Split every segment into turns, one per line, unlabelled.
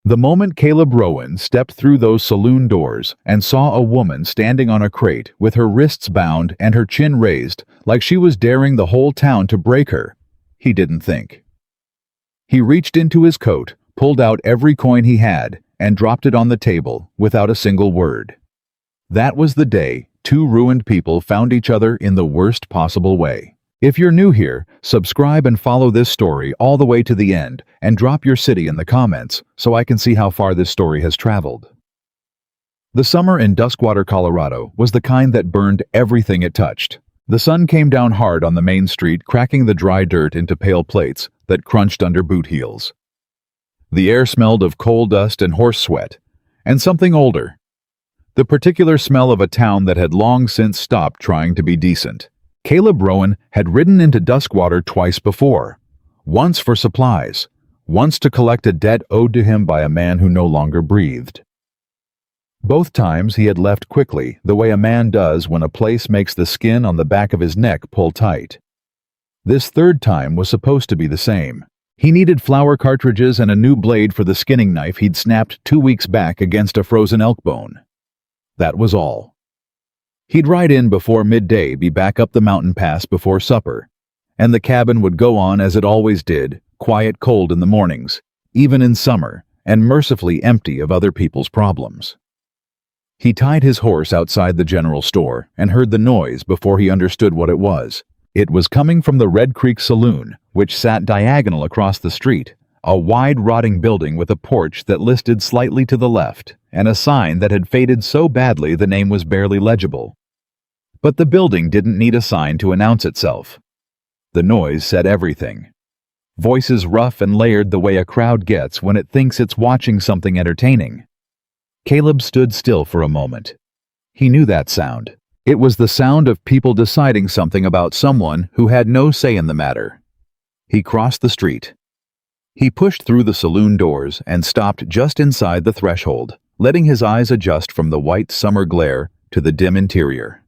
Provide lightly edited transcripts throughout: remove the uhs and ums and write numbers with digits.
The moment Caleb Rowan stepped through those saloon doors and saw a woman standing on a crate with her wrists bound and her chin raised like she was daring the whole town to break her, he didn't think. He reached into his coat, pulled out every coin he had, and dropped it on the table without a single word. That was the day two ruined people found each other in the worst possible way. If you're new here, subscribe and follow this story all the way to the end, and drop your city in the comments so I can see how far this story has traveled. The summer in Duskwater, Colorado was the kind that burned everything it touched. The sun came down hard on the main street, cracking the dry dirt into pale plates that crunched under boot heels. The air smelled of coal dust and horse sweat, and something older. The particular smell of a town that had long since stopped trying to be decent. Caleb Rowan had ridden into Duskwater twice before, once for supplies, once to collect a debt owed to him by a man who no longer breathed. Both times he had left quickly, the way a man does when a place makes the skin on the back of his neck pull tight. This third time was supposed to be the same. He needed flour cartridges and a new blade for the skinning knife he'd snapped 2 weeks back against a frozen elk bone. That was all. He'd ride in before midday, be back up the mountain pass before supper, and the cabin would go on as it always did, quiet cold in the mornings, even in summer, and mercifully empty of other people's problems. He tied his horse outside the general store and heard the noise before he understood what it was. It was coming from the Red Creek Saloon, which sat diagonal across the street, a wide rotting building with a porch that listed slightly to the left, and a sign that had faded so badly the name was barely legible. But the building didn't need a sign to announce itself. The noise said everything. Voices rough and layered the way a crowd gets when it thinks it's watching something entertaining. Caleb stood still for a moment. He knew that sound. It was the sound of people deciding something about someone who had no say in the matter. He crossed the street. He pushed through the saloon doors and stopped just inside the threshold, letting his eyes adjust from the white summer glare to the dim interior.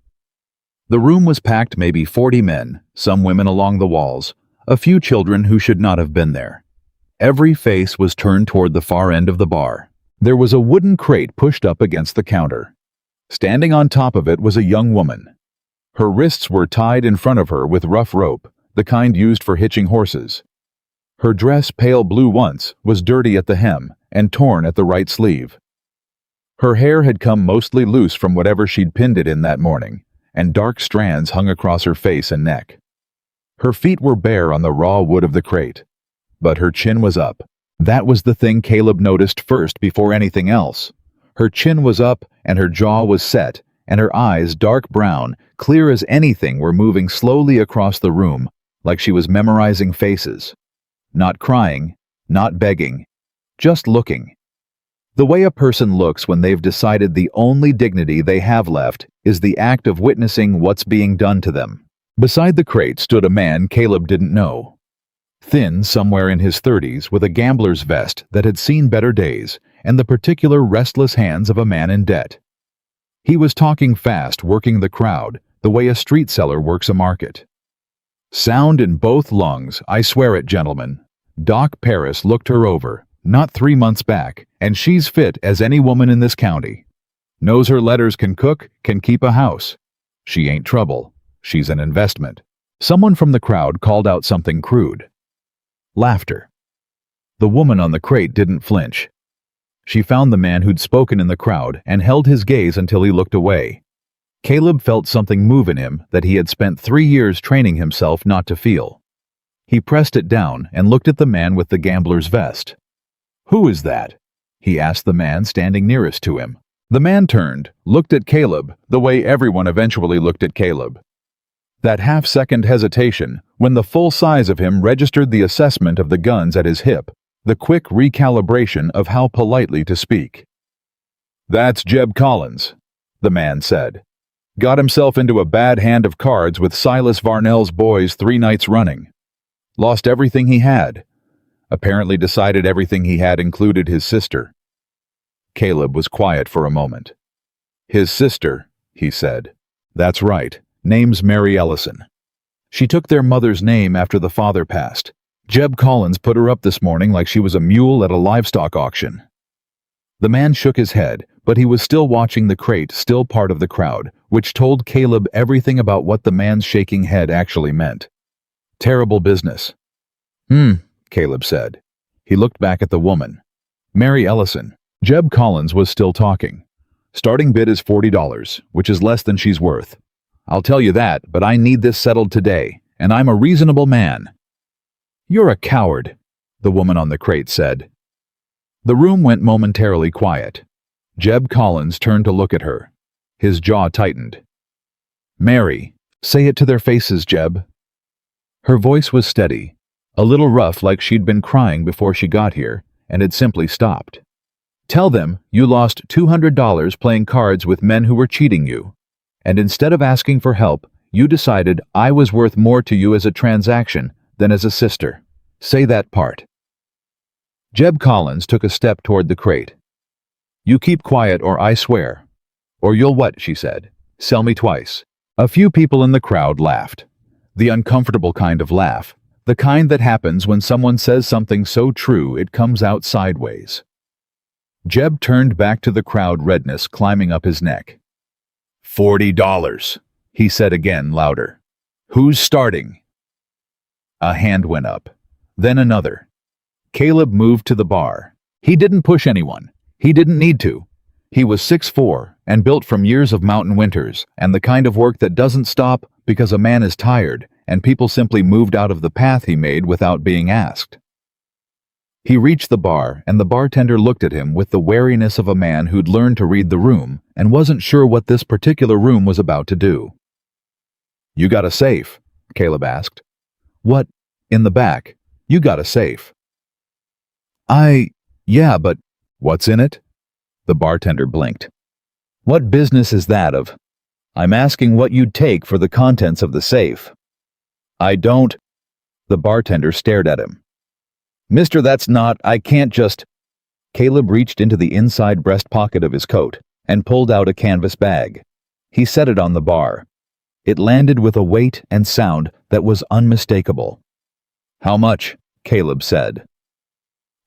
The room was packed, maybe 40 men, some women along the walls, a few children who should not have been there. Every face was turned toward the far end of the bar. There was a wooden crate pushed up against the counter. Standing on top of it was a young woman. Her wrists were tied in front of her with rough rope, the kind used for hitching horses. Her dress, pale blue once, was dirty at the hem and torn at the right sleeve. Her hair had come mostly loose from whatever she'd pinned it in that morning, and dark strands hung across her face and neck. Her feet were bare on the raw wood of the crate, but her chin was up. That was the thing Caleb noticed first before anything else. Her chin was up and her jaw was set, and her eyes, dark brown, clear as anything, were moving slowly across the room like she was memorizing faces. Not crying, not begging, just looking. The way a person looks when they've decided the only dignity they have left is the act of witnessing what's being done to them. Beside the crate stood a man Caleb didn't know. Thin, somewhere in his 30s, with a gambler's vest that had seen better days, and the particular restless hands of a man in debt. He was talking fast, working the crowd, the way a street seller works a market. Sound in both lungs, I swear it, gentlemen. Doc Paris looked her over, not 3 months back, and she's fit as any woman in this county. Knows her letters, can cook, can keep a house. She ain't trouble. She's an investment. Someone from the crowd called out something crude. Laughter. The woman on the crate didn't flinch. She found the man who'd spoken in the crowd and held his gaze until he looked away. Caleb felt something move in him that he had spent 3 years training himself not to feel. He pressed it down and looked at the man with the gambler's vest. "Who is that?" he asked the man standing nearest to him. The man turned, looked at Caleb, the way everyone eventually looked at Caleb. That half-second hesitation, when the full size of him registered the assessment of the guns at his hip, the quick recalibration of how politely to speak. "That's Jeb Collins," the man said. "Got himself into a bad hand of cards with Silas Varnell's boys 3 nights running. Lost everything he had. Apparently decided everything he had included his sister." Caleb was quiet for a moment. "His sister," he said. "That's right. Name's Mary Ellison. She took their mother's name after the father passed. Jeb Collins put her up this morning like she was a mule at a livestock auction. The man shook his head, but he was still watching the crate, still part of the crowd, which told Caleb everything about what the man's shaking head actually meant. Terrible business. Caleb said. He looked back at the woman. Mary Ellison. Jeb Collins was still talking. Starting bid is $40, which is less than she's worth. I'll tell you that, but I need this settled today, and I'm a reasonable man. You're a coward, the woman on the crate said. The room went momentarily quiet. Jeb Collins turned to look at her. His jaw tightened. Mary, say it to their faces, Jeb. Her voice was steady, a little rough, like she'd been crying before she got here, and had simply stopped. Tell them you lost $200 playing cards with men who were cheating you, and instead of asking for help, you decided I was worth more to you as a transaction than as a sister. Say that part. Jeb Collins took a step toward the crate. You keep quiet or I swear. Or you'll what, she said. Sell me twice. A few people in the crowd laughed. The uncomfortable kind of laugh. The kind that happens when someone says something so true it comes out sideways. Jeb turned back to the crowd, redness climbing up his neck. $40, he said again, louder. Who's starting? A hand went up. Then another. Caleb moved to the bar. He didn't push anyone. He didn't need to. He was 6'4" and built from years of mountain winters and the kind of work that doesn't stop because a man is tired and people simply moved out of the path he made without being asked. He reached the bar, and the bartender looked at him with the wariness of a man who'd learned to read the room and wasn't sure what this particular room was about to do. You got a safe? Caleb asked. What? In the back. You got a safe. Yeah, but what's in it? The bartender blinked. What business is that of? I'm asking what you'd take for the contents of the safe. I don't. The bartender stared at him. Mister, that's not, I can't just. Caleb reached into the inside breast pocket of his coat and pulled out a canvas bag. He set it on the bar. It landed with a weight and sound that was unmistakable. How much? Caleb said.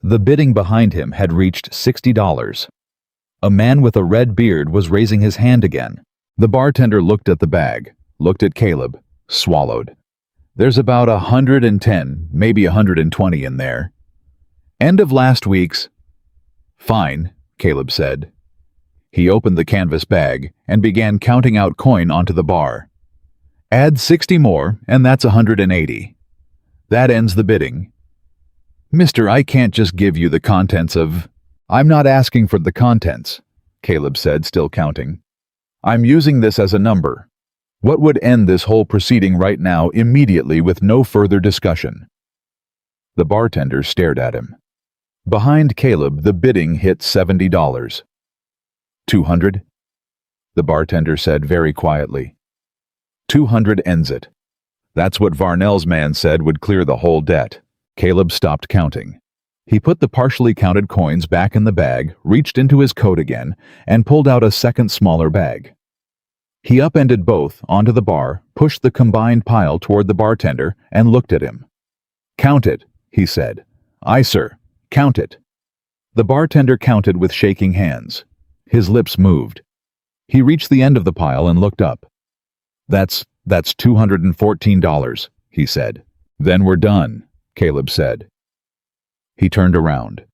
The bidding behind him had reached $60. A man with a red beard was raising his hand again. The bartender looked at the bag, looked at Caleb, swallowed. There's about 110, maybe 120 in there. End of last week's. Fine, Caleb said. He opened the canvas bag and began counting out coin onto the bar. Add 60 more, and that's 180. That ends the bidding. Mister, I can't just give you the contents of... I'm not asking for the contents, Caleb said, still counting. I'm using this as a number. What would end this whole proceeding right now immediately with no further discussion? The bartender stared at him. Behind Caleb, the bidding hit $70. 200? The bartender said very quietly. 200 ends it. That's what Varnell's man said would clear the whole debt. Caleb stopped counting. He put the partially counted coins back in the bag, reached into his coat again, and pulled out a second smaller bag. He upended both onto the bar, pushed the combined pile toward the bartender, and looked at him. Count it, he said. Aye, sir. Count it. The bartender counted with shaking hands. His lips moved. He reached the end of the pile and looked up. That's $214, he said. Then we're done, Caleb said. He turned around.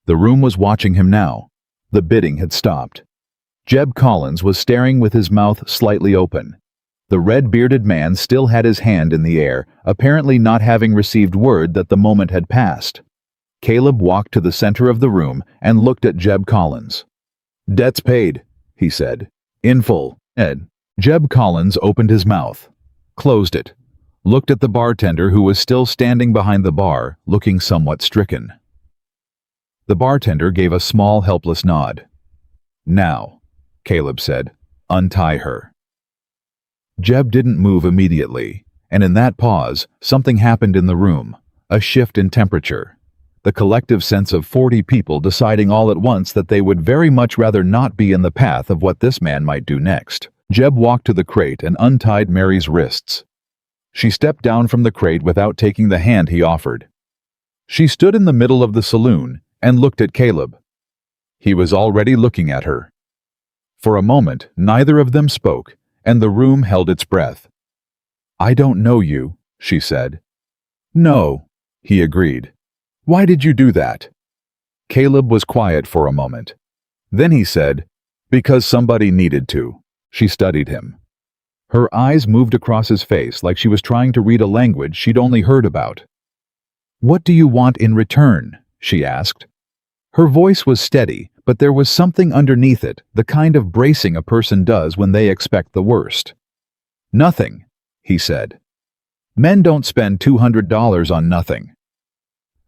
The room was watching him now. The bidding had stopped. Jeb Collins was staring with his mouth slightly open. The red-bearded man still had his hand in the air, apparently not having received word that the moment had passed. Caleb walked to the center of the room and looked at Jeb Collins. Debt's paid, he said. In full, Ed. Jeb Collins opened his mouth, closed it, looked at the bartender who was still standing behind the bar, looking somewhat stricken. The bartender gave a small, helpless nod. Now, Caleb said, untie her. Jeb didn't move immediately, and in that pause, something happened in the room, a shift in temperature. The collective sense of 40 people deciding all at once that they would very much rather not be in the path of what this man might do next. Jeb walked to the crate and untied Mary's wrists. She stepped down from the crate without taking the hand he offered. She stood in the middle of the saloon and looked at Caleb. He was already looking at her. For a moment, neither of them spoke, and the room held its breath. "I don't know you," she said. "No," he agreed. "Why did you do that?" Caleb was quiet for a moment. Then he said, "Because somebody needed to." She studied him. Her eyes moved across his face like she was trying to read a language she'd only heard about. "What do you want in return?" she asked. Her voice was steady, but there was something underneath it, the kind of bracing a person does when they expect the worst. "Nothing," he said. "Men don't spend $200 on nothing."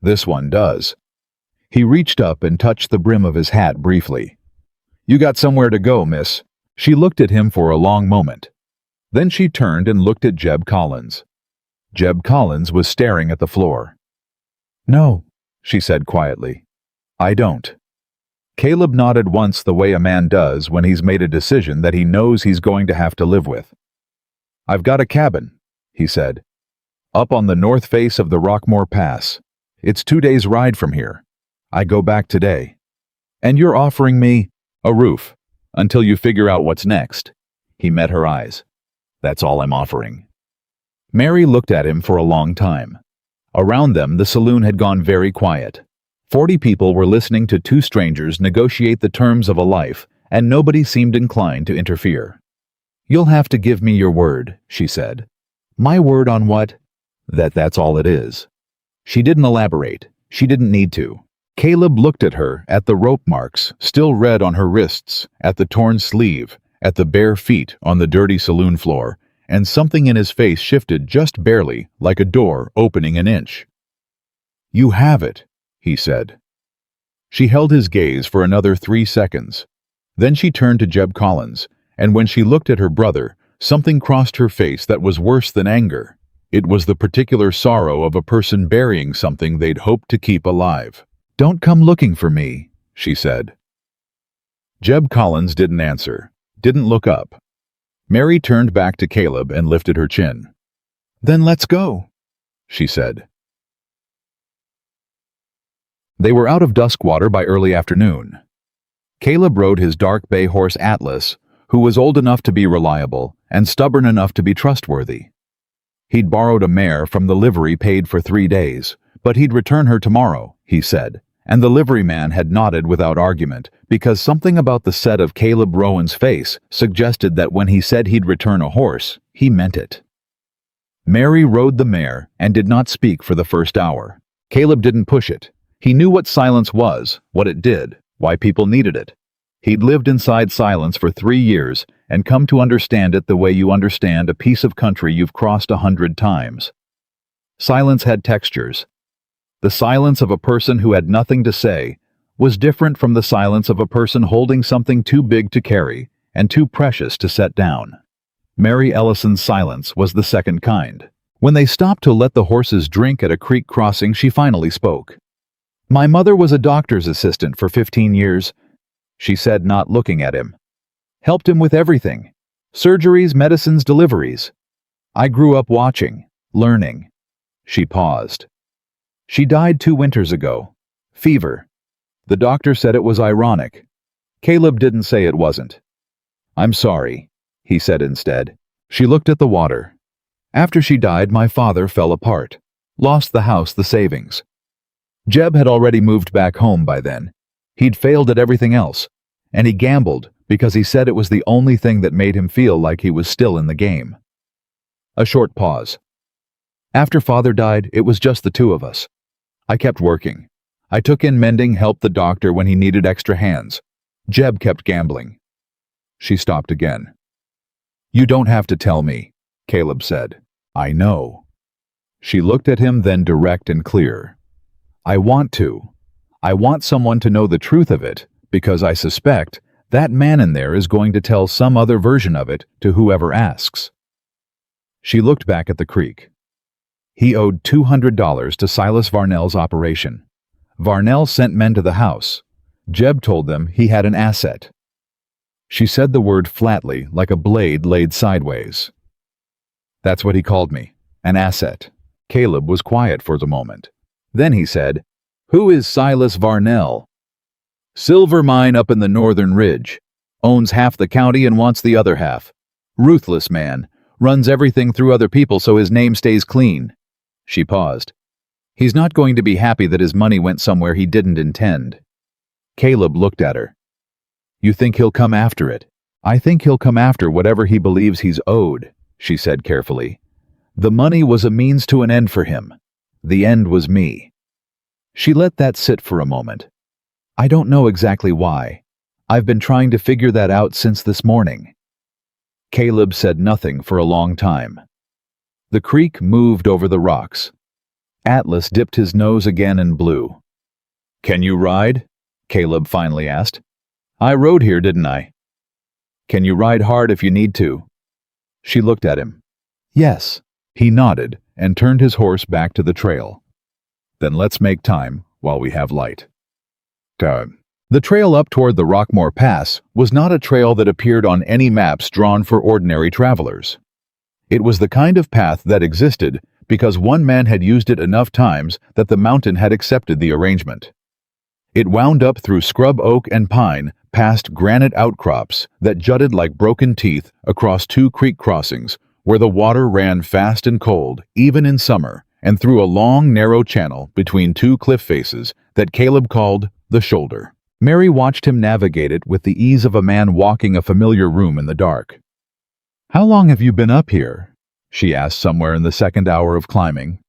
"This one does." He reached up and touched the brim of his hat briefly. "You got somewhere to go, miss." She looked at him for a long moment. Then she turned and looked at Jeb Collins. Jeb Collins was staring at the floor. "No," she said quietly. "I don't." Caleb nodded once the way a man does when he's made a decision that he knows he's going to have to live with. "I've got a cabin," he said, "up on the north face of the Rockmore Pass. It's 2 days' ride from here. I go back today. And you're offering me a roof until you figure out what's next." He met her eyes. "That's all I'm offering." Mary looked at him for a long time. Around them, the saloon had gone very quiet. 40 people were listening to two strangers negotiate the terms of a life, and nobody seemed inclined to interfere. "You'll have to give me your word," she said. "My word on what?" That's all it is." She didn't elaborate. She didn't need to. Caleb looked at her, at the rope marks, still red on her wrists, at the torn sleeve, at the bare feet on the dirty saloon floor, and something in his face shifted just barely, like a door opening an inch. "You have it," he said. She held his gaze for another 3 seconds. Then she turned to Jeb Collins, and when she looked at her brother, something crossed her face that was worse than anger. It was the particular sorrow of a person burying something they'd hoped to keep alive. "Don't come looking for me," she said. Jeb Collins didn't answer, didn't look up. Mary turned back to Caleb and lifted her chin. "Then let's go," she said. They were out of Duskwater by early afternoon. Caleb rode his dark bay horse Atlas, who was old enough to be reliable and stubborn enough to be trustworthy. He'd borrowed a mare from the livery paid for 3 days, but he'd return her tomorrow, he said, and the liveryman had nodded without argument, because something about the set of Caleb Rowan's face suggested that when he said he'd return a horse, he meant it. Mary rode the mare and did not speak for the first hour. Caleb didn't push it. He knew what silence was, what it did, why people needed it. He'd lived inside silence for 3 years and come to understand it the way you understand a piece of country you've crossed 100 times. Silence had textures. The silence of a person who had nothing to say was different from the silence of a person holding something too big to carry and too precious to set down. Mary Ellison's silence was the second kind. When they stopped to let the horses drink at a creek crossing, she finally spoke. "My mother was a doctor's assistant for 15 years, she said, not looking at him. "Helped him with everything. Surgeries, medicines, deliveries. I grew up watching, learning." She paused. "She died 2 winters ago. Fever. The doctor said it was ironic. Caleb didn't say it wasn't." "I'm sorry," he said instead. She looked at the water. "After she died, my father fell apart. Lost the house, the savings. Jeb had already moved back home by then. He'd failed at everything else, and he gambled because he said it was the only thing that made him feel like he was still in the game." A short pause. "After Father died, it was just the 2 of us. I kept working. I took in mending, helped the doctor when he needed extra hands. Jeb kept gambling." She stopped again. "You don't have to tell me," Caleb said. "I know." She looked at him, then direct and clear. "I want to. I want someone to know the truth of it, because I suspect that man in there is going to tell some other version of it to whoever asks." She looked back at the creek. He owed $200 to Silas Varnell's operation. Varnell sent men to the house. Jeb told them he had an asset. She said the word flatly, like a blade laid sideways. "That's what he called me, an asset." Caleb was quiet for the moment. Then he said, "Who is Silas Varnell?" Silver mine up in the northern ridge. Owns half the county and wants the other half. Ruthless man. Runs everything through other people so his name stays clean." She paused. "He's not going to be happy that his money went somewhere he didn't intend." Caleb looked at her. "You think he'll come after it?" "I think he'll come after whatever he believes he's owed," she said carefully. "The money was a means to an end for him. The end was me." She let that sit for a moment. "I don't know exactly why. I've been trying to figure that out since this morning." Caleb said nothing for a long time. The creek moved over the rocks. Atlas dipped his nose again and blew. "Can you ride?" Caleb finally asked. "I rode here, didn't I?" "Can you ride hard if you need to?" She looked at him. "Yes." He nodded and turned his horse back to the trail. "Then let's make time while we have light." The trail up toward the Rockmore Pass was not a trail that appeared on any maps drawn for ordinary travelers. It was the kind of path that existed because one man had used it enough times that the mountain had accepted the arrangement. It wound up through scrub oak and pine, past granite outcrops that jutted like broken teeth across two creek crossings where the water ran fast and cold, even in summer, and through a long, narrow channel between two cliff faces that Caleb called the shoulder. Mary watched him navigate it with the ease of a man walking a familiar room in the dark. "How long have you been up here?" she asked somewhere in the second hour of climbing.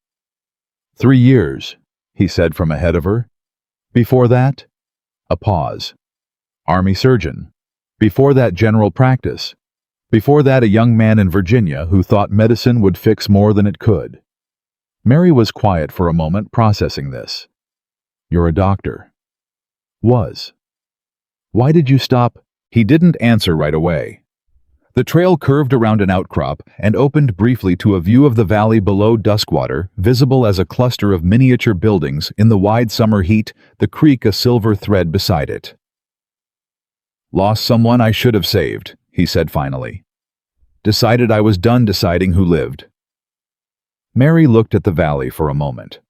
3 years, he said from ahead of her. "Before that?" A pause. "Army surgeon. Before that, general practice. Before that, a young man in Virginia who thought medicine would fix more than it could." Mary was quiet for a moment, processing this. "You're a doctor." "Was." "Why did you stop?" He didn't answer right away. The trail curved around an outcrop and opened briefly to a view of the valley below Duskwater, visible as a cluster of miniature buildings in the wide summer heat, the creek a silver thread beside it. "Lost someone I should have saved," he said finally. "Decided I was done deciding who lived." Mary looked at the valley for a moment.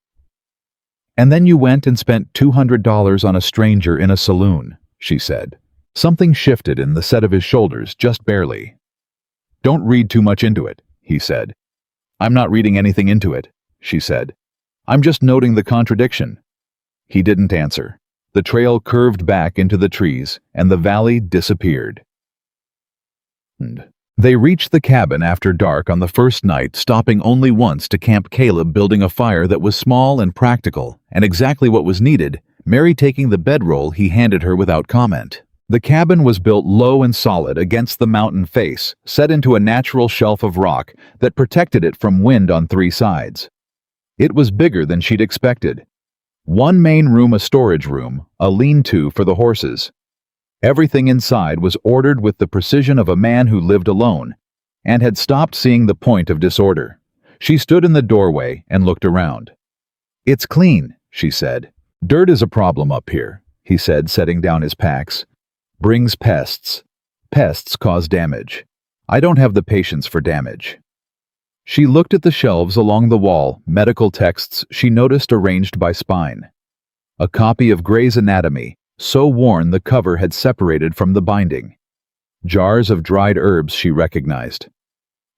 "And then you went and spent $200 on a stranger in a saloon," she said. Something shifted in the set of his shoulders, just barely. "Don't read too much into it," he said. "I'm not reading anything into it," she said. "I'm just noting the contradiction." He didn't answer. The trail curved back into the trees, and the valley disappeared. They reached the cabin after dark on the first night, stopping only once to camp Caleb building a fire that was small and practical, and exactly what was needed, Mary taking the bedroll he handed her without comment. The cabin was built low and solid against the mountain face, set into a natural shelf of rock that protected it from wind on 3 sides. It was bigger than she'd expected. One main room, a storage room, a lean-to for the horses. Everything inside was ordered with the precision of a man who lived alone, and had stopped seeing the point of disorder. She stood in the doorway and looked around. "It's clean," she said. "Dirt is a problem up here," he said, setting down his packs. "Brings pests. Pests cause damage. I don't have the patience for damage." She looked at the shelves along the wall, medical texts she noticed arranged by spine. A copy of Gray's Anatomy, so worn the cover had separated from the binding. Jars of dried herbs she recognized.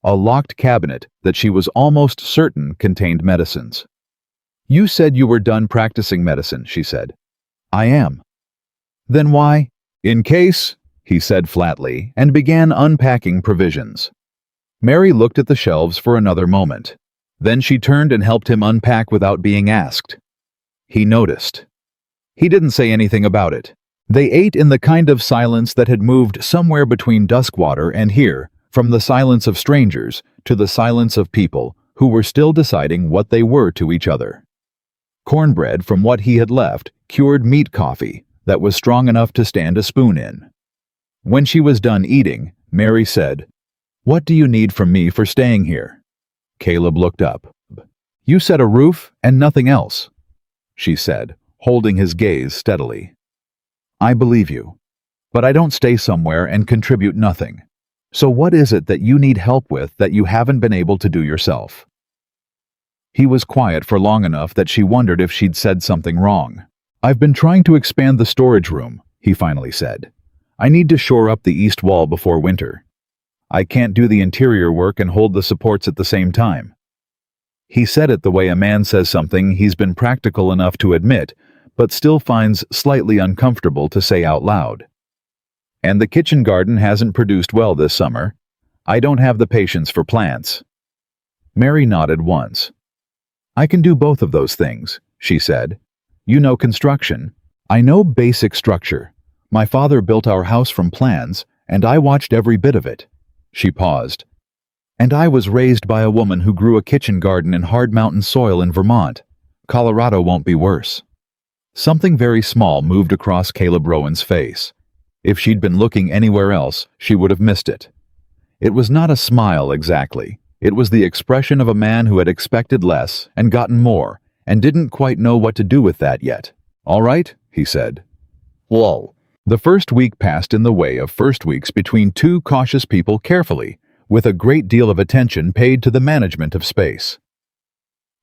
A locked cabinet that she was almost certain contained medicines. "You said you were done practicing medicine," she said. "I am." "Then why?" "In case," he said flatly, and began unpacking provisions. Mary looked at the shelves for another moment. Then she turned and helped him unpack without being asked. He noticed. He didn't say anything about it. They ate in the kind of silence that had moved somewhere between Duskwater and here, from the silence of strangers to the silence of people who were still deciding what they were to each other. Cornbread from what he had left, cured meat coffee that was strong enough to stand a spoon in. When she was done eating, Mary said, "What do you need from me for staying here?" Caleb looked up. "You said a roof and nothing else," she said, holding his gaze steadily. "I believe you. But I don't stay somewhere and contribute nothing. So what is it that you need help with that you haven't been able to do yourself?" He was quiet for long enough that she wondered if she'd said something wrong. "I've been trying to expand the storage room," he finally said. "I need to shore up the east wall before winter. I can't do the interior work and hold the supports at the same time." He said it the way a man says something he's been practical enough to admit, but still finds slightly uncomfortable to say out loud. "And the kitchen garden hasn't produced well this summer. I don't have the patience for plants." Mary nodded once. "I can do both of those things," she said. "You know construction. I know basic structure. My father built our house from plans, and I watched every bit of it." She paused. "And I was raised by a woman who grew a kitchen garden in hard mountain soil in Vermont. Colorado won't be worse." Something very small moved across Caleb Rowan's face. If she'd been looking anywhere else, she would have missed it. It was not a smile exactly. It was the expression of a man who had expected less and gotten more, and didn't quite know what to do with that yet. "All right," he said. "Whoa." The first week passed in the way of first weeks between two cautious people carefully, with a great deal of attention paid to the management of space.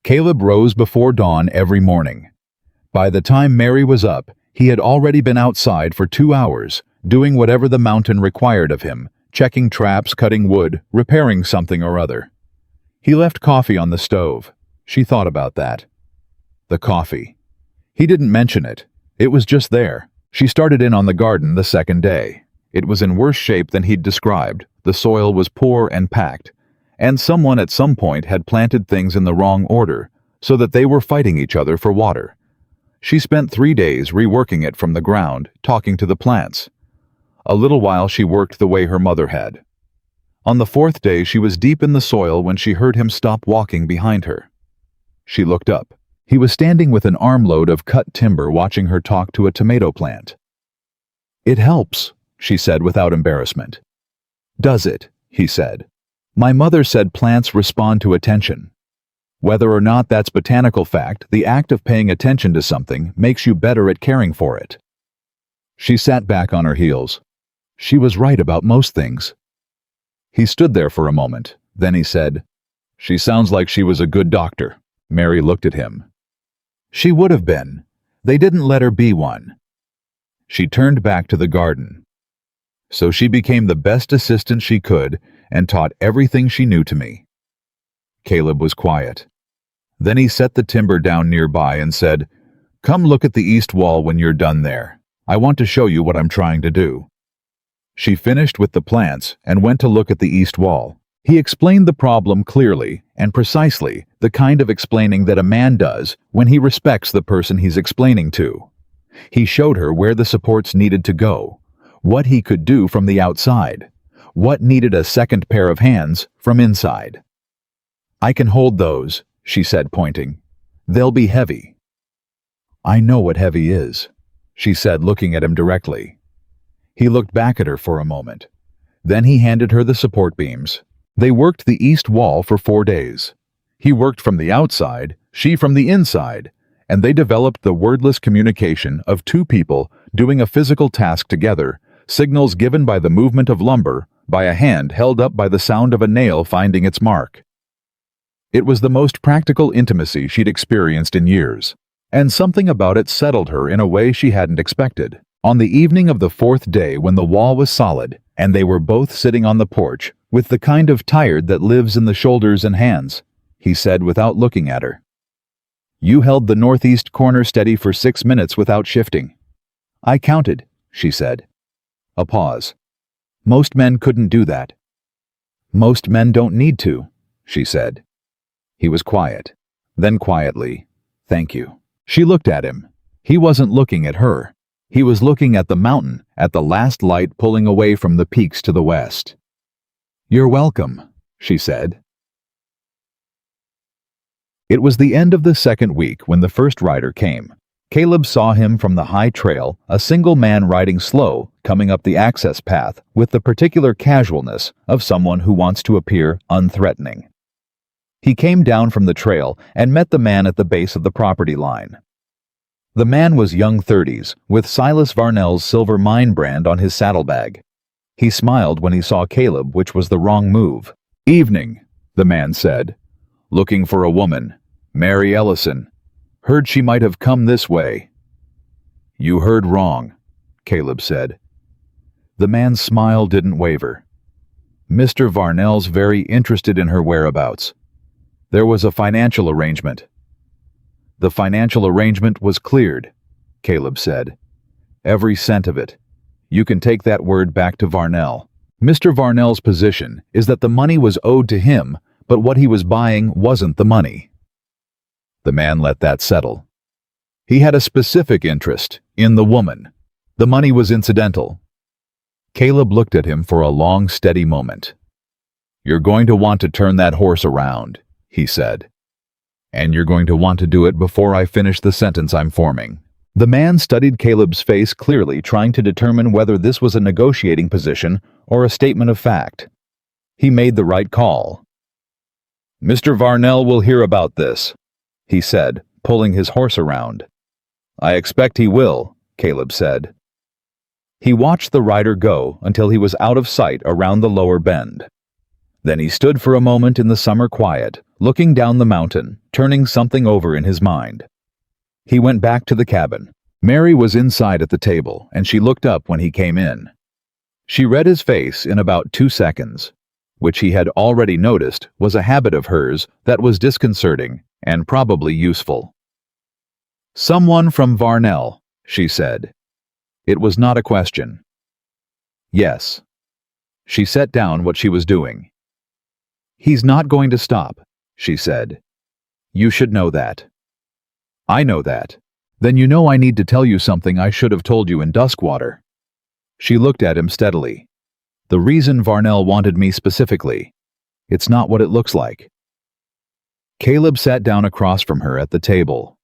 Caleb rose before dawn every morning. By the time Mary was up, he had already been outside for 2 hours, doing whatever the mountain required of him, checking traps, cutting wood, repairing something or other. He left coffee on the stove. She thought about that. The coffee. He didn't mention it. It was just there. She started in on the garden the second day. It was in worse shape than he'd described. The soil was poor and packed, and someone at some point had planted things in the wrong order, so that they were fighting each other for water. She spent 3 days reworking it from the ground, talking to the plants. A little while she worked the way her mother had. On the 4th day she was deep in the soil when she heard him stop walking behind her. She looked up. He was standing with an armload of cut timber watching her talk to a tomato plant. "It helps," she said without embarrassment. "Does it?" he said. "My mother said plants respond to attention. Whether or not that's botanical fact, the act of paying attention to something makes you better at caring for it." She sat back on her heels. She was right about most things. He stood there for a moment. Then he said, "She sounds like she was a good doctor." Mary looked at him. "She would have been. They didn't let her be one." She turned back to the garden. "So she became the best assistant she could and taught everything she knew to me." Caleb was quiet. Then he set the timber down nearby and said, "Come look at the east wall when you're done there. I want to show you what I'm trying to do." She finished with the plants and went to look at the east wall. He explained the problem clearly and precisely, the kind of explaining that a man does when he respects the person he's explaining to. He showed her where the supports needed to go, what he could do from the outside, what needed a second pair of hands from inside. "I can hold those," she said, pointing. "They'll be heavy." "I know what heavy is," she said, looking at him directly. He looked back at her for a moment. Then he handed her the support beams. They worked the east wall for 4 days. He worked from the outside, she from the inside, and they developed the wordless communication of two people doing a physical task together, signals given by the movement of lumber, by a hand held up by the sound of a nail finding its mark. It was the most practical intimacy she'd experienced in years, and something about it settled her in a way she hadn't expected. On the evening of the 4th day, when the wall was solid, and they were both sitting on the porch, with the kind of tired that lives in the shoulders and hands, he said without looking at her, "You held the northeast corner steady for 6 minutes without shifting." "I counted," she said. A pause. "Most men couldn't do that." "Most men don't need to," she said. He was quiet. Then quietly, "Thank you." She looked at him. He wasn't looking at her. He was looking at the mountain, at the last light pulling away from the peaks to the west. "You're welcome," she said. It was the end of the 2nd week when the first rider came. Caleb saw him from the high trail, a single man riding slow, coming up the access path with the particular casualness of someone who wants to appear unthreatening. He came down from the trail and met the man at the base of the property line. The man was young 30s, with Silas Varnell's silver mine brand on his saddlebag. He smiled when he saw Caleb, which was the wrong move. "Evening," the man said. "Looking for a woman. Mary Ellison. Heard she might have come this way." "You heard wrong." Caleb said. The man's smile didn't waver. Mr. Varnell's very interested in her whereabouts. There was a financial arrangement. The financial arrangement was cleared, Caleb said. Every cent of it. You can take that word back to Varnell. Mr. Varnell's position is that the money was owed to him, but what he was buying wasn't the money. The man let that settle. He had a specific interest in the woman. The money was incidental. Caleb looked at him for a long, steady moment. You're going to want to turn that horse around, he said. And you're going to want to do it before I finish the sentence I'm forming. The man studied Caleb's face clearly, trying to determine whether this was a negotiating position or a statement of fact. He made the right call. Mr. Varnell will hear about this, he said, pulling his horse around. I expect he will, Caleb said. He watched the rider go until he was out of sight around the lower bend. Then he stood for a moment in the summer quiet, looking down the mountain, turning something over in his mind. He went back to the cabin. Mary was inside at the table, and she looked up when he came in. She read his face in about 2 seconds, which he had already noticed was a habit of hers that was disconcerting and probably useful. Someone from Varnell, she said. It was not a question. Yes. She set down what she was doing. He's not going to stop, she said. You should know that. I know that. Then you know I need to tell you something I should have told you in Duskwater. She looked at him steadily. The reason Varnell wanted me specifically. It's not what it looks like. Caleb sat down across from her at the table.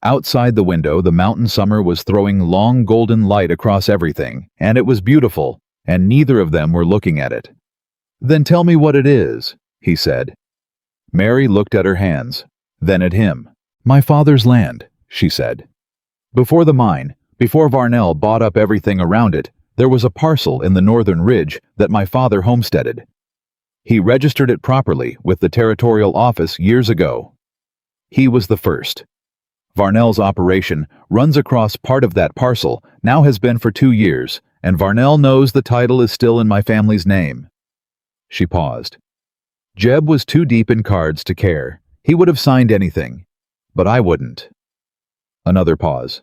Outside the window, the mountain summer was throwing long golden light across everything, and it was beautiful, and neither of them were looking at it. Then tell me what it is, he said. Mary looked at her hands, then at him. My father's land, she said. Before the mine, before Varnell bought up everything around it, there was a parcel in the northern ridge that my father homesteaded. He registered it properly with the territorial office years ago. He was the first. Varnell's operation runs across part of that parcel, now has been for 2 years, and Varnell knows the title is still in my family's name. She paused. Jeb was too deep in cards to care. He would have signed anything, but I wouldn't. Another pause.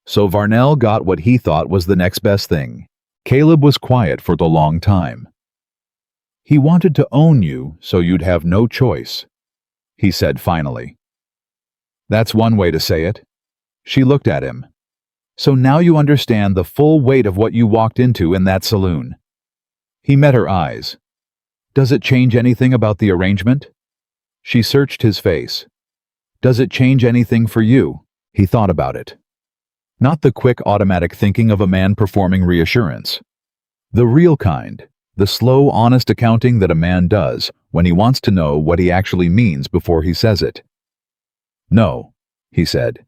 So Varnell got what he thought was the next best thing. Caleb was quiet for the long time. He wanted to own you so you'd have no choice, he said finally. That's one way to say it. She looked at him. So now you understand the full weight of what you walked into in that saloon. He met her eyes. Does it change anything about the arrangement? She searched his face. Does it change anything for you? He thought about it. Not the quick automatic thinking of a man performing reassurance. The real kind, the slow, honest accounting that a man does when he wants to know what he actually means before he says it. No, he said.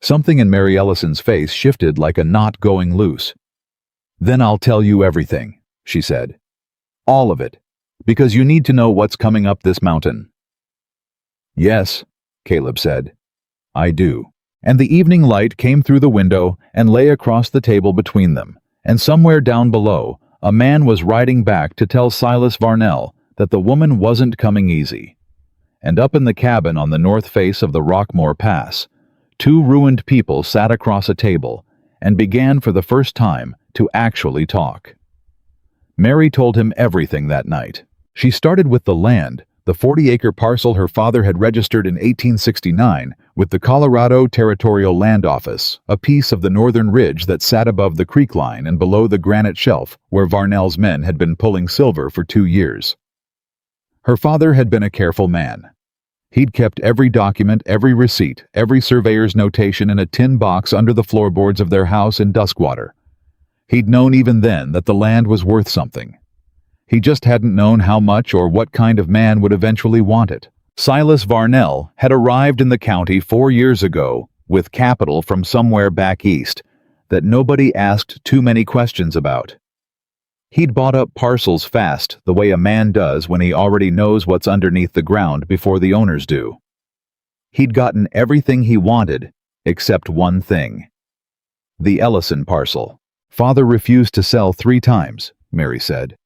Something in Mary Ellison's face shifted like a knot going loose. Then I'll tell you everything, she said. All of it, because you need to know what's coming up this mountain. Yes, Caleb said. I do. And the evening light came through the window and lay across the table between them, and somewhere down below, a man was riding back to tell Silas Varnell that the woman wasn't coming easy. And up in the cabin on the north face of the Rockmore Pass, 2 ruined people sat across a table and began for the first time to actually talk. Mary told him everything that night. She started with the land, the 40-acre parcel her father had registered in 1869 with the Colorado Territorial Land Office, a piece of the northern ridge that sat above the creek line and below the granite shelf where Varnell's men had been pulling silver for 2 years. Her father had been a careful man. He'd kept every document, every receipt, every surveyor's notation in a tin box under the floorboards of their house in Duskwater. He'd known even then that the land was worth something. He just hadn't known how much or what kind of man would eventually want it. Silas Varnell had arrived in the county 4 years ago with capital from somewhere back east that nobody asked too many questions about. He'd bought up parcels fast the way a man does when he already knows what's underneath the ground before the owners do. He'd gotten everything he wanted except one thing. The Ellison parcel. Father refused to sell 3 times, Mary said.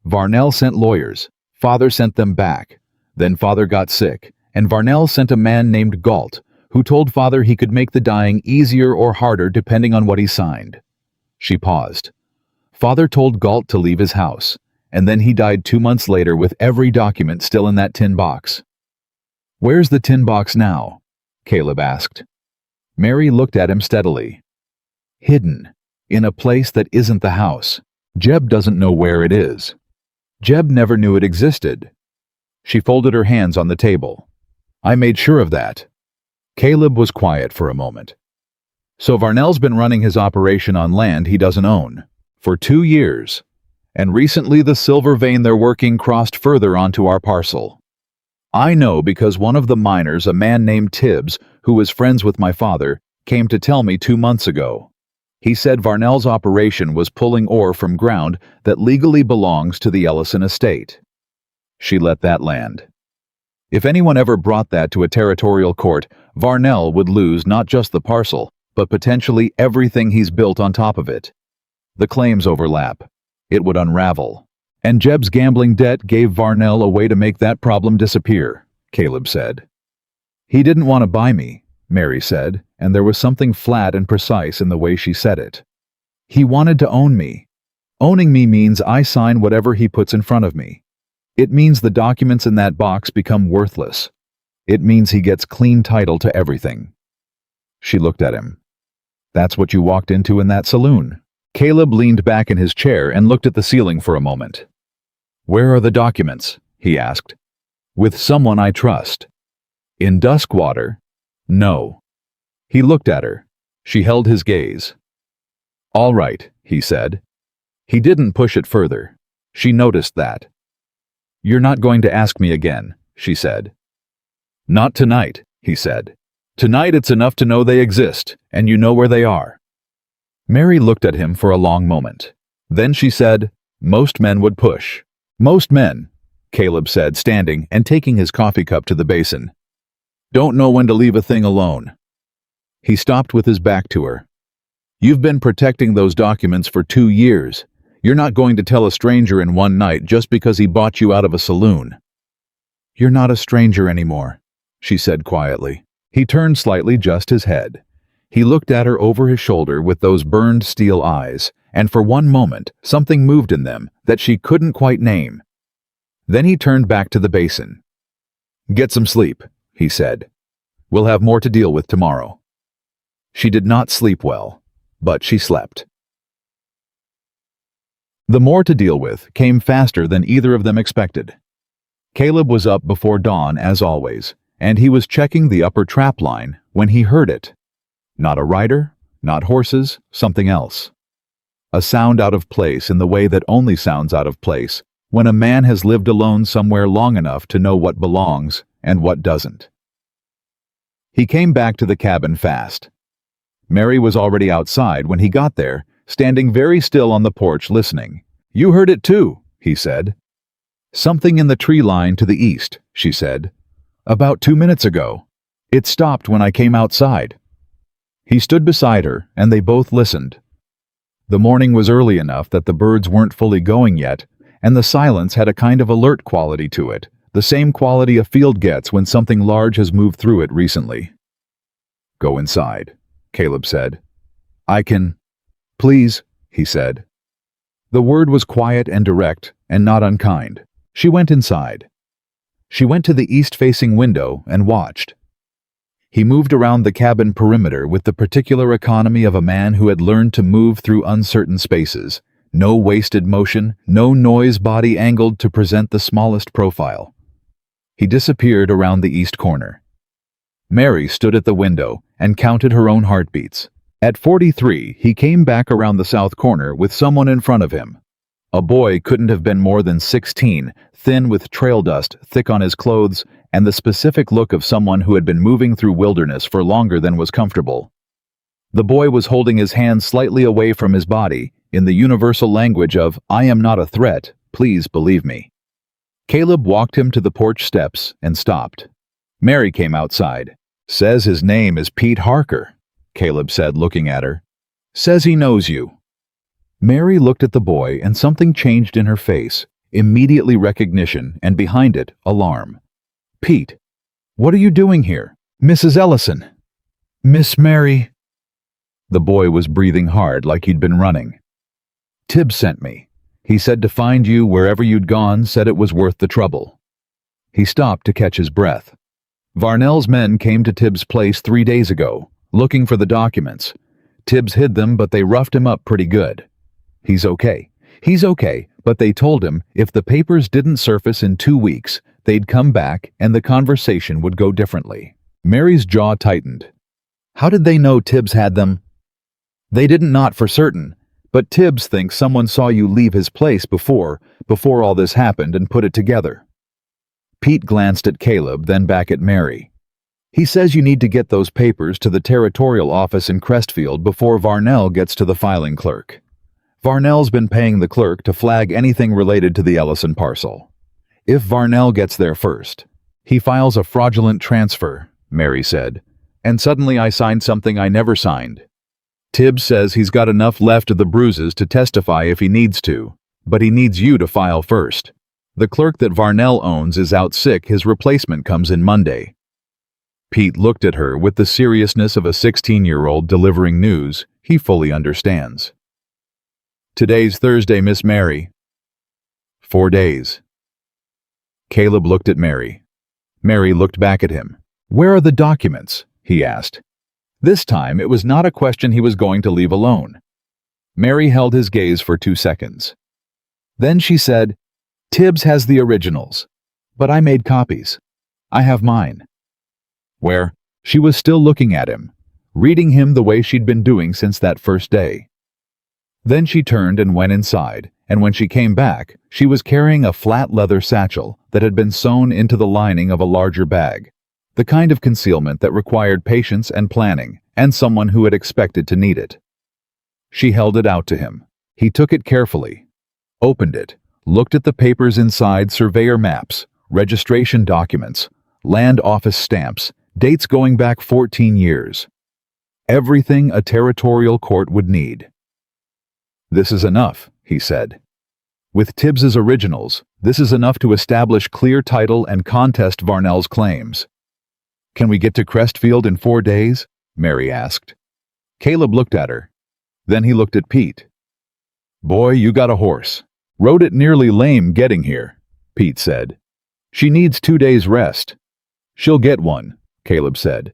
Varnell sent lawyers. Father sent them back. Then Father got sick, and Varnell sent a man named Galt, who told Father he could make the dying easier or harder depending on what he signed. She paused. Father told Galt to leave his house, and then he died 2 months later with every document still in that tin box. "Where's the tin box now?" Caleb asked. Mary looked at him steadily. "Hidden, in a place that isn't the house. Jeb doesn't know where it is. Jeb never knew it existed." She folded her hands on the table. "I made sure of that." Caleb was quiet for a moment. "So Varnell's been running his operation on land he doesn't own for 2 years, and recently the silver vein they're working crossed further onto our parcel. I know because one of the miners, a man named Tibbs, who was friends with my father, came to tell me 2 months ago. He said Varnell's operation was pulling ore from ground that legally belongs to the Ellison estate." She let that land. If anyone ever brought that to a territorial court, Varnell would lose not just the parcel, but potentially everything he's built on top of it. The claims overlap. It would unravel. And Jeb's gambling debt gave Varnell a way to make that problem disappear, Caleb said. "He didn't want to buy me," Mary said, and there was something flat and precise in the way she said it. "He wanted to own me. Owning me means I sign whatever he puts in front of me. It means the documents in that box become worthless. It means he gets clean title to everything." She looked at him. "That's what you walked into in that saloon." Caleb leaned back in his chair and looked at the ceiling for a moment. "Where are the documents?" he asked. "With someone I trust." "In Duskwater?" "No." He looked at her. She held his gaze. "All right," he said. He didn't push it further. She noticed that. "You're not going to ask me again," she said. "Not tonight," he said. "Tonight it's enough to know they exist, and you know where they are." Mary looked at him for a long moment. Then she said, "Most men would push." "Most men," Caleb said, standing and taking his coffee cup to the basin, "don't know when to leave a thing alone." He stopped with his back to her. "You've been protecting those documents for 2 years. You're not going to tell a stranger in one night just because he bought you out of a saloon." "You're not a stranger anymore," she said quietly. He turned slightly just his head. He looked at her over his shoulder with those burned steel eyes, and for one moment something moved in them that she couldn't quite name. Then he turned back to the basin. "Get some sleep," he said. "We'll have more to deal with tomorrow." She did not sleep well, but she slept. The more to deal with came faster than either of them expected. Caleb was up before dawn as always, and he was checking the upper trap line when he heard it. Not a rider, not horses, something else. A sound out of place in the way that only sounds out of place when a man has lived alone somewhere long enough to know what belongs and what doesn't. He came back to the cabin fast. Mary was already outside when he got there, standing very still on the porch listening. "You heard it too," he said. "Something in the tree line to the east," she said. "About 2 minutes ago. It stopped when I came outside." He stood beside her, and they both listened. The morning was early enough that the birds weren't fully going yet, and the silence had a kind of alert quality to it, the same quality a field gets when something large has moved through it recently. "Go inside," Caleb said. "I can—" "Please," he said. The word was quiet and direct, and not unkind. She went inside. She went to the east-facing window and watched. He moved around the cabin perimeter with the particular economy of a man who had learned to move through uncertain spaces. No wasted motion, no noise, body angled to present the smallest profile. He disappeared around the east corner. Mary stood at the window and counted her own heartbeats. At 43, he came back around the south corner with someone in front of him. A boy couldn't have been more than 16, thin with trail dust thick on his clothes, and the specific look of someone who had been moving through wilderness for longer than was comfortable. The boy was holding his hands slightly away from his body, in the universal language of, "I am not a threat, please believe me." Caleb walked him to the porch steps and stopped. Mary came outside. "Says his name is Pete Harker," Caleb said, looking at her. "Says he knows you." Mary looked at the boy and something changed in her face. Immediately recognition, and behind it, alarm. "Pete, what are you doing here? Mrs. Ellison." "Miss Mary." The boy was breathing hard like he'd been running. "Tibbs sent me. He said to find you wherever you'd gone, said it was worth the trouble." He stopped to catch his breath. Varnell's men came to Tibbs' place 3 days ago, looking for the documents. Tibbs hid them, but they roughed him up pretty good. He's okay, but they told him if the papers didn't surface in 2 weeks, they'd come back and the conversation would go differently. Mary's jaw tightened. How did they know Tibbs had them? They didn't, not for certain, but Tibbs thinks someone saw you leave his place before all this happened and put it together. Pete glanced at Caleb, then back at Mary. He says you need to get those papers to the territorial office in Crestfield before Varnell gets to the filing clerk. Varnell's been paying the clerk to flag anything related to the Ellison parcel. If Varnell gets there first, he files a fraudulent transfer, Mary said, and suddenly I signed something I never signed. Tibbs says he's got enough left of the bruises to testify if he needs to, but he needs you to file first. The clerk that Varnell owns is out sick. His replacement comes in Monday. Pete looked at her with the seriousness of a 16-year-old delivering news he fully understands. Today's Thursday, Miss Mary. 4 days. Caleb looked at Mary. Mary looked back at him. Where are the documents? He asked. This time it was not a question he was going to leave alone. Mary held his gaze for 2 seconds. Then she said, Tibbs has the originals, but I made copies. I have mine. Where? She was still looking at him, reading him the way she'd been doing since that first day. Then she turned and went inside, and when she came back, she was carrying a flat leather satchel that had been sewn into the lining of a larger bag, the kind of concealment that required patience and planning, and someone who had expected to need it. She held it out to him. He took it carefully, opened it, looked at the papers inside: surveyor maps, registration documents, land office stamps, dates going back 14 years. Everything a territorial court would need. This is enough, he said. With Tibbs's originals, this is enough to establish clear title and contest Varnell's claims. Can we get to Crestfield in 4 days? Mary asked. Caleb looked at her. Then he looked at Pete. Boy, you got a horse. Rode it nearly lame getting here, Pete said. She needs 2 days rest. She'll get one, Caleb said.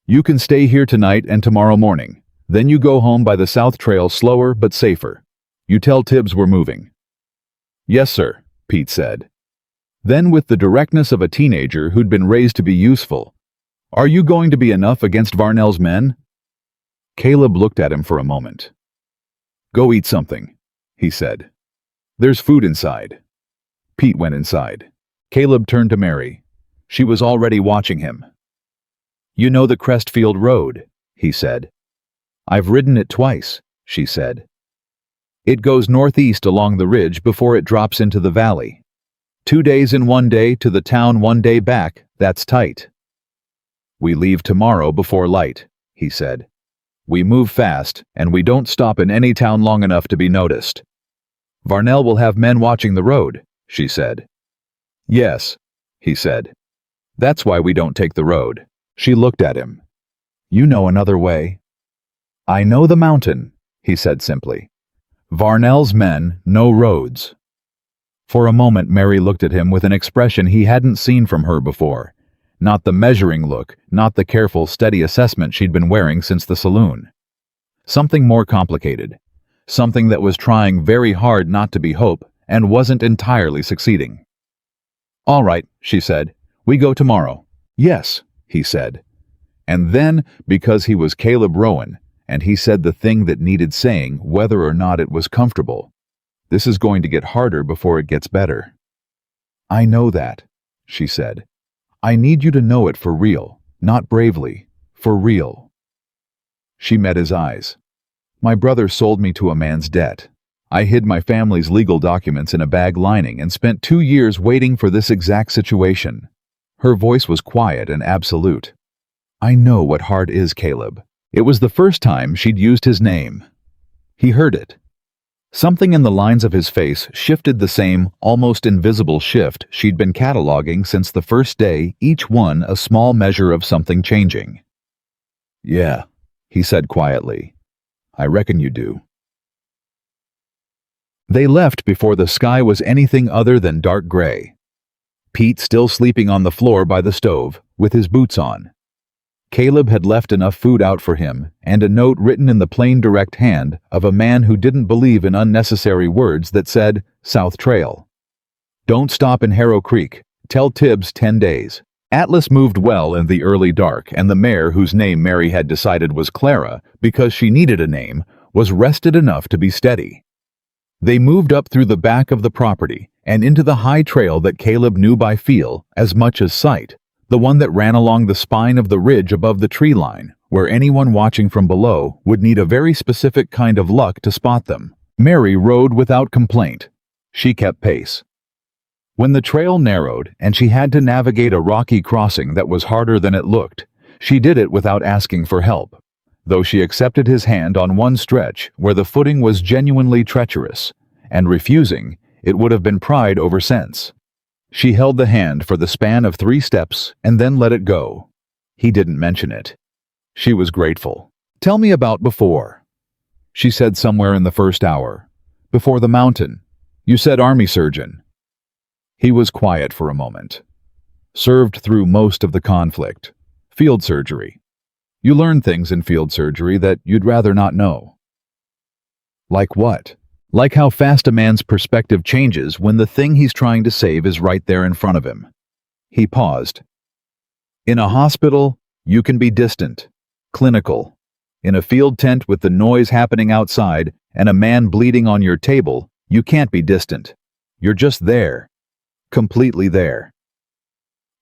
You can stay here tonight and tomorrow morning. Then you go home by the South Trail, slower but safer. You tell Tibbs we're moving. Yes, sir, Pete said. Then, with the directness of a teenager who'd been raised to be useful, are you going to be enough against Varnell's men? Caleb looked at him for a moment. Go eat something, he said. There's food inside. Pete went inside. Caleb turned to Mary. She was already watching him. You know the Crestfield Road, he said. I've ridden it twice, she said. It goes northeast along the ridge before it drops into the valley. 2 days in 1 day to the town, 1 day back, that's tight. We leave tomorrow before light, he said. We move fast, and we don't stop in any town long enough to be noticed. Varnell will have men watching the road, she said. Yes, he said. That's why we don't take the road. She looked at him. You know another way. I know the mountain, he said simply. Varnell's men know roads. For a moment Mary looked at him with an expression he hadn't seen from her before. Not the measuring look, not the careful, steady assessment she'd been wearing since the saloon. Something more complicated. Something that was trying very hard not to be hope and wasn't entirely succeeding. All right, she said. We go tomorrow. Yes, he said. And then, because he was Caleb Rowan, and he said the thing that needed saying, whether or not it was comfortable, this is going to get harder before it gets better. I know that, she said. I need you to know it for real, not bravely, for real. She met his eyes. My brother sold me to a man's debt. I hid my family's legal documents in a bag lining and spent 2 years waiting for this exact situation. Her voice was quiet and absolute. I know what hard is, Caleb. It was the first time she'd used his name. He heard it. Something in the lines of his face shifted, the same, almost invisible shift she'd been cataloging since the first day, each one a small measure of something changing. "Yeah," he said quietly. "I reckon you do." They left before the sky was anything other than dark gray. Pete still sleeping on the floor by the stove, with his boots on. Caleb had left enough food out for him, and a note written in the plain direct hand of a man who didn't believe in unnecessary words that said, "South Trail. Don't stop in Harrow Creek. Tell Tibbs 10 days. Atlas moved well in the early dark, and the mare, whose name Mary had decided was Clara because she needed a name, was rested enough to be steady. They moved up through the back of the property and into the high trail that Caleb knew by feel as much as sight, the one that ran along the spine of the ridge above the tree line, where anyone watching from below would need a very specific kind of luck to spot them. Mary rode without complaint. She kept pace. When the trail narrowed and she had to navigate a rocky crossing that was harder than it looked, she did it without asking for help, though she accepted his hand on one stretch where the footing was genuinely treacherous, and refusing, it would have been pride over sense. She held the hand for the span of 3 steps and then let it go. He didn't mention it. She was grateful. "Tell me about before," she said somewhere in the first hour. "Before the mountain. You said army surgeon." He was quiet for a moment. "Served through most of the conflict. Field surgery. You learn things in field surgery that you'd rather not know." "Like what?" "Like how fast a man's perspective changes when the thing he's trying to save is right there in front of him." He paused. "In a hospital, you can be distant, clinical. In a field tent with the noise happening outside and a man bleeding on your table, you can't be distant. You're just there. Completely there."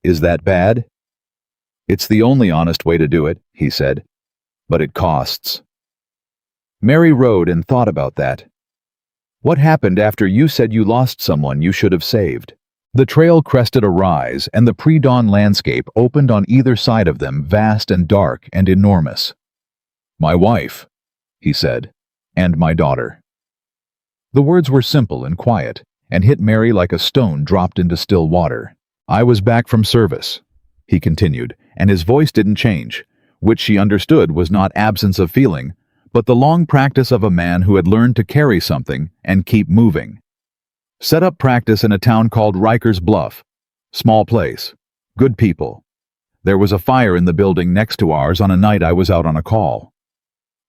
"Is that bad?" "It's the only honest way to do it," he said. "But it costs." Mary rode and thought about that. "What happened after you said you lost someone you should have saved?" The trail crested a rise, and the pre-dawn landscape opened on either side of them, vast and dark and enormous. "My wife," he said, "and my daughter." The words were simple and quiet, and hit Mary like a stone dropped into still water. "I was back from service," he continued, and his voice didn't change, which she understood was not absence of feeling, but the long practice of a man who had learned to carry something and keep moving. "Set up practice in a town called Riker's Bluff. Small place. Good people. There was a fire in the building next to ours on a night I was out on a call."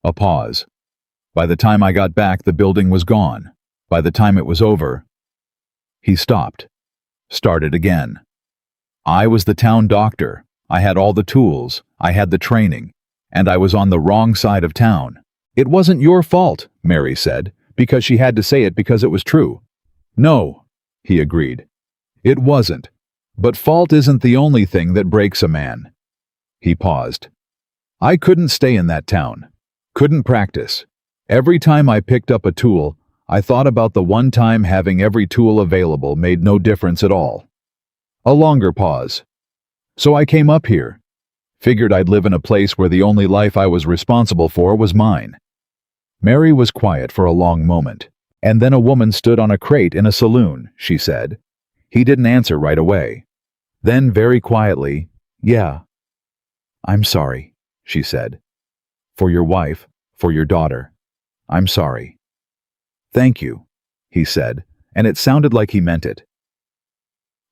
A pause. "By the time I got back, the building was gone. By the time it was over..." He stopped. Started again. "I was the town doctor. I had all the tools. I had the training. And I was on the wrong side of town." "It wasn't your fault," Mary said, because she had to say it because it was true. "No," he agreed. "It wasn't. But fault isn't the only thing that breaks a man." He paused. "I couldn't stay in that town. Couldn't practice. Every time I picked up a tool, I thought about the one time having every tool available made no difference at all." A longer pause. "So I came up here. Figured I'd live in a place where the only life I was responsible for was mine." Mary was quiet for a long moment, and then a woman stood on a crate in a saloon, she said. He didn't answer right away. Then very quietly, "Yeah." "I'm sorry," she said. "For your wife, for your daughter. I'm sorry." "Thank you," he said, and it sounded like he meant it.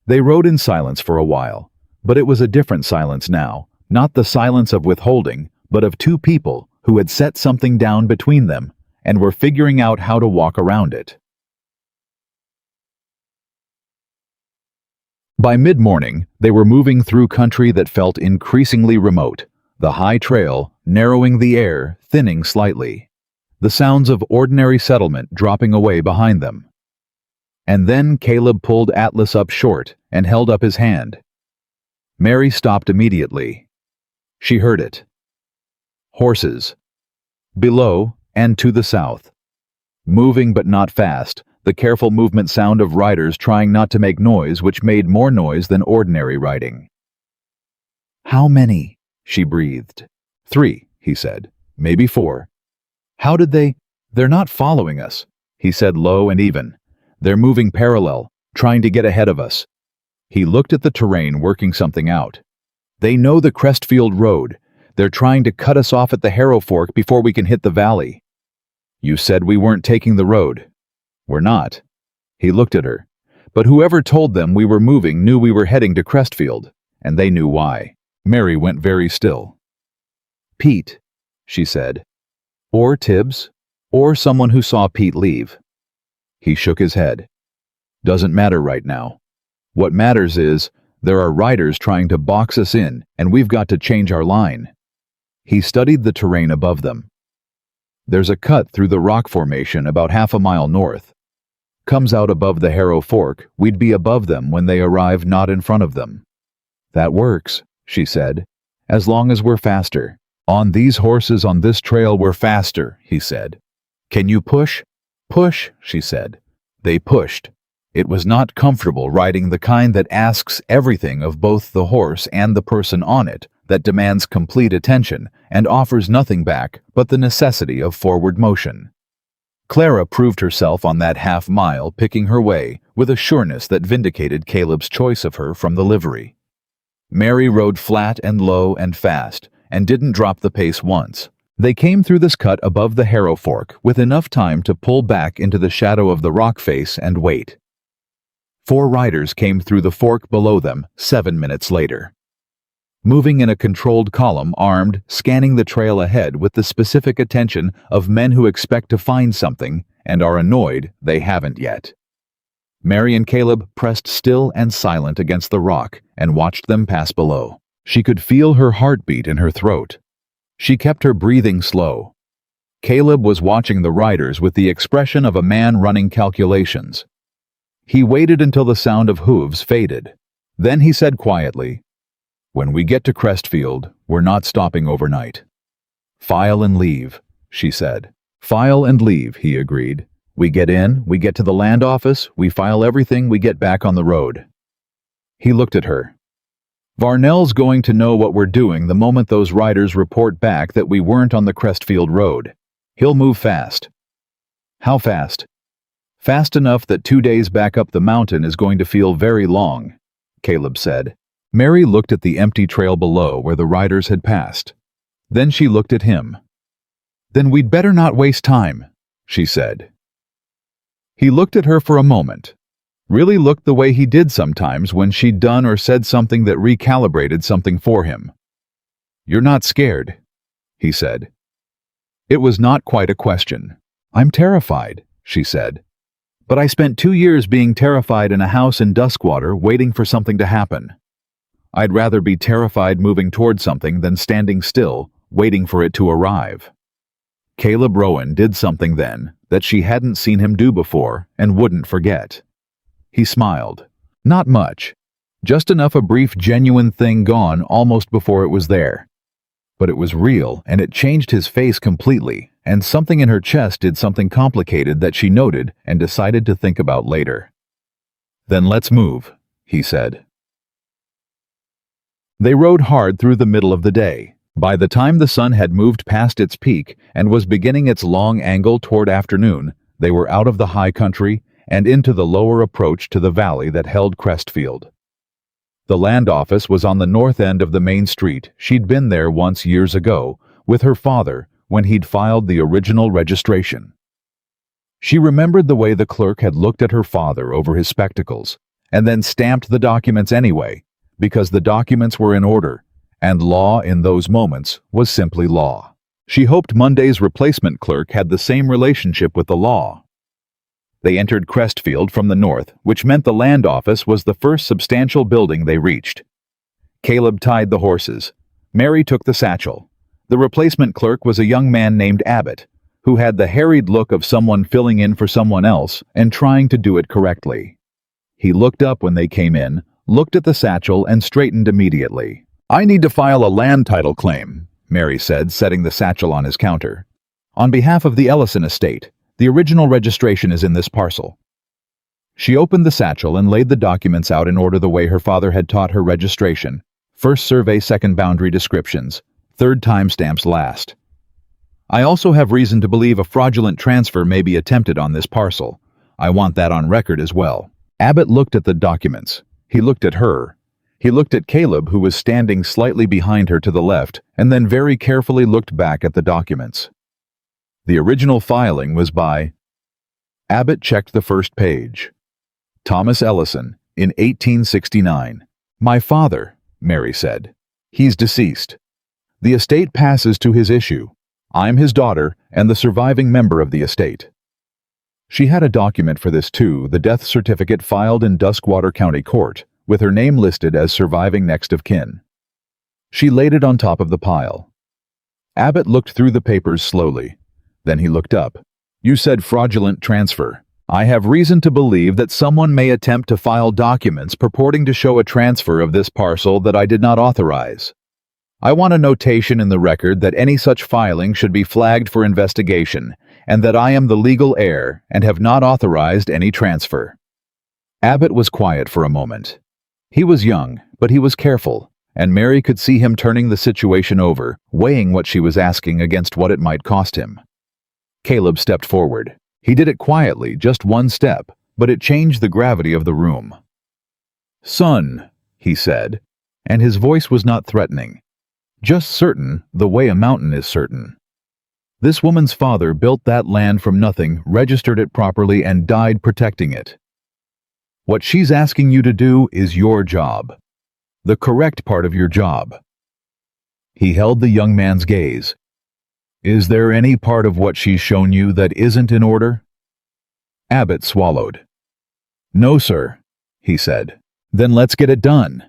They rode in silence for a while, but it was a different silence now, not the silence of withholding, but of two people who had set something down between them and were figuring out how to walk around it. By mid-morning, they were moving through country that felt increasingly remote, the high trail narrowing the air, thinning slightly, the sounds of ordinary settlement dropping away behind them. And then Caleb pulled Atlas up short and held up his hand. Mary stopped immediately. She heard it. Horses. Below and to the south. Moving but not fast, the careful movement sound of riders trying not to make noise, which made more noise than ordinary riding. "How many?" she breathed. "3, he said. "Maybe 4. "How did they—" "They're not following us," he said low and even. "They're moving parallel, trying to get ahead of us." He looked at the terrain, working something out. "They know the Crestfield Road. They're trying to cut us off at the Harrow Fork before we can hit the valley." "You said we weren't taking the road." "We're not." He looked at her. "But whoever told them we were moving knew we were heading to Crestfield, and they knew why." Mary went very still. "Pete," she said. "Or Tibbs, or someone who saw Pete leave." He shook his head. "Doesn't matter right now. What matters is, there are riders trying to box us in, and we've got to change our line." He studied the terrain above them. "There's a cut through the rock formation about half a mile north. Comes out above the Harrow Fork. We'd be above them when they arrive, not in front of them." "That works," she said, "as long as we're faster." "On these horses on this trail we're faster," he said. "Can you push?" "Push," she said. They pushed. It was not comfortable riding the kind that asks everything of both the horse and the person on it, that demands complete attention and offers nothing back but the necessity of forward motion. Clara proved herself on that half-mile, picking her way with a sureness that vindicated Caleb's choice of her from the livery. Mary rode flat and low and fast, and didn't drop the pace once. They came through this cut above the Harrow Fork with enough time to pull back into the shadow of the rock face and wait. 4 riders came through the fork below them 7 minutes later. Moving in a controlled column, armed, scanning the trail ahead with the specific attention of men who expect to find something and are annoyed they haven't yet. Mary and Caleb pressed still and silent against the rock and watched them pass below. She could feel her heartbeat in her throat. She kept her breathing slow. Caleb was watching the riders with the expression of a man running calculations. He waited until the sound of hooves faded. Then he said quietly, "When we get to Crestfield, we're not stopping overnight." "File and leave," she said. "File and leave," he agreed. "We get in, we get to the land office, we file everything, we get back on the road." He looked at her. "Varnell's going to know what we're doing the moment those riders report back that we weren't on the Crestfield Road. He'll move fast." "How fast?" "Fast enough that 2 days back up the mountain is going to feel very long," Caleb said. Mary looked at the empty trail below where the riders had passed. Then she looked at him. "Then we'd better not waste time," she said. He looked at her for a moment. Really looked the way he did sometimes when she'd done or said something that recalibrated something for him. "You're not scared," he said. It was not quite a question. "I'm terrified," she said. "But I spent 2 years being terrified in a house in Duskwater waiting for something to happen. I'd rather be terrified moving toward something than standing still, waiting for it to arrive." Caleb Rowan did something then that she hadn't seen him do before and wouldn't forget. He smiled. Not much. Just enough a brief, genuine thing gone almost before it was there. But it was real, and it changed his face completely, and something in her chest did something complicated that she noted and decided to think about later. "Then let's move," he said. They rode hard through the middle of the day. By the time the sun had moved past its peak and was beginning its long angle toward afternoon, they were out of the high country and into the lower approach to the valley that held Crestfield. The land office was on the north end of the main street. She'd been there once years ago, with her father, when he'd filed the original registration. She remembered the way the clerk had looked at her father over his spectacles, and then stamped the documents anyway, because the documents were in order, and law in those moments was simply law. She hoped Monday's replacement clerk had the same relationship with the law. They entered Crestfield from the north, which meant the land office was the first substantial building they reached. Caleb tied the horses. Mary took the satchel. The replacement clerk was a young man named Abbott, who had the harried look of someone filling in for someone else and trying to do it correctly. He looked up when they came in, looked at the satchel, and straightened immediately. "I need to file a land title claim," Mary said, setting the satchel on his counter. "On behalf of the Ellison estate. The original registration is in this parcel." She opened the satchel and laid the documents out in order the way her father had taught her registration. First survey, second boundary descriptions, third timestamps last. I also have reason to believe a fraudulent transfer may be attempted on this parcel. I want that on record as well." Abbott looked at the documents. He looked at her. He looked at Caleb, who was standing slightly behind her to the left, and then very carefully looked back at the documents. The original filing was by... Abbott checked the first page. Thomas Ellison, in 1869. "My father," Mary said. "He's deceased. The estate passes to his issue. I'm his daughter and the surviving member of the estate." She had a document for this too, the death certificate filed in Duskwater County Court, with her name listed as surviving next of kin. She laid it on top of the pile. Abbott looked through the papers slowly. Then he looked up. "You said fraudulent transfer. I have reason to believe that someone may attempt to file documents purporting to show a transfer of this parcel that I did not authorize. I want a notation in the record that any such filing should be flagged for investigation, and that I am the legal heir and have not authorized any transfer." Abbott was quiet for a moment. He was young, but he was careful, and Mary could see him turning the situation over, weighing what she was asking against what it might cost him. Caleb stepped forward. He did it quietly, just one step, but it changed the gravity of the room. "Son," he said, and his voice was not threatening. Just certain, the way a mountain is certain. "This woman's father built that land from nothing, registered it properly, and died protecting it. What she's asking you to do is your job. The correct part of your job." He held the young man's gaze. "Is there any part of what she's shown you that isn't in order?" Abbott swallowed. "No, sir," he said. "Then let's get it done."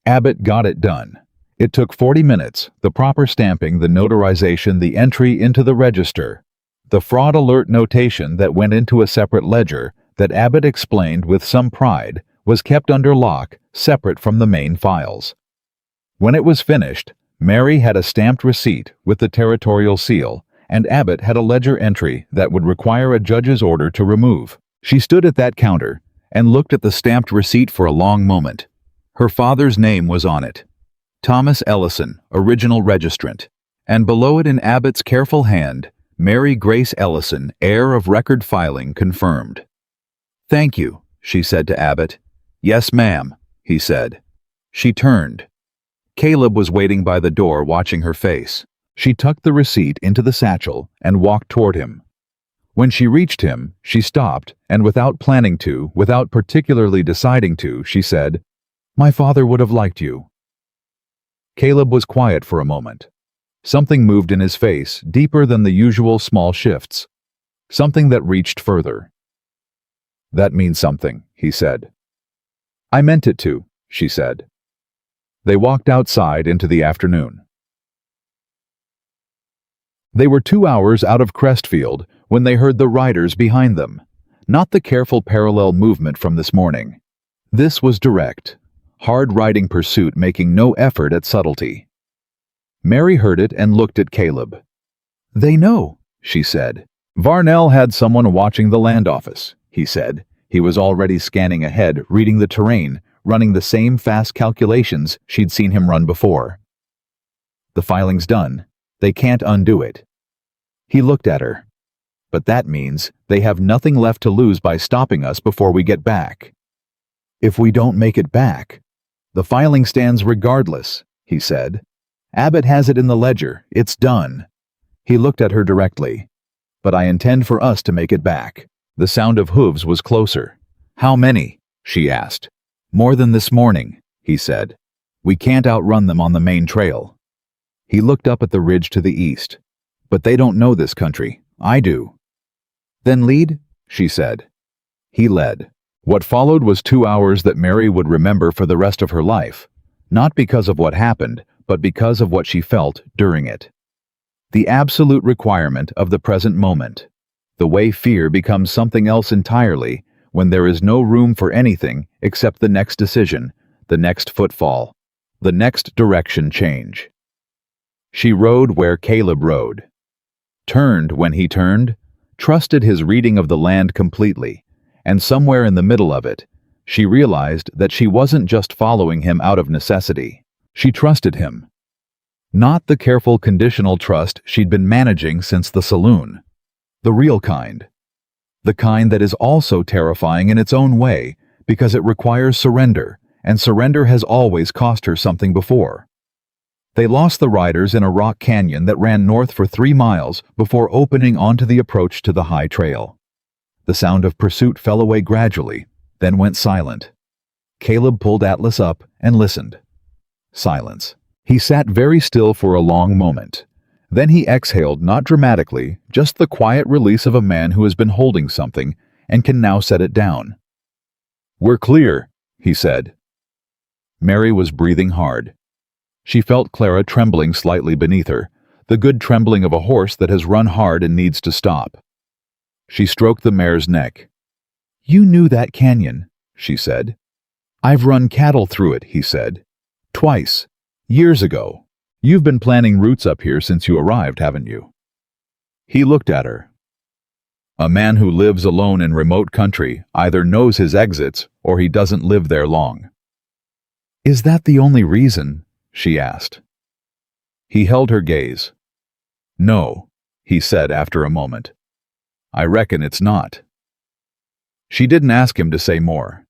Abbott got it done. It took 40 minutes, the proper stamping, the notarization, the entry into the register, the fraud alert notation that went into a separate ledger that Abbott explained with some pride was kept under lock, separate from the main files. When it was finished, Mary had a stamped receipt with the territorial seal, and Abbott had a ledger entry that would require a judge's order to remove. She stood at that counter and looked at the stamped receipt for a long moment. Her father's name was on it. Thomas Ellison, original registrant, and below it in Abbott's careful hand, Mary Grace Ellison, heir of record filing, confirmed. "Thank you," she said to Abbott. "Yes, ma'am," he said. She turned. Caleb was waiting by the door, watching her face. She tucked the receipt into the satchel and walked toward him. When she reached him, she stopped, and without planning to, without particularly deciding to, she said, "My father would have liked you." Caleb was quiet for a moment. Something moved in his face, deeper than the usual small shifts. Something that reached further. "That means something," he said. "I meant it to," she said. They walked outside into the afternoon. They were 2 hours out of Crestfield when they heard the riders behind them. Not the careful parallel movement from this morning. This was direct, hard-riding pursuit making no effort at subtlety. Mary heard it and looked at Caleb. "They know," she said. "Varnell had someone watching the land office," he said. He was already scanning ahead, reading the terrain, running the same fast calculations she'd seen him run before. "The filing's done. They can't undo it." He looked at her. "But that means they have nothing left to lose by stopping us before we get back." "If we don't make it back, the filing stands regardless," he said. "Abbott has it in the ledger. It's done." He looked at her directly. "But I intend for us to make it back." The sound of hooves was closer. "How many?" she asked. "More than this morning," he said. "We can't outrun them on the main trail." He looked up at the ridge to the east. "But they don't know this country. I do." "Then lead," she said. He led. What followed was 2 hours that Mary would remember for the rest of her life, not because of what happened, but because of what she felt during it. The absolute requirement of the present moment. The way fear becomes something else entirely when there is no room for anything except the next decision, the next footfall, the next direction change. She rode where Caleb rode. Turned when he turned, trusted his reading of the land completely, and somewhere in the middle of it, she realized that she wasn't just following him out of necessity. She trusted him. Not the careful conditional trust she'd been managing since the saloon. The real kind. The kind that is also terrifying in its own way because it requires surrender, and surrender has always cost her something before. They lost the riders in a rock canyon that ran north for 3 miles before opening onto the approach to the high trail. The sound of pursuit fell away gradually, then went silent. Caleb pulled Atlas up and listened. Silence. He sat very still for a long moment. Then he exhaled, not dramatically, just the quiet release of a man who has been holding something and can now set it down. "We're clear," he said. Mary was breathing hard. She felt Clara trembling slightly beneath her, the good trembling of a horse that has run hard and needs to stop. She stroked the mare's neck. "You knew that canyon," she said. "I've run cattle through it," he said. "Twice. Years ago. You've been planning routes up here since you arrived, haven't you?" He looked at her. A man who lives alone in remote country either knows his exits or he doesn't live there long. "Is that the only reason?" she asked. He held her gaze. "No," he said after a moment. "I reckon it's not." She didn't ask him to say more.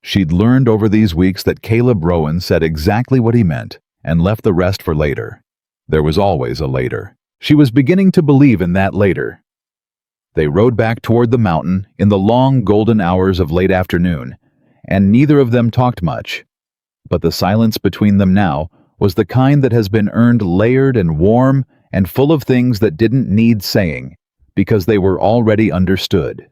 She'd learned over these weeks that Caleb Rowan said exactly what he meant and left the rest for later. There was always a later. She was beginning to believe in that later. They rode back toward the mountain in the long golden hours of late afternoon, and neither of them talked much. But the silence between them now was the kind that has been earned layered and warm and full of things that didn't need saying, because they were already understood.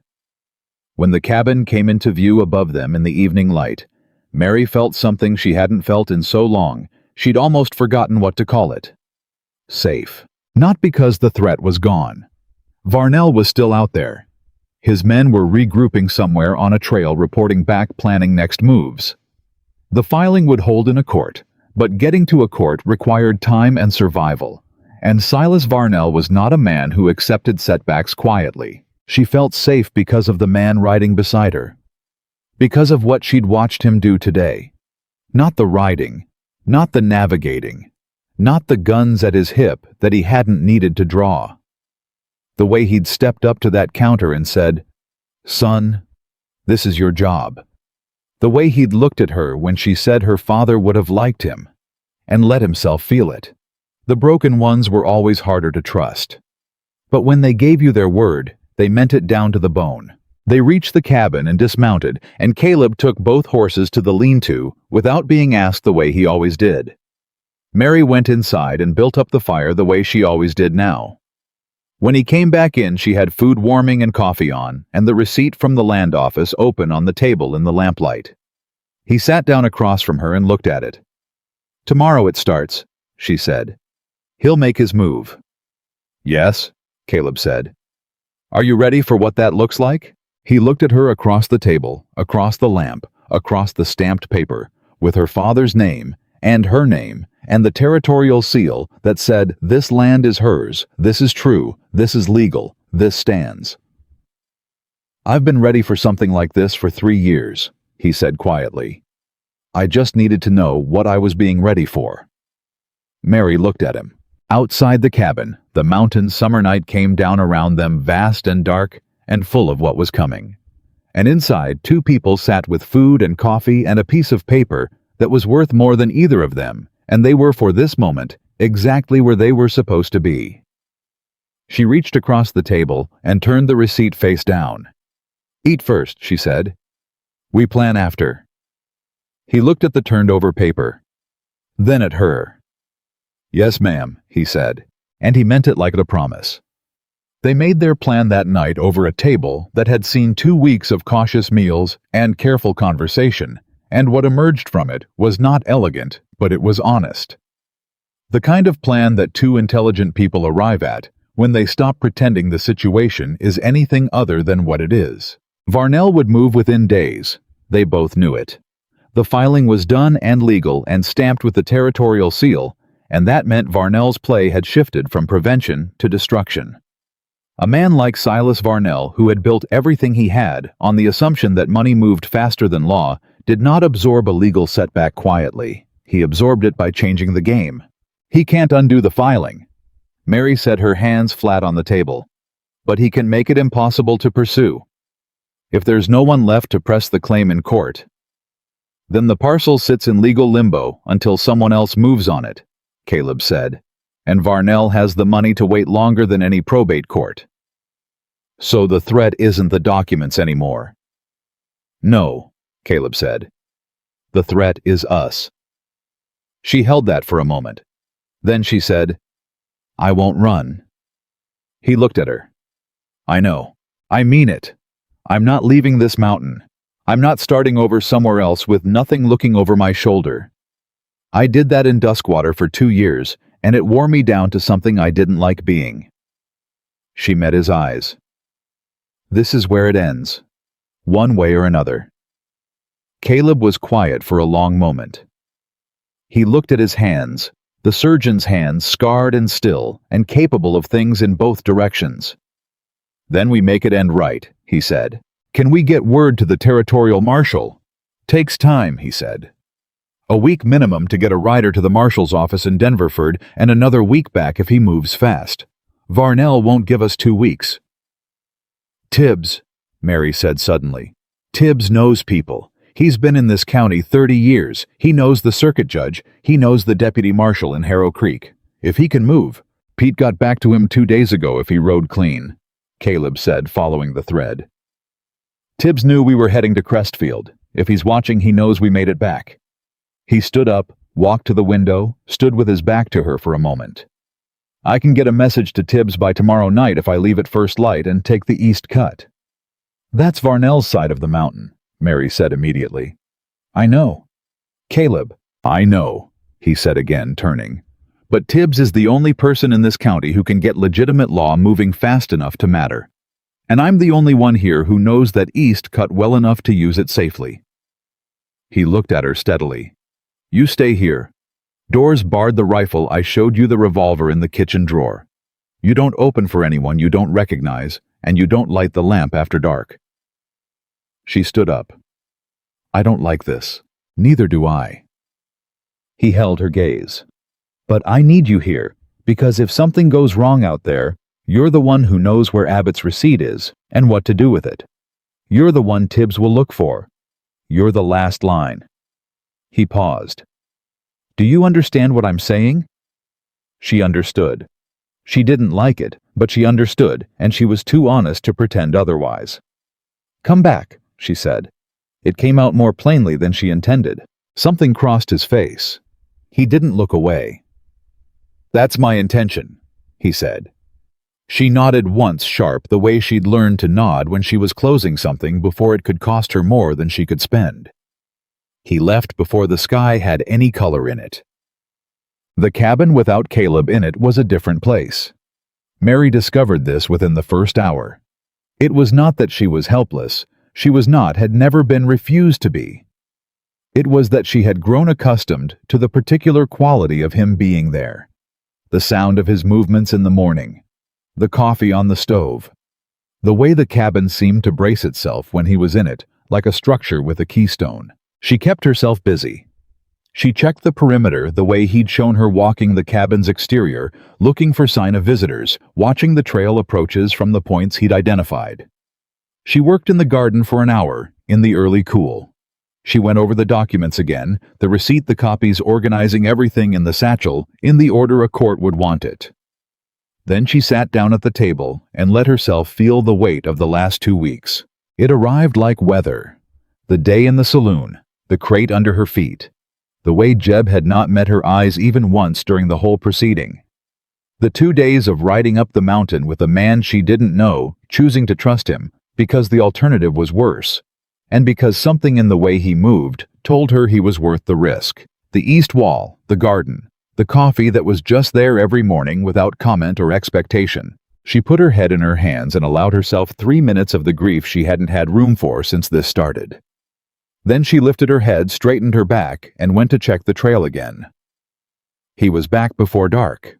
When the cabin came into view above them in the evening light, Mary felt something she hadn't felt in so long, she'd almost forgotten what to call it. Safe. Not because the threat was gone. Varnell was still out there. His men were regrouping somewhere on a trail, reporting back, planning next moves. The filing would hold in a court, but getting to a court required time and survival, and Silas Varnell was not a man who accepted setbacks quietly. She felt safe because of the man riding beside her, because of what she'd watched him do today. Not the riding, not the navigating, not the guns at his hip that he hadn't needed to draw. The way he'd stepped up to that counter and said, "Son, this is your job." The way he'd looked at her when she said her father would have liked him, and let himself feel it. The broken ones were always harder to trust. But when they gave you their word, they meant it down to the bone. They reached the cabin and dismounted, and Caleb took both horses to the lean-to without being asked the way he always did. Mary went inside and built up the fire the way she always did now. When he came back in, she had food warming and coffee on, and the receipt from the land office open on the table in the lamplight. He sat down across from her and looked at it. "Tomorrow it starts," she said. "He'll make his move." "Yes," Caleb said. "Are you ready for what that looks like?" He looked at her across the table, across the lamp, across the stamped paper, with her father's name, and her name, and the territorial seal that said, "This land is hers, this is true, this is legal, this stands." "I've been ready for something like this for 3 years, he said quietly. "I just needed to know what I was being ready for." Mary looked at him. Outside the cabin, the mountain summer night came down around them, vast and dark and full of what was coming. And inside, 2 people sat with food and coffee and a piece of paper that was worth more than either of them, and they were, for this moment, exactly where they were supposed to be. She reached across the table and turned the receipt face down. "Eat first," she said. "We plan after." He looked at the turned-over paper, then at her. "Yes, ma'am," he said, and he meant it like a promise. They made their plan that night over a table that had seen 2 weeks of cautious meals and careful conversation, and what emerged from it was not elegant, but it was honest. The kind of plan that 2 intelligent people arrive at when they stop pretending the situation is anything other than what it is. Varnell would move within days. They both knew it. The filing was done and legal and stamped with the territorial seal, and that meant Varnell's play had shifted from prevention to destruction. A man like Silas Varnell, who had built everything he had on the assumption that money moved faster than law, did not absorb a legal setback quietly. He absorbed it by changing the game. He can't undo the filing. Mary set her hands flat on the table. But he can make it impossible to pursue. If there's no one left to press the claim in court, then the parcel sits in legal limbo until someone else moves on it, Caleb said, and Varnell has the money to wait longer than any probate court. So the threat isn't the documents anymore. No, Caleb said. The threat is us. She held that for a moment. Then she said, I won't run. He looked at her. I know. I mean it. I'm not leaving this mountain. I'm not starting over somewhere else with nothing looking over my shoulder. I did that in Duskwater for 2 years, and it wore me down to something I didn't like being. She met his eyes. This is where it ends, one way or another. Caleb was quiet for a long moment. He looked at his hands, the surgeon's hands scarred and still, and capable of things in both directions. Then we make it end right, he said. Can we get word to the territorial marshal? Takes time, he said. A week minimum to get a rider to the marshal's office in Denverford and another week back if he moves fast. Varnell won't give us 2 weeks. Tibbs, Mary said suddenly. Tibbs knows people. He's been in this county 30 years. He knows the circuit judge. He knows the deputy marshal in Harrow Creek. If he can move. Pete got back to him 2 days ago if he rode clean, Caleb said, following the thread. Tibbs knew we were heading to Crestfield. If he's watching, he knows we made it back. He stood up, walked to the window, stood with his back to her for a moment. I can get a message to Tibbs by tomorrow night if I leave at first light and take the east cut. That's Varnell's side of the mountain, Mary said immediately. I know. Caleb, I know, he said again, turning. But Tibbs is the only person in this county who can get legitimate law moving fast enough to matter. And I'm the only one here who knows that east cut well enough to use it safely. He looked at her steadily. You stay here. Doors barred the rifle. I showed you the revolver in the kitchen drawer. You don't open for anyone you don't recognize, and you don't light the lamp after dark. She stood up. I don't like this. Neither do I. He held her gaze. But I need you here, because if something goes wrong out there, you're the one who knows where Abbott's receipt is and what to do with it. You're the one Tibbs will look for. You're the last line. He paused. Do you understand what I'm saying? She understood. She didn't like it, but she understood, and she was too honest to pretend otherwise. Come back, she said. It came out more plainly than she intended. Something crossed his face. He didn't look away. That's my intention, he said. She nodded once sharp, the way she'd learned to nod when she was closing something before it could cost her more than she could spend. He left before the sky had any color in it. The cabin without Caleb in it was a different place. Mary discovered this within the first hour. It was not that she was helpless. She was not, had never been refused to be. It was that she had grown accustomed to the particular quality of him being there. The sound of his movements in the morning. The coffee on the stove. The way the cabin seemed to brace itself when he was in it, like a structure with a keystone. She kept herself busy. She checked the perimeter the way he'd shown her walking the cabin's exterior, looking for sign of visitors, watching the trail approaches from the points he'd identified. She worked in the garden for an hour, in the early cool. She went over the documents again, the receipt, the copies, organizing everything in the satchel, in the order a court would want it. Then she sat down at the table and let herself feel the weight of the last 2 weeks. It arrived like weather. The day in the saloon, the crate under her feet. The way Jeb had not met her eyes even once during the whole proceeding. The 2 days of riding up the mountain with a man she didn't know, choosing to trust him, because the alternative was worse, and because something in the way he moved told her he was worth the risk. The east wall, the garden, the coffee that was just there every morning without comment or expectation. She put her head in her hands and allowed herself 3 minutes of the grief she hadn't had room for since this started. Then she lifted her head, straightened her back, and went to check the trail again. He was back before dark.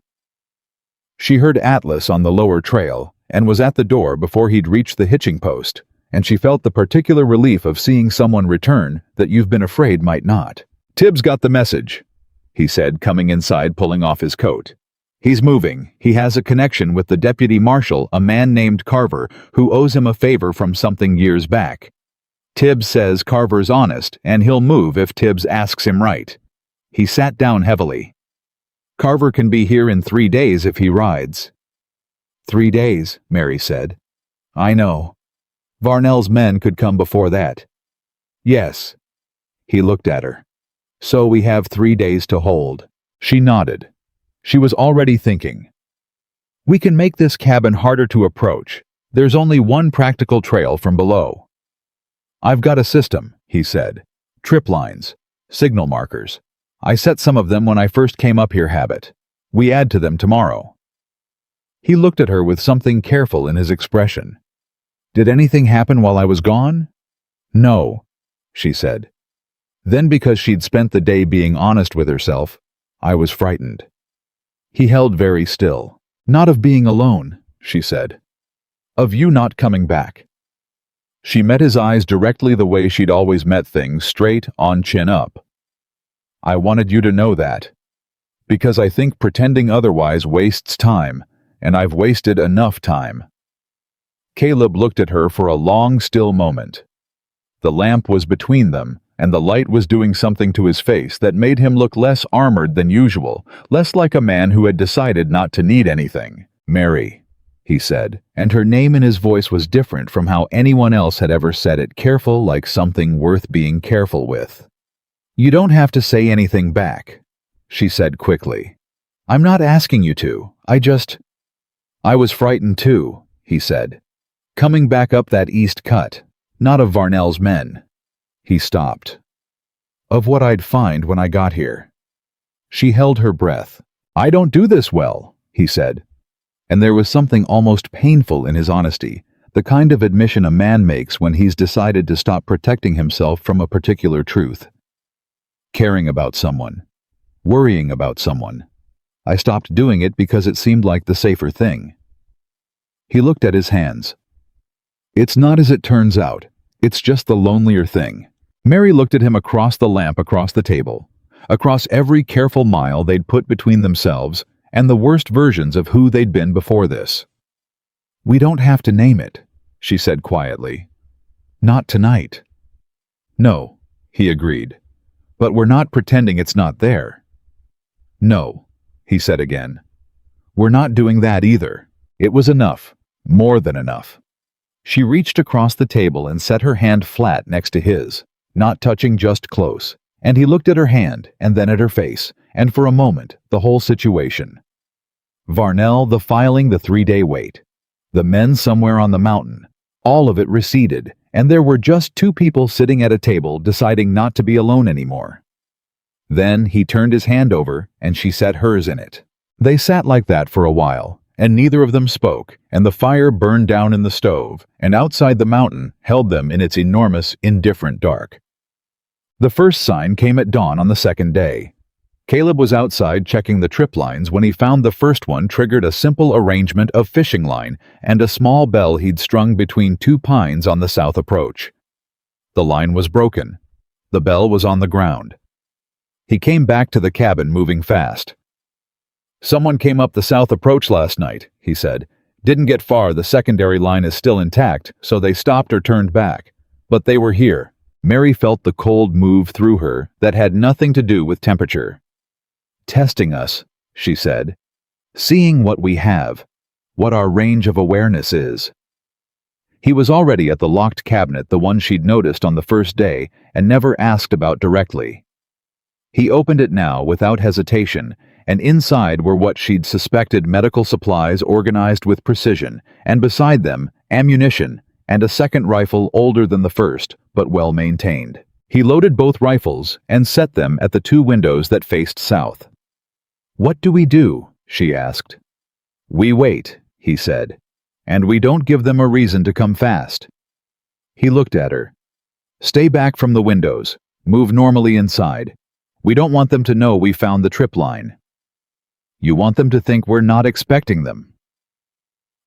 She heard Atlas on the lower trail and was at the door before he'd reached the hitching post, and she felt the particular relief of seeing someone return that you've been afraid might not. Tibbs got the message. he said, coming inside, pulling off his coat. He's moving. He has a connection with the deputy marshal, a man named Carver, who owes him a favor from something years back. Tibbs says Carver's honest, and he'll move if Tibbs asks him right. He sat down heavily. Carver can be here in 3 days if he rides. 3 days, Mary said. I know. Varnell's men could come before that. Yes. He looked at her. So we have 3 days to hold. She nodded. She was already thinking. We can make this cabin harder to approach. There's only one practical trail from below. I've got a system, he said. Trip lines. Signal markers. I set some of them when I first came up here. Habit. We add to them tomorrow. He looked at her with something careful in his expression. Did anything happen while I was gone? No, she said. Then, because she'd spent the day being honest with herself, I was frightened. He held very still. Not of being alone, she said. Of you not coming back. She met his eyes directly the way she'd always met things, straight on, chin up. I wanted you to know that. Because I think pretending otherwise wastes time, and I've wasted enough time. Caleb looked at her for a long, still moment. The lamp was between them, and the light was doing something to his face that made him look less armored than usual, less like a man who had decided not to need anything. Mary, he said, and her name in his voice was different from how anyone else had ever said it, careful, like something worth being careful with. You don't have to say anything back, she said quickly. I'm not asking you to, I was frightened too, he said. Coming back up that east cut, not of Varnell's men. He stopped. Of what I'd find when I got here. She held her breath. I don't do this well, he said. And there was something almost painful in his honesty, the kind of admission a man makes when he's decided to stop protecting himself from a particular truth. Caring about someone. Worrying about someone. I stopped doing it because it seemed like the safer thing. He looked at his hands. It's not as it turns out. It's just the lonelier thing. Mary looked at him across the lamp, across the table, across every careful mile they'd put between themselves and the worst versions of who they'd been before this. We don't have to name it, she said quietly. Not tonight. No, he agreed. But we're not pretending it's not there. No, he said again. We're not doing that either. It was enough, more than enough. She reached across the table and set her hand flat next to his, not touching, just close, and he looked at her hand and then at her face, and for a moment, the whole situation. Varnell, the filing, the 3-day wait. The men somewhere on the mountain. All of it receded, and there were just 2 people sitting at a table deciding not to be alone anymore. Then he turned his hand over, and she set hers in it. They sat like that for a while, and neither of them spoke, and the fire burned down in the stove, and outside the mountain held them in its enormous, indifferent dark. The first sign came at dawn on the 2nd day. Caleb was outside checking the trip lines when he found the first one triggered a simple arrangement of fishing line and a small bell he'd strung between 2 pines on the south approach. The line was broken. The bell was on the ground. He came back to the cabin moving fast. Someone came up the south approach last night, he said. Didn't get far, the secondary line is still intact, so they stopped or turned back. But they were here. Mary felt the cold move through her that had nothing to do with temperature. Testing us, she said. Seeing what we have, what our range of awareness is. He was already at the locked cabinet, the one she'd noticed on the first day and never asked about directly. He opened it now without hesitation, and inside were what she'd suspected medical supplies organized with precision, and beside them, ammunition, and a second rifle older than the first, but well maintained. He loaded both rifles and set them at the 2 windows that faced south. What do we do? She asked. We wait, he said, and we don't give them a reason to come fast. He looked at her. Stay back from the windows. Move normally inside. We don't want them to know we found the trip line. You want them to think we're not expecting them.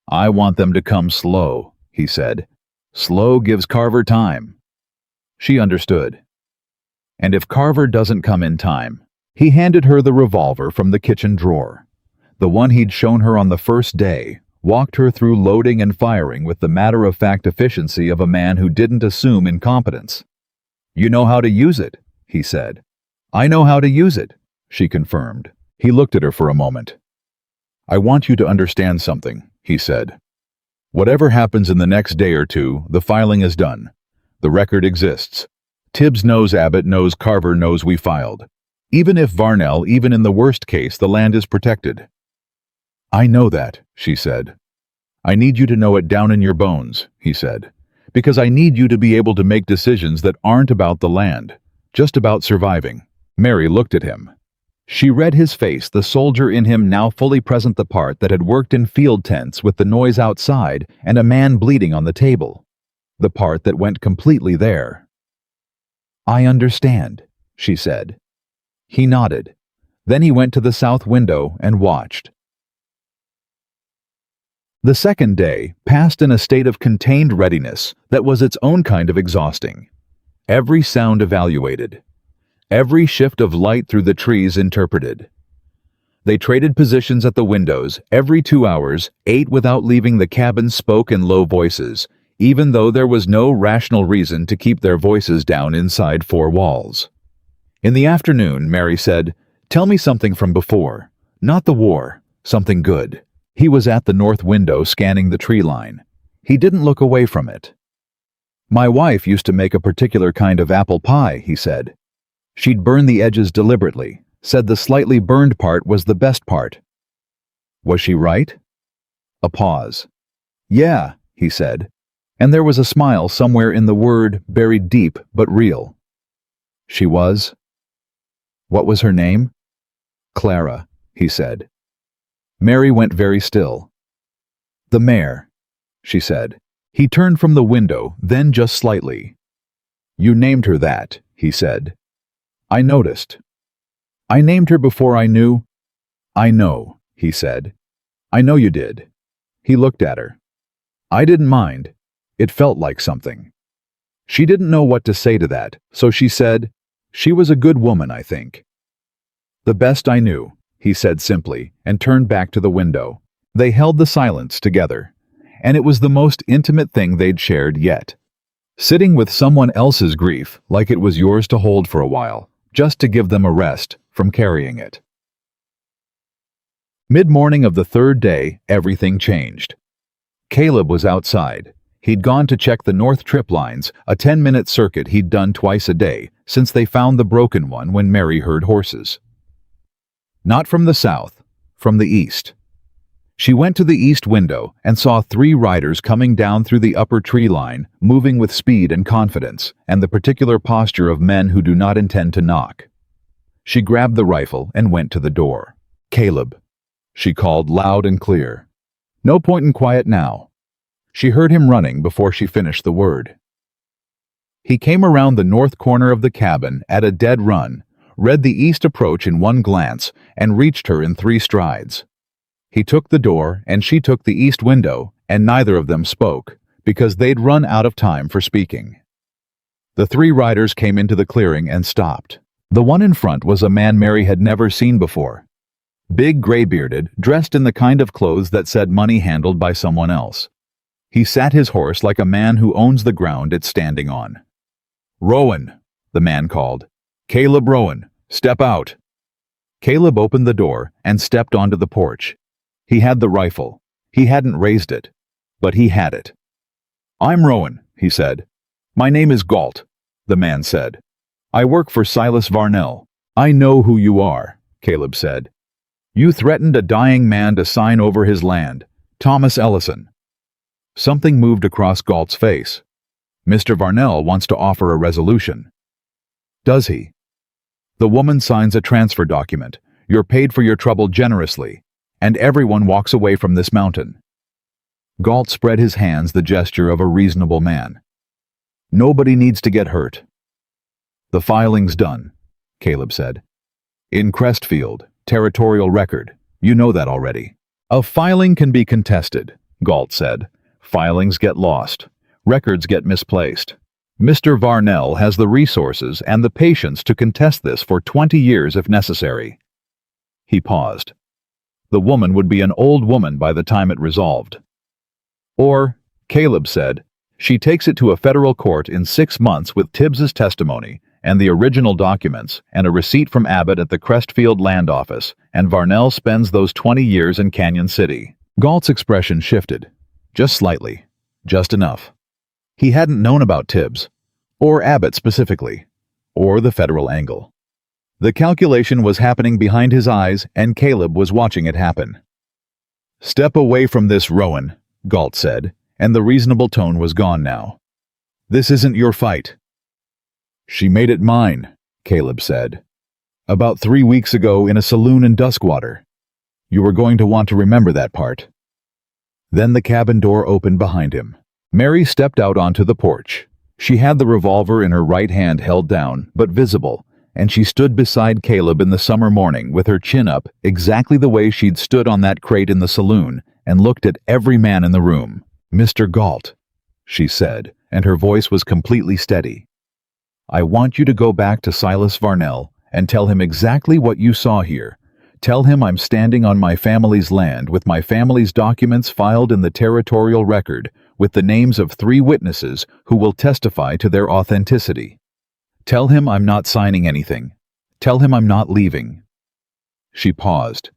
I want them to come slow, he said. Slow gives Carver time. She understood. And if Carver doesn't come in time, He handed her the revolver from the kitchen drawer, the one he'd shown her on the first day, walked her through loading and firing with the matter-of-fact efficiency of a man who didn't assume incompetence. "You know how to use it," he said. "I know how to use it," she confirmed. He looked at her for a moment. "I want you to understand something," he said. "Whatever happens in the next day or two, the filing is done. The record exists. Tibbs knows, Abbott knows, Carver knows we filed. Even if Varnell, even in the worst case, the land is protected." "I know that," she said. "I need you to know it down in your bones," he said, "because I need you to be able to make decisions that aren't about the land, just about surviving." Mary looked at him. She read his face, the soldier in him now fully present, the part that had worked in field tents with the noise outside and a man bleeding on the table, the part that went completely there. "I understand," she said. He nodded. Then he went to the south window and watched. The second day passed in a state of contained readiness that was its own kind of exhausting. Every sound evaluated. Every shift of light through the trees interpreted. They traded positions at the windows. Every 2 hours, 8 without leaving the cabin spoke in low voices, even though there was no rational reason to keep their voices down inside 4 walls. In the afternoon, Mary said, "Tell me something from before. Not the war, something good." He was at the north window scanning the tree line. He didn't look away from it. "My wife used to make a particular kind of apple pie," he said. "She'd burn the edges deliberately, said the slightly burned part was the best part." "Was she right?" A pause. "Yeah," he said, and there was a smile somewhere in the word, buried deep but real. "She was?" "What was her name?" "Clara," he said. Mary went very still. "The mare," she said. He turned from the window, then just slightly. "You named her that," he said. "I noticed. I named her before I knew." "I know," he said. "I know you did." He looked at her. "I didn't mind. It felt like something." She didn't know what to say to that, so she said, "She was a good woman, I think." "The best I knew," he said simply, and turned back to the window. They held the silence together, and it was the most intimate thing they'd shared yet. Sitting with someone else's grief like it was yours to hold for a while, just to give them a rest from carrying it. Mid-morning of the third day, everything changed. Caleb was outside. He'd gone to check the north trip lines, a 10-minute circuit he'd done twice a day since they found the broken one when Mary heard horses. Not from the south, from the east. She went to the east window and saw 3 riders coming down through the upper tree line, moving with speed and confidence, and the particular posture of men who do not intend to knock. She grabbed the rifle and went to the door. "Caleb," she called loud and clear. "No point in quiet now." She heard him running before she finished the word. He came around the north corner of the cabin at a dead run, read the east approach in one glance, and reached her in 3 strides. He took the door and she took the east window, and neither of them spoke, because they'd run out of time for speaking. The 3 riders came into the clearing and stopped. The one in front was a man Mary had never seen before. Big, gray-bearded, dressed in the kind of clothes that said money handled by someone else. He sat his horse like a man who owns the ground it's standing on. "Rowan," the man called. "Caleb Rowan, step out." Caleb opened the door and stepped onto the porch. He had the rifle. He hadn't raised it, but he had it. "I'm Rowan," he said. "My name is Galt," the man said. "I work for Silas Varnell." "I know who you are," Caleb said. "You threatened a dying man to sign over his land, Thomas Ellison." Something moved across Galt's face. "Mr. Varnell wants to offer a resolution." "Does he?" "The woman signs a transfer document. You're paid for your trouble generously, and everyone walks away from this mountain." Galt spread his hands, the gesture of a reasonable man. "Nobody needs to get hurt." "The filing's done," Caleb said. "In Crestfield, territorial record. You know that already." "A filing can be contested," Galt said. "Filings get lost. Records get misplaced. Mr. Varnell has the resources and the patience to contest this for 20 years if necessary. He paused. The woman would be an old woman by the time it resolved. Or, Caleb said, she takes it to a federal court in 6 months with Tibbs's testimony and the original documents and a receipt from Abbott at the Crestfield Land Office, and Varnell spends those 20 years in Canyon City. Galt's expression shifted. Just slightly. Just enough. He hadn't known about Tibbs, or Abbott specifically, or the federal angle. The calculation was happening behind his eyes, and Caleb was watching it happen. "Step away from this, Rowan," Galt said, and the reasonable tone was gone now. "This isn't your fight." "She made it mine," Caleb said. "About 3 weeks ago in a saloon in Duskwater. You were going to want to remember that part." Then the cabin door opened behind him. Mary stepped out onto the porch. She had the revolver in her right hand held down, but visible, and she stood beside Caleb in the summer morning with her chin up exactly the way she'd stood on that crate in the saloon and looked at every man in the room. "Mr. Galt," she said, and her voice was completely steady. "I want you to go back to Silas Varnell and tell him exactly what you saw here. Tell him I'm standing on my family's land with my family's documents filed in the territorial record with the names of 3 witnesses who will testify to their authenticity. Tell him I'm not signing anything. Tell him I'm not leaving." She paused.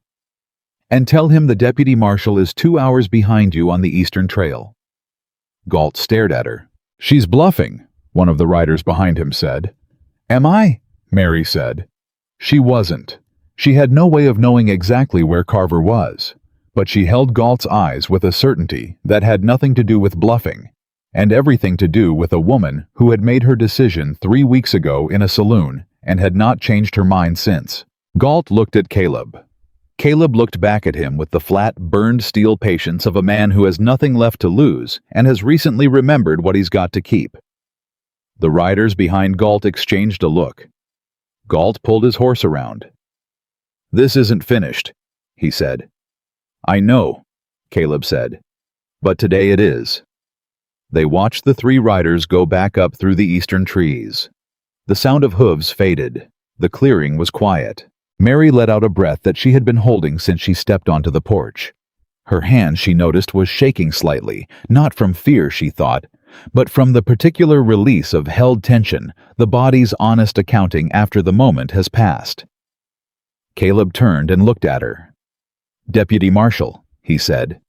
"And tell him the deputy marshal is 2 hours behind you on the Eastern Trail." Galt stared at her. "She's bluffing," one of the riders behind him said. "Am I?" Mary said. She wasn't. She had no way of knowing exactly where Carver was, but she held Galt's eyes with a certainty that had nothing to do with bluffing, and everything to do with a woman who had made her decision 3 weeks ago in a saloon and had not changed her mind since. Galt looked at Caleb. Caleb looked back at him with the flat, burned steel patience of a man who has nothing left to lose and has recently remembered what he's got to keep. The riders behind Galt exchanged a look. Galt pulled his horse around. "This isn't finished," he said. "I know," Caleb said, "but today it is." They watched the 3 riders go back up through the eastern trees. The sound of hooves faded. The clearing was quiet. Mary let out a breath that she had been holding since she stepped onto the porch. Her hand, she noticed, was shaking slightly, not from fear, she thought, but from the particular release of held tension, the body's honest accounting after the moment has passed. Caleb turned and looked at her. "Deputy Marshal," he said.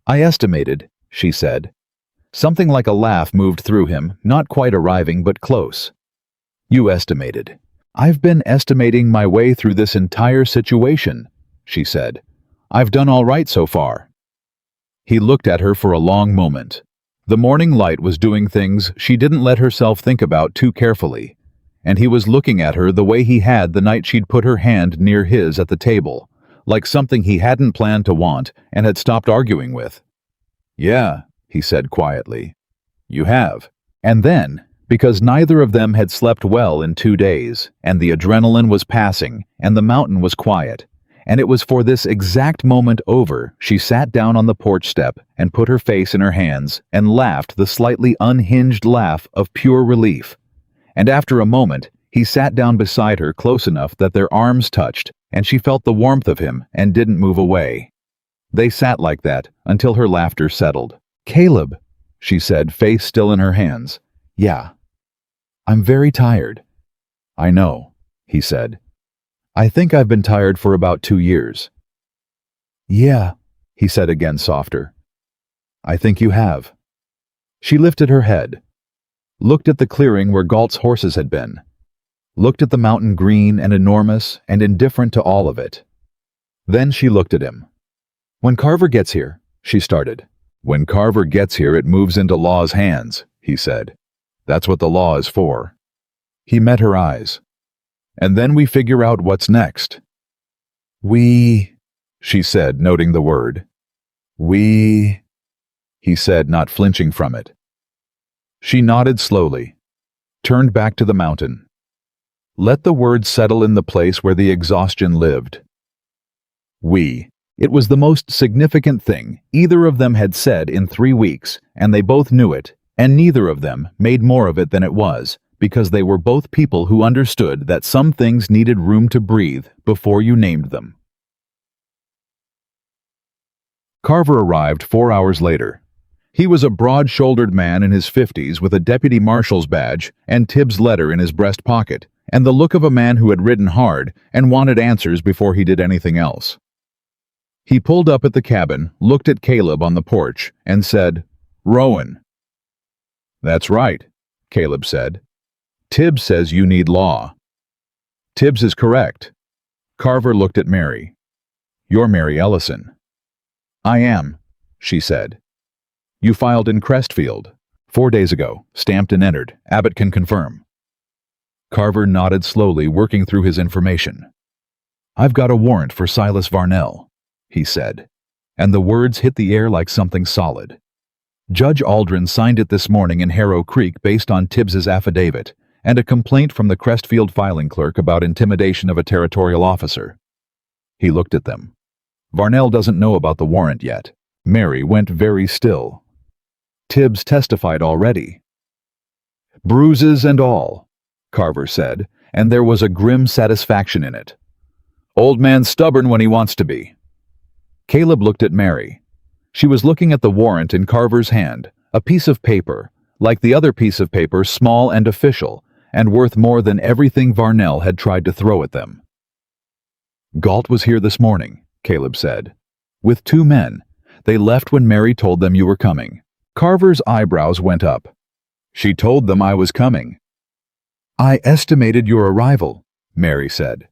"I estimated," she said. Something like a laugh moved through him, not quite arriving but close. "You estimated. I've been estimating my way through this entire situation," she said. "I've done all right so far." He looked at her for a long moment. The morning light was doing things she didn't let herself think about too carefully, and he was looking at her the way he had the night she'd put her hand near his at the table, like something he hadn't planned to want and had stopped arguing with. "Yeah," he said quietly. "You have." And then, because neither of them had slept well in 2 days, and the adrenaline was passing, and the mountain was quiet, and it was for this exact moment over, she sat down on the porch step and put her face in her hands and laughed the slightly unhinged laugh of pure relief. And after a moment, he sat down beside her close enough that their arms touched, and she felt the warmth of him and didn't move away. They sat like that until her laughter settled. "Caleb," she said, face still in her hands. "Yeah. I'm very tired." "I know," he said. "I think I've been tired for about 2 years." "Yeah," he said again softer. "I think you have." She lifted her head, looked at the clearing where Galt's horses had been, looked at the mountain green and enormous and indifferent to all of it. Then she looked at him. "When Carver gets here," she started. "When Carver gets here, it moves into law's hands," he said. "That's what the law is for." He met her eyes. "And then we figure out what's next." "We," she said, noting the word. "We," he said, not flinching from it. She nodded slowly, turned back to the mountain. Let the word settle in the place where the exhaustion lived. "We." It was the most significant thing either of them had said in 3 weeks, and they both knew it, And neither of them made more of it than it was, because they were both people who understood that some things needed room to breathe before you named them. Carver arrived 4 hours later. He was a broad-shouldered man in his 50s with a deputy marshal's badge and Tibbs' letter in his breast pocket, and the look of a man who had ridden hard and wanted answers before he did anything else. He pulled up at the cabin, looked at Caleb on the porch, and said, "Rowan." "That's right," Caleb said. "Tibbs says you need law." "Tibbs is correct." Carver looked at Mary. "You're Mary Ellison." "I am," she said. "You filed in Crestfield 4 days ago, stamped and entered. Abbott can confirm." Carver nodded slowly, working through his information. "I've got a warrant for Silas Varnell," he said, and the words hit the air like something solid. Judge Aldrin signed it this morning in Harrow Creek based on Tibbs's affidavit and a complaint from the Crestfield filing clerk about intimidation of a territorial officer. He looked at them. "Varnell doesn't know about the warrant yet." Mary went very still. "Tibbs testified already." "Bruises and all," Carver said, and there was a grim satisfaction in it. "Old man's stubborn when he wants to be." Caleb looked at Mary. She was looking at the warrant in Carver's hand, a piece of paper, like the other piece of paper, small and official, and worth more than everything Varnell had tried to throw at them. "Galt was here this morning," Caleb said. "With 2 men. They left when Mary told them you were coming." Carver's eyebrows went up. "She told them I was coming." "I estimated your arrival," Mary said.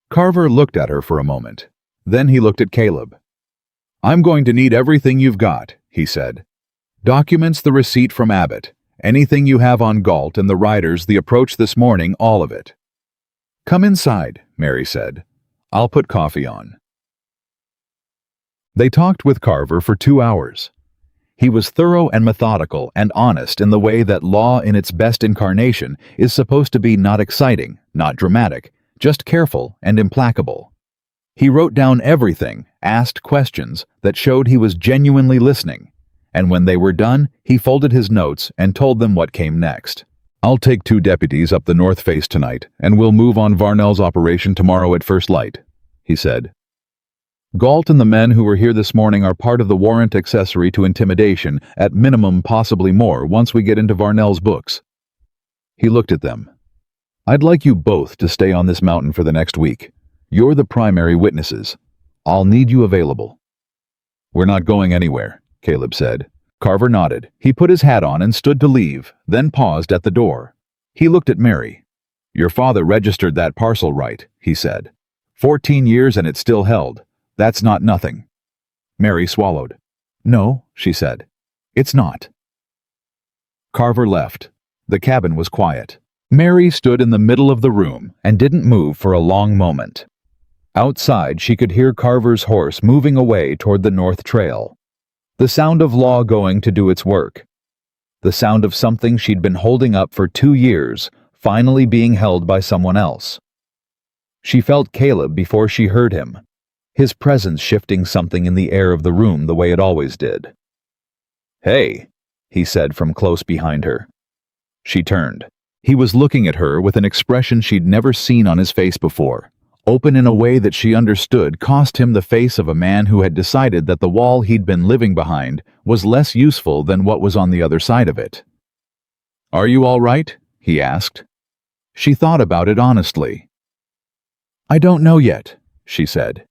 Carver looked at her for a moment. Then he looked at Caleb. "I'm going to need everything you've got," he said. "Documents, the receipt from Abbott, anything you have on Galt and the riders, the approach this morning, all of it." "Come inside," Mary said. "I'll put coffee on." They talked with Carver for 2 hours. He was thorough and methodical and honest in the way that law in its best incarnation is supposed to be, not exciting, not dramatic, just careful and implacable. He wrote down everything, asked questions that showed he was genuinely listening, and when they were done, he folded his notes and told them what came next. "I'll take 2 deputies up the north face tonight, and we'll move on Varnell's operation tomorrow at first light," he said. "Galt and the men who were here this morning are part of the warrant accessory to intimidation, at minimum possibly more once we get into Varnell's books." He looked at them. "I'd like you both to stay on this mountain for the next week. You're the primary witnesses. I'll need you available." "We're not going anywhere," Caleb said. Carver nodded. He put his hat on and stood to leave, then paused at the door. He looked at Mary. "Your father registered that parcel right," he said. 14 years and it's still held. That's not nothing." Mary swallowed. "No," she said. "It's not." Carver left. The cabin was quiet. Mary stood in the middle of the room and didn't move for a long moment. Outside, she could hear Carver's horse moving away toward the north trail. The sound of law going to do its work. The sound of something she'd been holding up for 2 years, finally being held by someone else. She felt Caleb before she heard him, his presence shifting something in the air of the room the way it always did. "Hey," he said from close behind her. She turned. He was looking at her with an expression she'd never seen on his face before, open in a way that she understood cost him the face of a man who had decided that the wall he'd been living behind was less useful than what was on the other side of it. "Are you all right?" he asked. She thought about it honestly. "I don't know yet," she said.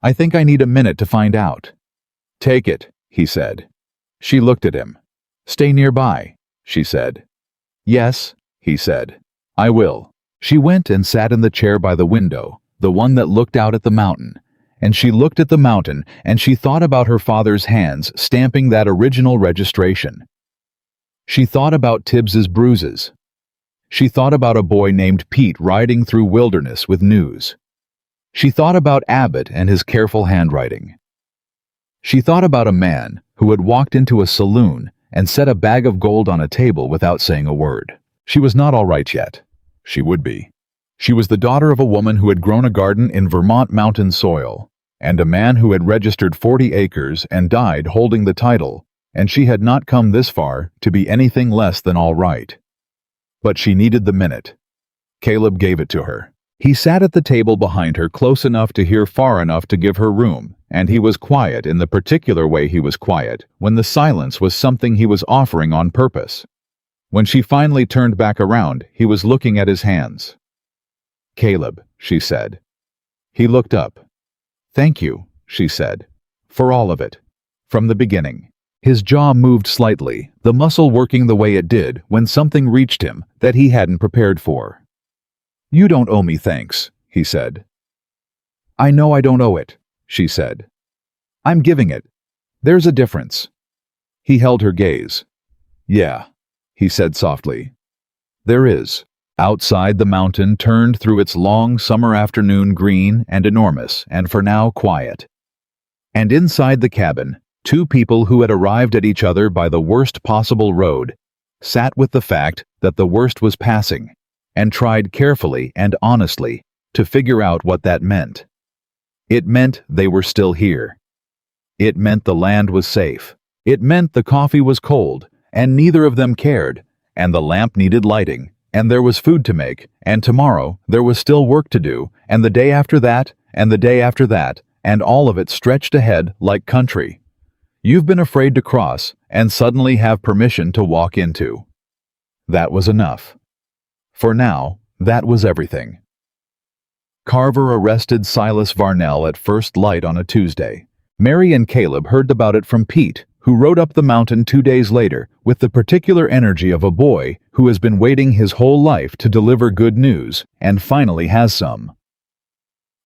"I think I need a minute to find out." "Take it," he said. She looked at him. "Stay nearby," she said. "Yes," he said. "I will." She went and sat in the chair by the window, the one that looked out at the mountain, and she looked at the mountain and she thought about her father's hands stamping that original registration. She thought about Tibbs's bruises. She thought about a boy named Pete riding through wilderness with news. She thought about Abbott and his careful handwriting. She thought about a man who had walked into a saloon and set a bag of gold on a table without saying a word. She was not all right yet. She would be. She was the daughter of a woman who had grown a garden in Vermont mountain soil, and a man who had registered 40 acres and died holding the title, and she had not come this far to be anything less than all right. But she needed the minute. Caleb gave it to her. He sat at the table behind her close enough to hear far enough to give her room, and he was quiet in the particular way he was quiet, when the silence was something he was offering on purpose. When she finally turned back around, he was looking at his hands. "Caleb," she said. He looked up. "Thank you," she said, "for all of it. From the beginning." His jaw moved slightly, the muscle working the way it did when something reached him that he hadn't prepared for. "You don't owe me thanks," he said. "I know I don't owe it," she said. "I'm giving it. There's a difference." He held her gaze. "Yeah," he said softly. "There is." Outside, the mountain turned through its long summer afternoon green and enormous and for now quiet. And inside the cabin, two people who had arrived at each other by the worst possible road sat with the fact that the worst was passing and tried carefully and honestly to figure out what that meant. It meant they were still here. It meant the land was safe. It meant the coffee was cold, and neither of them cared, and the lamp needed lighting, and there was food to make, and tomorrow there was still work to do, and the day after that, and the day after that, and all of it stretched ahead like country. You've been afraid to cross, and suddenly have permission to walk into. That was enough. For now, that was everything. Carver arrested Silas Varnell at first light on a Tuesday. Mary and Caleb heard about it from Pete, who rode up the mountain 2 days later with the particular energy of a boy who has been waiting his whole life to deliver good news and finally has some.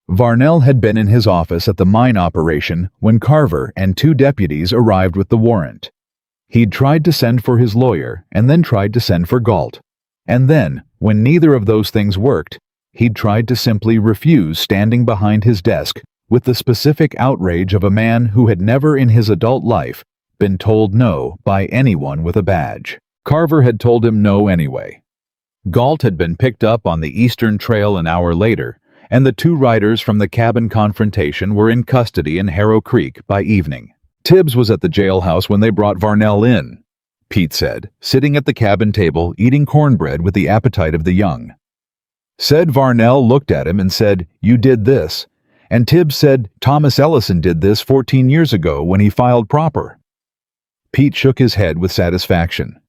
Varnell had been in his office at the mine operation when Carver and 2 deputies arrived with the warrant. He'd tried to send for his lawyer and then tried to send for Galt. And then, when neither of those things worked, he'd tried to simply refuse standing behind his desk with the specific outrage of a man who had never in his adult life been told no by anyone with a badge. Carver had told him no anyway. Galt had been picked up on the Eastern Trail an hour later, and the 2 riders from the cabin confrontation were in custody in Harrow Creek by evening. Tibbs was at the jailhouse when they brought Varnell in, Pete said, sitting at the cabin table eating cornbread with the appetite of the young. Said Varnell looked at him and said, "You did this." And Tibbs said, "Thomas Ellison did this 14 years ago when he filed proper." Pete shook his head with satisfaction.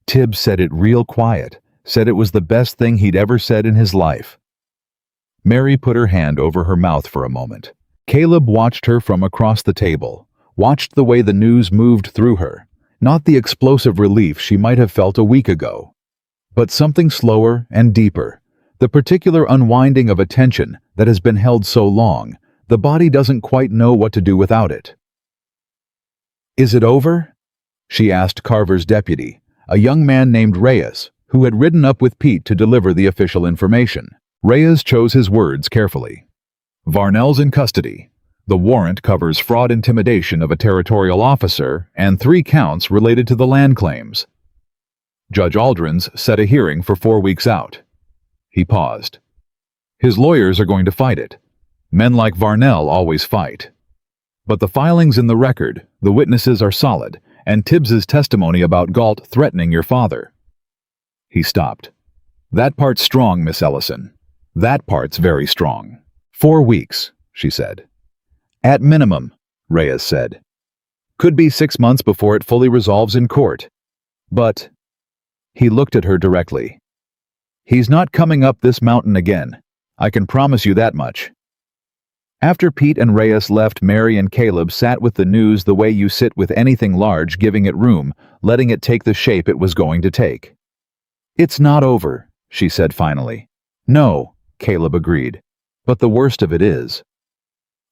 Tibbs said it real quiet, said it was the best thing he'd ever said in his life. Mary put her hand over her mouth for a moment. Caleb watched her from across the table, watched the way the news moved through her, not the explosive relief she might have felt a week ago, but something slower and deeper, the particular unwinding of a tension that has been held so long, the body doesn't quite know what to do without it. "Is it over?" she asked Carver's deputy, a young man named Reyes, who had ridden up with Pete to deliver the official information. Reyes chose his words carefully. "Varnell's in custody. The warrant covers fraud intimidation of a territorial officer and 3 counts related to the land claims. Judge Aldrin's set a hearing for 4 weeks out." He paused. "His lawyers are going to fight it. Men like Varnell always fight. But the filing's in the record, the witnesses are solid, and Tibbs's testimony about Galt threatening your father." He stopped. "That part's strong, Miss Ellison. That part's very strong." 4 weeks, she said. "At minimum," Reyes said. "Could be 6 months before it fully resolves in court. But—" He looked at her directly. "He's not coming up this mountain again. I can promise you that much." After Pete and Reyes left, Mary and Caleb sat with the news the way you sit with anything large, giving it room, letting it take the shape it was going to take. "It's not over," she said finally. "No," Caleb agreed. "But the worst of it is.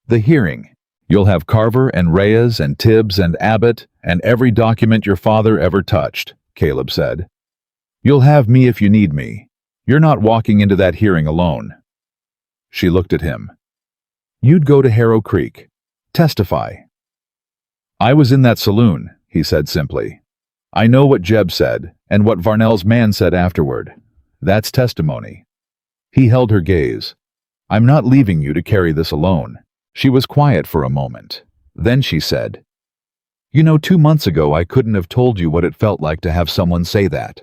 The hearing. You'll have Carver and Reyes and Tibbs and Abbott and every document your father ever touched," Caleb said. "You'll have me if you need me. You're not walking into that hearing alone." She looked at him. "You'd go to Harrow Creek. Testify." "I was in that saloon," he said simply. "I know what Jeb said and what Varnell's man said afterward. That's testimony." He held her gaze. "I'm not leaving you to carry this alone." She was quiet for a moment. Then she said, You know, 2 months ago I couldn't have told you what it felt like to have someone say that.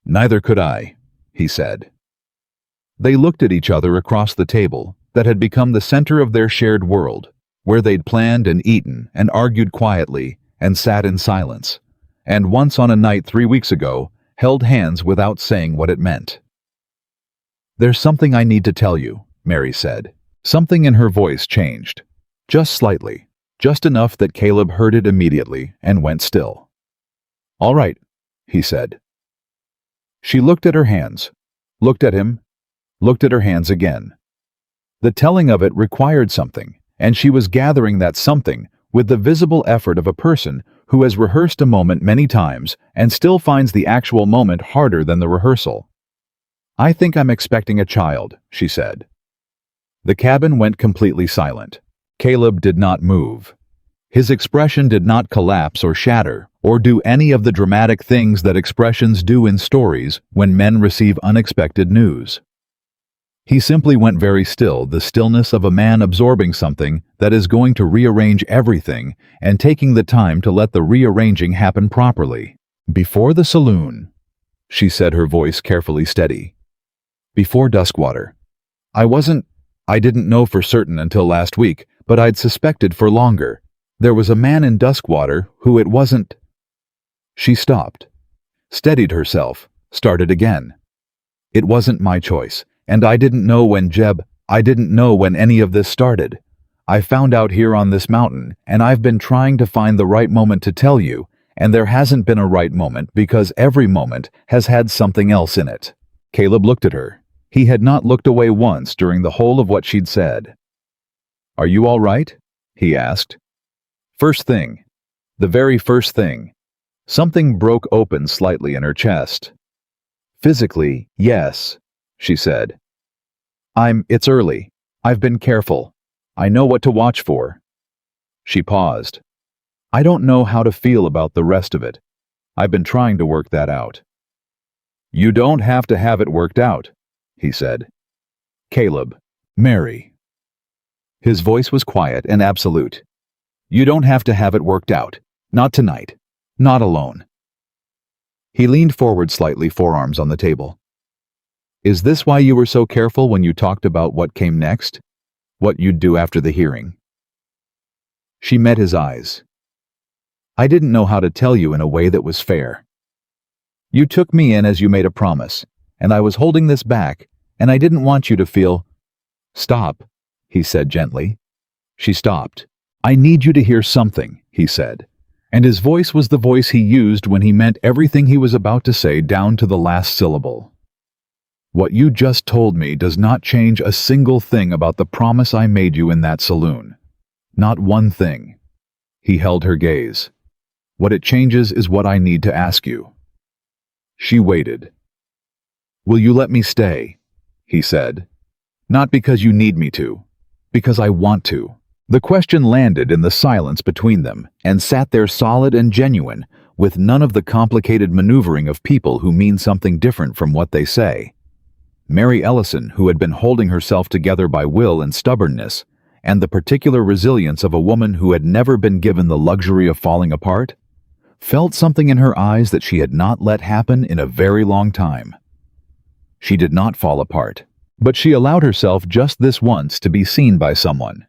Neither could I, he said. They looked at each other across the table that had become the center of their shared world, where they'd planned and eaten and argued quietly and sat in silence, and once on a night 3 weeks ago held hands without saying what it meant. There's something I need to tell you, Mary said. Something in her voice changed, just slightly, just enough that Caleb heard it immediately and went still. All right, he said. She looked at her hands, looked at him, looked at her hands again. The telling of it required something, and she was gathering that something with the visible effort of a person who has rehearsed a moment many times and still finds the actual moment harder than the rehearsal. I think I'm expecting a child, she said. The cabin went completely silent. Caleb did not move. His expression did not collapse or shatter or do any of the dramatic things that expressions do in stories when men receive unexpected news. He simply went very still, the stillness of a man absorbing something that is going to rearrange everything and taking the time to let the rearranging happen properly. Before the saloon, she said, her voice carefully steady. Before Duskwater. I didn't know for certain until last week, but I'd suspected for longer. There was a man in Duskwater who it wasn't. She stopped, steadied herself, started again. It wasn't my choice. And I didn't know when any of this started. I found out here on this mountain, and I've been trying to find the right moment to tell you, and there hasn't been a right moment because every moment has had something else in it. Caleb looked at her. He had not looked away once during the whole of what she'd said. Are you all right? He asked. First thing. The very first thing. Something broke open slightly in her chest. Physically, yes. She said. It's early. I've been careful. I know what to watch for. She paused. I don't know how to feel about the rest of it. I've been trying to work that out. You don't have to have it worked out, he said. Caleb, Mary. His voice was quiet and absolute. You don't have to have it worked out. Not tonight. Not alone. He leaned forward slightly, forearms on the table. Is this why you were so careful when you talked about what came next? What you'd do after the hearing? She met his eyes. I didn't know how to tell you in a way that was fair. You took me in as you made a promise, and I was holding this back, and I didn't want you to feel... Stop, he said gently. She stopped. I need you to hear something, he said, and his voice was the voice he used when he meant everything he was about to say down to the last syllable. What you just told me does not change a single thing about the promise I made you in that saloon. Not one thing. He held her gaze. What it changes is what I need to ask you. She waited. Will you let me stay? He said. Not because you need me to. Because I want to. The question landed in the silence between them and sat there solid and genuine, with none of the complicated maneuvering of people who mean something different from what they say. Mary Ellison, who had been holding herself together by will and stubbornness, and the particular resilience of a woman who had never been given the luxury of falling apart, felt something in her eyes that she had not let happen in a very long time. She did not fall apart, but she allowed herself just this once to be seen by someone.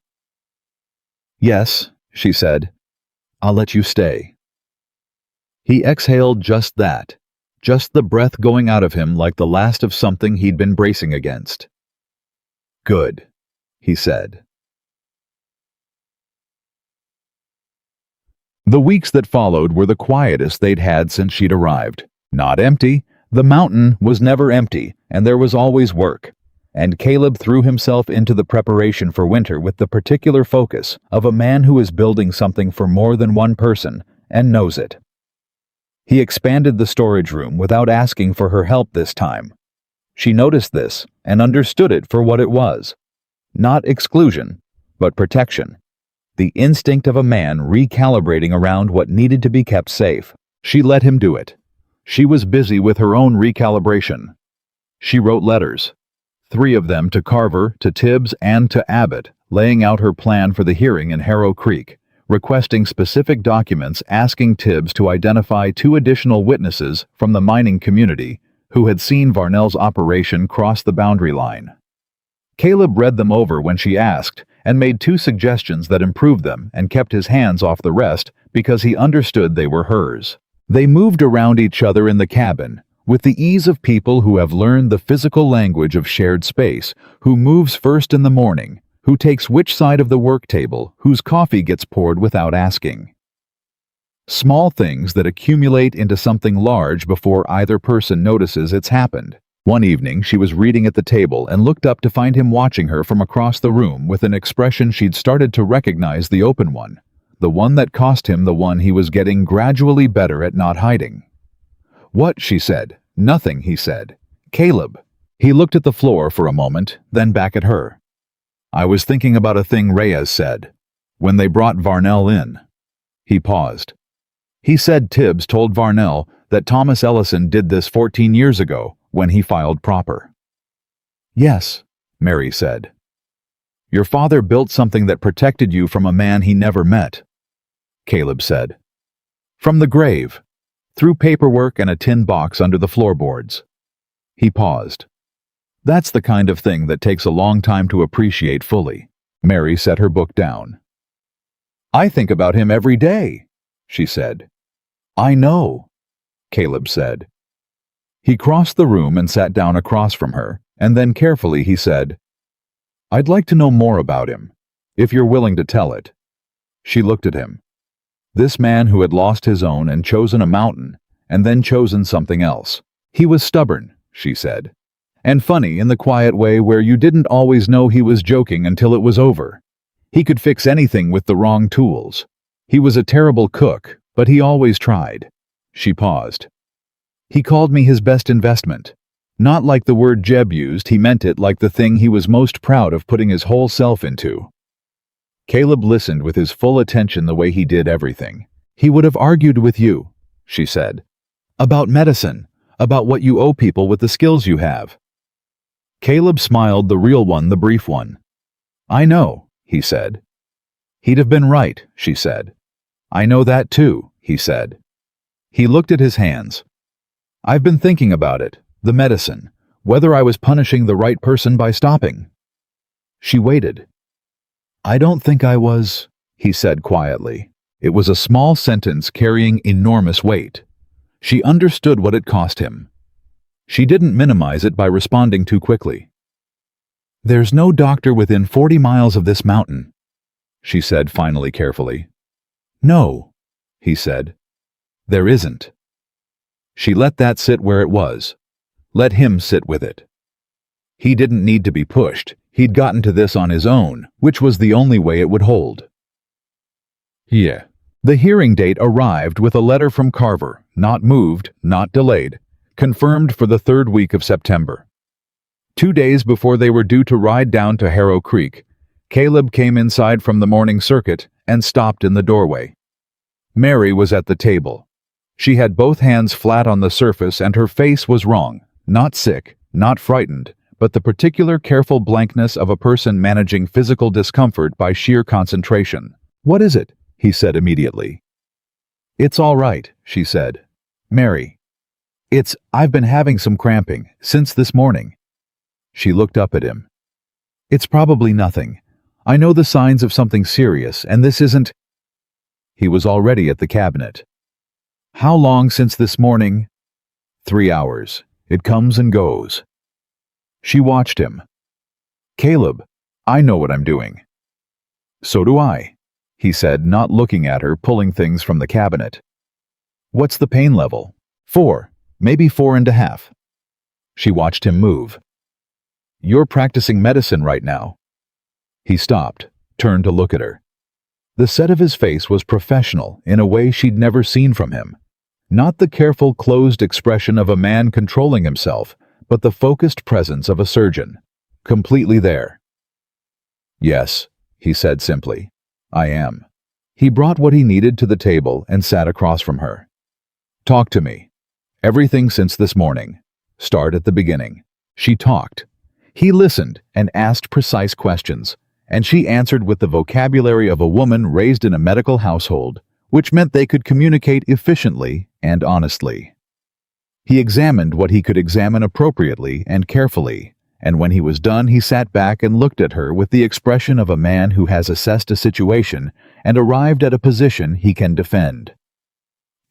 Yes, she said, I'll let you stay. He exhaled just that. Just the breath going out of him like the last of something he'd been bracing against. Good, he said. The weeks that followed were the quietest they'd had since she'd arrived. Not empty. The mountain was never empty, and there was always work. And Caleb threw himself into the preparation for winter with the particular focus of a man who is building something for more than one person and knows it. He expanded the storage room without asking for her help this time. She noticed this and understood it for what it was. Not exclusion, but protection. The instinct of a man recalibrating around what needed to be kept safe. She let him do it. She was busy with her own recalibration. She wrote letters, 3 of them to Carver, to Tibbs, and to Abbott, laying out her plan for the hearing in Harrow Creek, requesting specific documents, asking Tibbs to identify 2 additional witnesses from the mining community who had seen Varnell's operation cross the boundary line. Caleb read them over when she asked and made 2 suggestions that improved them and kept his hands off the rest because he understood they were hers. They moved around each other in the cabin with the ease of people who have learned the physical language of shared space, who moves first in the morning, who takes which side of the work table, whose coffee gets poured without asking. Small things that accumulate into something large before either person notices it's happened. One evening, she was reading at the table and looked up to find him watching her from across the room with an expression she'd started to recognize, the open one, the one that cost him the one he was getting gradually better at not hiding. "What?" she said. "Nothing," he said. "Caleb." He looked at the floor for a moment, then back at her. "I was thinking about a thing Reyes said when they brought Varnell in." He paused. "He said Tibbs told Varnell that Thomas Ellison did this 14 years ago when he filed proper." "Yes," Mary said. "Your father built something that protected you from a man he never met," Caleb said. "From the grave, through paperwork and a tin box under the floorboards." He paused. "That's the kind of thing that takes a long time to appreciate fully." Mary set her book down. "I think about him every day," she said. "I know," Caleb said. He crossed the room and sat down across from her, and then carefully he said, "I'd like to know more about him, if you're willing to tell it." She looked at him. This man who had lost his own and chosen a mountain, and then chosen something else. He was stubborn, she said, and funny in the quiet way where you didn't always know he was joking until it was over. He could fix anything with the wrong tools. He was a terrible cook, but he always tried. She paused. "He called me his best investment. Not like the word Jeb used, he meant it like the thing he was most proud of putting his whole self into." Caleb listened with his full attention the way he did everything. "He would have argued with you," she said. "About medicine, about what you owe people with the skills you have." Caleb smiled, the real one, the brief one. "I know," he said. "He'd have been right," she said. "I know that too," he said. He looked at his hands. "I've been thinking about it, the medicine, whether I was punishing the right person by stopping." She waited. "I don't think I was," he said quietly. It was a small sentence carrying enormous weight. She understood what it cost him. She didn't minimize it by responding too quickly. "There's no doctor within 40 miles of this mountain," she said finally carefully. "No," he said. "There isn't." She let that sit where it was. Let him sit with it. He didn't need to be pushed. He'd gotten to this on his own, which was the only way it would hold. Yeah. The hearing date arrived with a letter from Carver, not moved, not delayed, confirmed for the 3rd week of September. 2 days before they were due to ride down to Harrow Creek, Caleb came inside from the morning circuit and stopped in the doorway. Mary was at the table. She had both hands flat on the surface and her face was wrong, not sick, not frightened, but the particular careful blankness of a person managing physical discomfort by sheer concentration. "What is it?" he said immediately. "It's all right," she said. "Mary. I've been having some cramping, since this morning." She looked up at him. "It's probably nothing. I know the signs of something serious, and this isn't—" He was already at the cabinet. "How long since this morning?" 3 hours. It comes and goes." She watched him. "Caleb, I know what I'm doing." "So do I," he said, not looking at her, pulling things from the cabinet. "What's the pain level?" 4, maybe 4.5. She watched him move. "You're practicing medicine right now." He stopped, turned to look at her. The set of his face was professional in a way she'd never seen from him. Not the careful, closed expression of a man controlling himself, but the focused presence of a surgeon. Completely there. "Yes," he said simply. "I am." He brought what he needed to the table and sat across from her. "Talk to me. Everything since this morning. Start at the beginning." She talked. He listened and asked precise questions, and she answered with the vocabulary of a woman raised in a medical household, which meant they could communicate efficiently and honestly. He examined what he could examine appropriately and carefully, and when he was done he sat back and looked at her with the expression of a man who has assessed a situation and arrived at a position he can defend.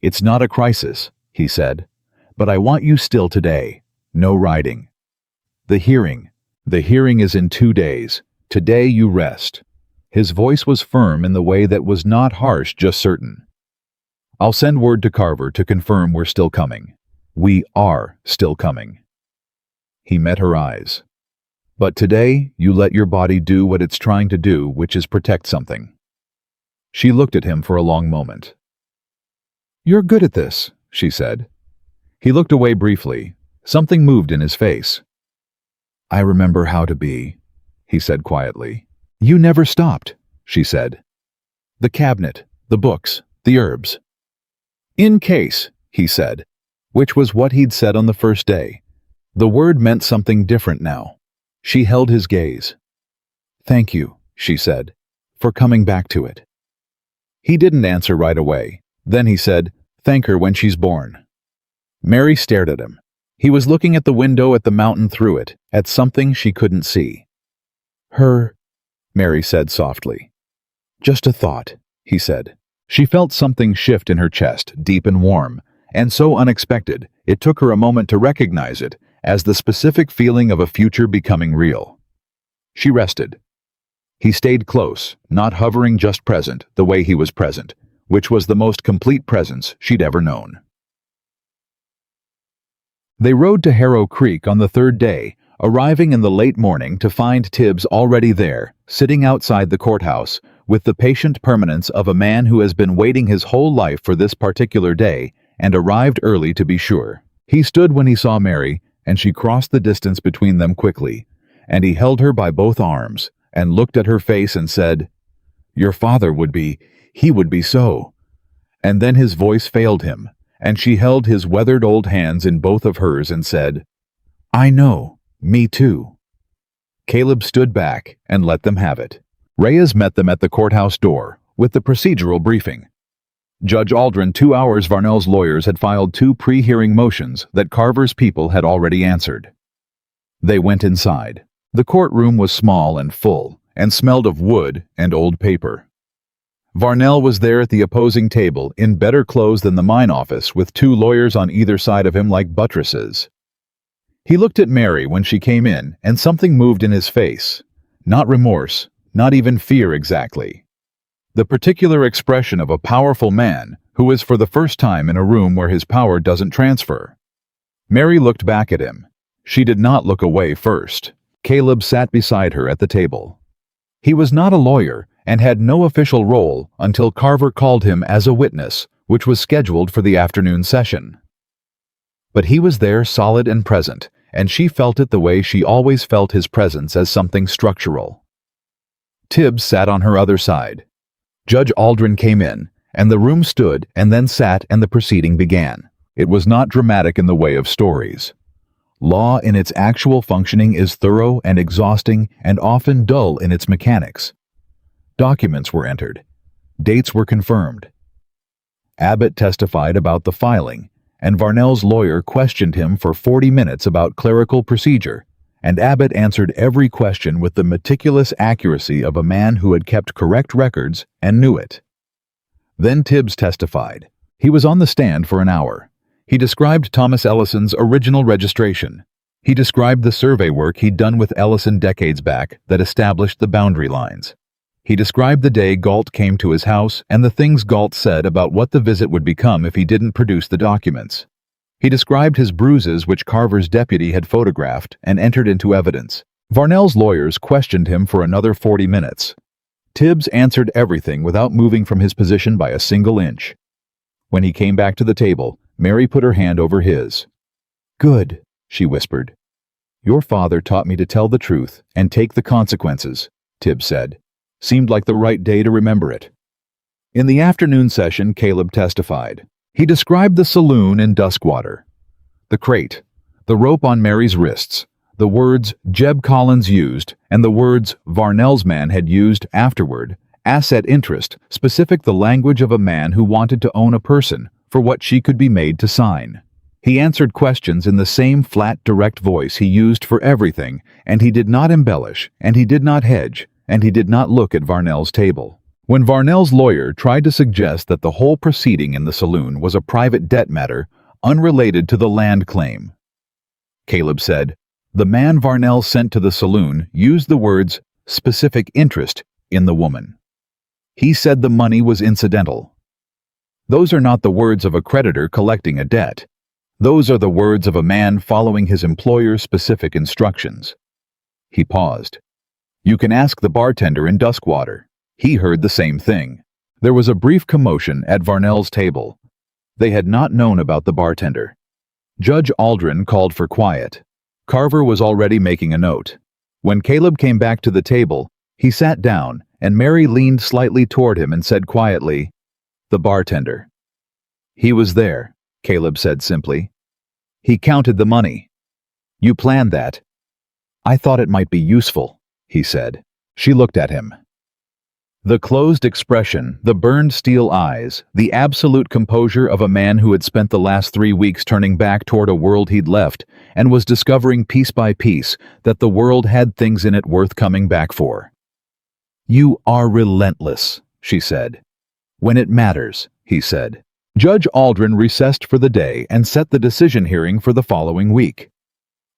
"It's not a crisis," he said, "but I want you still today. No riding. The hearing is in 2 days. Today you rest." His voice was firm in the way that was not harsh, just certain. "I'll send word to Carver to confirm we're still coming. We are still coming." He met her eyes. "But today you let your body do what it's trying to do, which is protect something." She looked at him for a long moment. "You're good at this," she said. He looked away briefly. Something moved in his face. "I remember how to be," he said quietly. "You never stopped," she said. "The cabinet, the books, the herbs." "In case," he said, which was what he'd said on the first day. The word meant something different now. She held his gaze. "Thank you," she said, "for coming back to it." He didn't answer right away. Then he said, "Thank her when she's born." Mary stared at him. He was looking at the window at the mountain through it, at something she couldn't see. "Her," Mary said softly. "Just a thought," he said. She felt something shift in her chest, deep and warm, and so unexpected, it took her a moment to recognize it as the specific feeling of a future becoming real. She rested. He stayed close, not hovering, just present, the way he was present, which was the most complete presence she'd ever known. They rode to Harrow Creek on the third day, arriving in the late morning to find Tibbs already there, sitting outside the courthouse, with the patient permanence of a man who has been waiting his whole life for this particular day, and arrived early to be sure. He stood when he saw Mary, and she crossed the distance between them quickly, and he held her by both arms, and looked at her face and said, "Your father would be, he would be so." And then his voice failed him, and she held his weathered old hands in both of hers and said, "I know, me too." Caleb stood back and let them have it. Reyes met them at the courthouse door, with the procedural briefing. Judge Aldrin, 2 hours Varnell's lawyers had filed 2 pre-hearing motions that Carver's people had already answered. They went inside. The courtroom was small and full, and smelled of wood and old paper. Varnell was there at the opposing table, in better clothes than the mine office, with 2 lawyers on either side of him like buttresses. He looked at Mary when she came in, and something moved in his face. Not remorse, not even fear exactly. The particular expression of a powerful man who is for the first time in a room where his power doesn't transfer. Mary looked back at him. She did not look away first. Caleb sat beside her at the table. He was not a lawyer and had no official role until Carver called him as a witness, which was scheduled for the afternoon session. But he was there solid and present, and she felt it the way she always felt his presence, as something structural. Tibbs sat on her other side. Judge Aldrin came in, and the room stood and then sat, and the proceeding began. It was not dramatic in the way of stories. Law in its actual functioning is thorough and exhausting and often dull in its mechanics. Documents were entered. Dates were confirmed. Abbott testified about the filing, and Varnell's lawyer questioned him for 40 minutes about clerical procedure, and Abbott answered every question with the meticulous accuracy of a man who had kept correct records and knew it. Then Tibbs testified. He was on the stand for an hour. He described Thomas Ellison's original registration. He described the survey work he'd done with Ellison decades back that established the boundary lines. He described the day Galt came to his house and the things Galt said about what the visit would become if he didn't produce the documents. He described his bruises, which Carver's deputy had photographed and entered into evidence. Varnell's lawyers questioned him for another 40 minutes. Tibbs answered everything without moving from his position by a single inch. When he came back to the table, Mary put her hand over his. "Good," she whispered. "Your father taught me to tell the truth and take the consequences," Tibbs said. Seemed like the right day to remember it. In the afternoon session, Caleb testified. He described the saloon in Duskwater. The crate, the rope on Mary's wrists, The words Jeb Collins used and the words Varnell's man had used afterward, asset interest, specific the language of a man who wanted to own a person for what she could be made to sign. He answered questions in the same flat, direct voice he used for everything, and he did not embellish, and he did not hedge, and he did not look at Varnell's table. When Varnell's lawyer tried to suggest that the whole proceeding in the saloon was a private debt matter unrelated to the land claim, Caleb said, "The man Varnell sent to the saloon used the words specific interest in the woman. He said the money was incidental. Those are not the words of a creditor collecting a debt. Those are the words of a man following his employer's specific instructions." He paused. "You can ask the bartender in Duskwater. He heard the same thing." There was a brief commotion at Varnell's table. They had not known about the bartender. Judge Aldrin called for quiet. Carver was already making a note. When Caleb came back to the table, he sat down, and Mary leaned slightly toward him and said quietly, "The bartender." "He was there," Caleb said simply. "He counted the money." "You planned that?" "I thought it might be useful," he said. She looked at him. The closed expression, the burned steel eyes, the absolute composure of a man who had spent the last 3 weeks turning back toward a world he'd left and was discovering piece by piece that the world had things in it worth coming back for. "You are relentless," she said. "When it matters," he said. Judge Aldrin recessed for the day and set the decision hearing for the following week.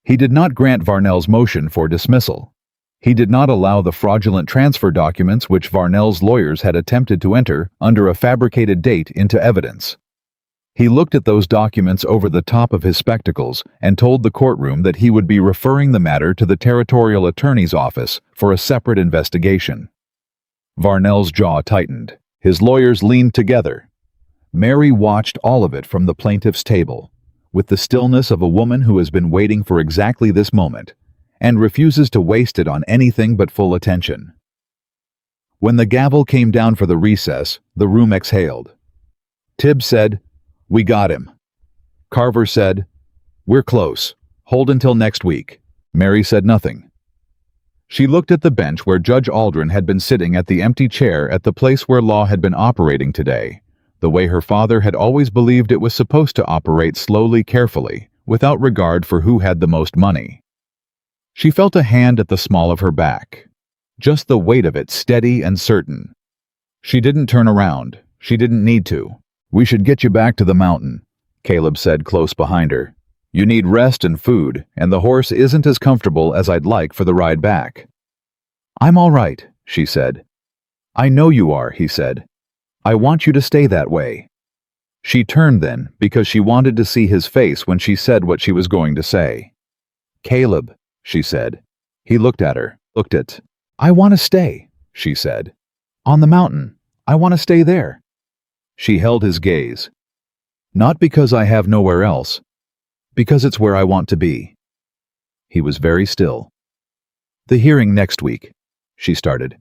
He did not grant Varnell's motion for dismissal. He did not allow the fraudulent transfer documents which Varnell's lawyers had attempted to enter under a fabricated date into evidence. He looked at those documents over the top of his spectacles and told the courtroom that he would be referring the matter to the territorial attorney's office for a separate investigation. Varnell's jaw tightened. His lawyers leaned together. Mary watched all of it from the plaintiff's table, with the stillness of a woman who has been waiting for exactly this moment, and refuses to waste it on anything but full attention. When the gavel came down for the recess, the room exhaled. Tibbs said, "We got him." Carver said, "We're close. Hold until next week." Mary said nothing. She looked at the bench where Judge Aldrin had been sitting at the empty chair at the place where law had been operating today, the way her father had always believed it was supposed to operate, slowly, carefully, without regard for who had the most money. She felt a hand at the small of her back, just the weight of it steady and certain. She didn't turn around. She didn't need to. "We should get you back to the mountain," Caleb said close behind her. "You need rest and food, and the horse isn't as comfortable as I'd like for the ride back." "I'm all right," she said. "I know you are," he said. "I want you to stay that way." She turned then, because she wanted to see his face when she said what she was going to say. "Caleb," she said. He looked at her, "I want to stay," she said. "On the mountain. I want to stay there." She held his gaze. "Not because I have nowhere else. Because it's where I want to be." He was very still. "The hearing next week," she started.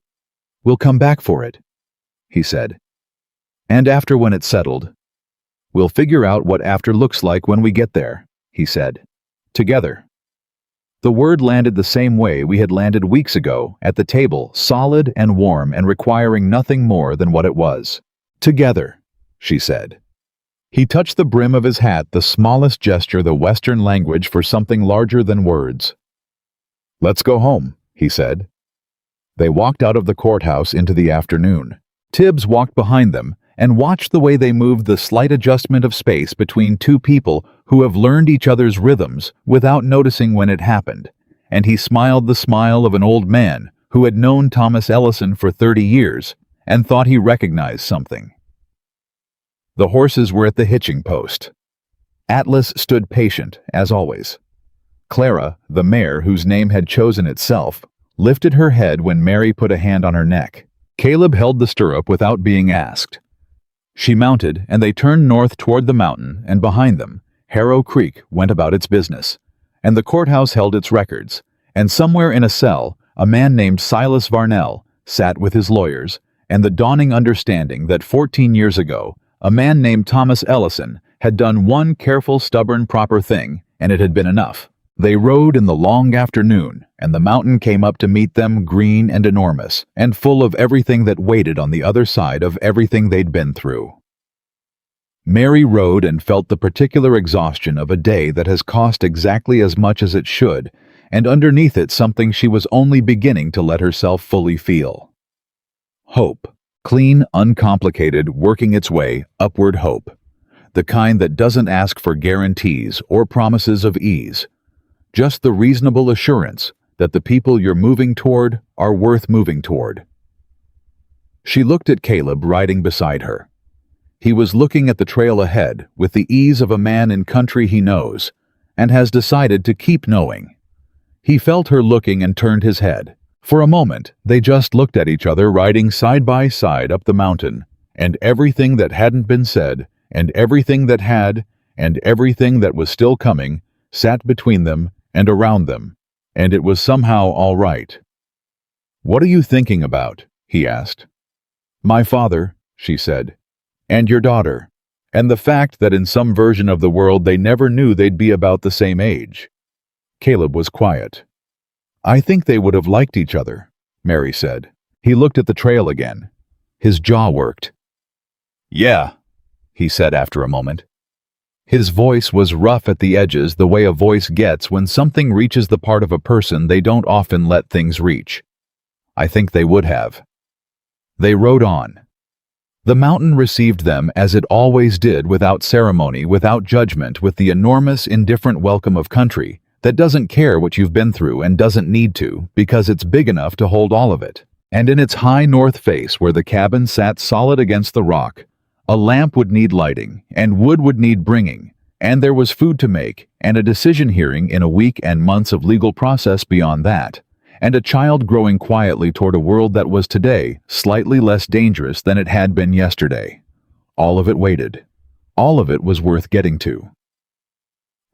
"We'll come back for it," he said. "And after, when it's settled, we'll figure out what after looks like when we get there," he said. "Together." The word landed the same way we had landed weeks ago at the table, solid and warm and requiring nothing more than what it was. "Together," she said. He touched the brim of his hat, the smallest gesture the Western language for something larger than words. "Let's go home," he said. They walked out of the courthouse into the afternoon. Tibbs walked behind them and watched the way they moved, the slight adjustment of space between two people who have learned each other's rhythms without noticing when it happened, and he smiled the smile of an old man who had known Thomas Ellison for 30 years and thought he recognized something. The horses were at the hitching post. Atlas stood patient, as always. Clara, the mare whose name had chosen itself, lifted her head when Mary put a hand on her neck. Caleb held the stirrup without being asked. She mounted, and they turned north toward the mountain, and behind them, Harrow Creek went about its business, and the courthouse held its records, and somewhere in a cell, a man named Silas Varnell sat with his lawyers, and the dawning understanding that 14 years ago, a man named Thomas Ellison had done one careful, stubborn, proper thing, and it had been enough. They rode in the long afternoon, and the mountain came up to meet them, green and enormous, and full of everything that waited on the other side of everything they'd been through. Mary rode and felt the particular exhaustion of a day that has cost exactly as much as it should, and underneath it something she was only beginning to let herself fully feel. Hope. Clean, uncomplicated, working its way, upward hope. The kind that doesn't ask for guarantees or promises of ease. Just the reasonable assurance that the people you're moving toward are worth moving toward. She looked at Caleb riding beside her. He was looking at the trail ahead with the ease of a man in country he knows, and has decided to keep knowing. He felt her looking and turned his head. For a moment, they just looked at each other riding side by side up the mountain, and everything that hadn't been said, and everything that had, and everything that was still coming, sat between them and around them, and it was somehow all right. "What are you thinking about?" he asked. "My father," she said, "and your daughter, and the fact that in some version of the world they never knew they'd be about the same age." Caleb was quiet. "I think they would have liked each other," Mary said. He looked at the trail again. His jaw worked. "Yeah," he said after a moment. His voice was rough at the edges, the way a voice gets when something reaches the part of a person they don't often let things reach. "I think they would have." They rode on. The mountain received them as it always did, without ceremony, without judgment, with the enormous, indifferent welcome of country that doesn't care what you've been through and doesn't need to, because it's big enough to hold all of it. And in its high north face, where the cabin sat solid against the rock, a lamp would need lighting, and wood would need bringing, and there was food to make, and a decision hearing in a week and months of legal process beyond that, and a child growing quietly toward a world that was today slightly less dangerous than it had been yesterday. All of it waited. All of it was worth getting to.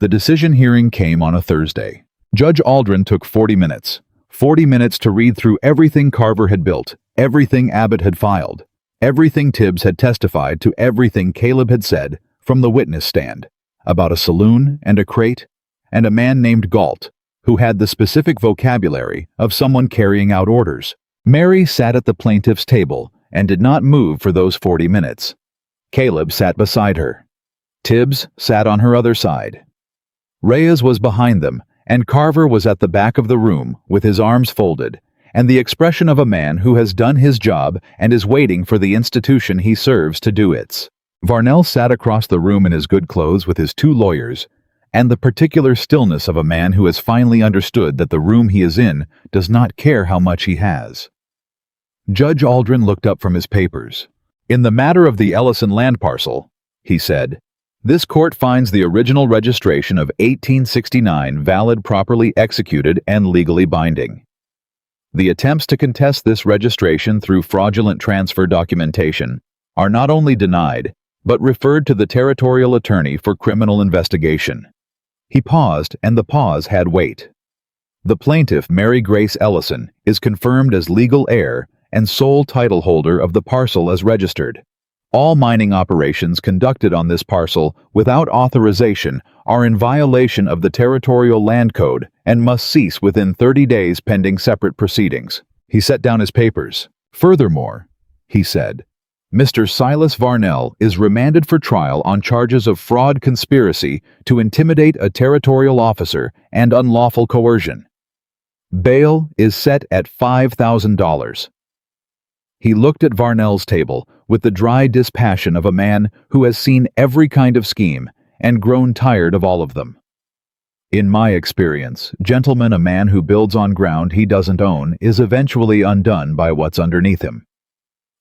The decision hearing came on a Thursday. Judge Aldrin took 40 minutes. 40 minutes to read through everything Carver had built, everything Abbott had filed, everything Tibbs had testified to, everything Caleb had said from the witness stand, about a saloon and a crate, and a man named Galt, who had the specific vocabulary of someone carrying out orders. Mary sat at the plaintiff's table and did not move for those 40 minutes. Caleb sat beside her. Tibbs sat on her other side. Reyes was behind them, and Carver was at the back of the room with his arms folded, and the expression of a man who has done his job and is waiting for the institution he serves to do its. Varnell sat across the room in his good clothes with his two lawyers, and the particular stillness of a man who has finally understood that the room he is in does not care how much he has. Judge Aldrin looked up from his papers. "In the matter of the Ellison land parcel," he said, "this court finds the original registration of 1869 valid, properly executed, and legally binding. The attempts to contest this registration through fraudulent transfer documentation are not only denied, but referred to the territorial attorney for criminal investigation." He paused, and the pause had weight. "The plaintiff, Mary Grace Ellison, is confirmed as legal heir and sole title holder of the parcel as registered. All mining operations conducted on this parcel without authorization are in violation of the Territorial Land Code and must cease within 30 days pending separate proceedings." He set down his papers. "Furthermore," he said, "Mr. Silas Varnell is remanded for trial on charges of fraud, conspiracy to intimidate a territorial officer, and unlawful coercion. Bail is set at $5,000. He looked at Varnell's table with the dry dispassion of a man who has seen every kind of scheme and grown tired of all of them. "In my experience, gentlemen, a man who builds on ground he doesn't own is eventually undone by what's underneath him.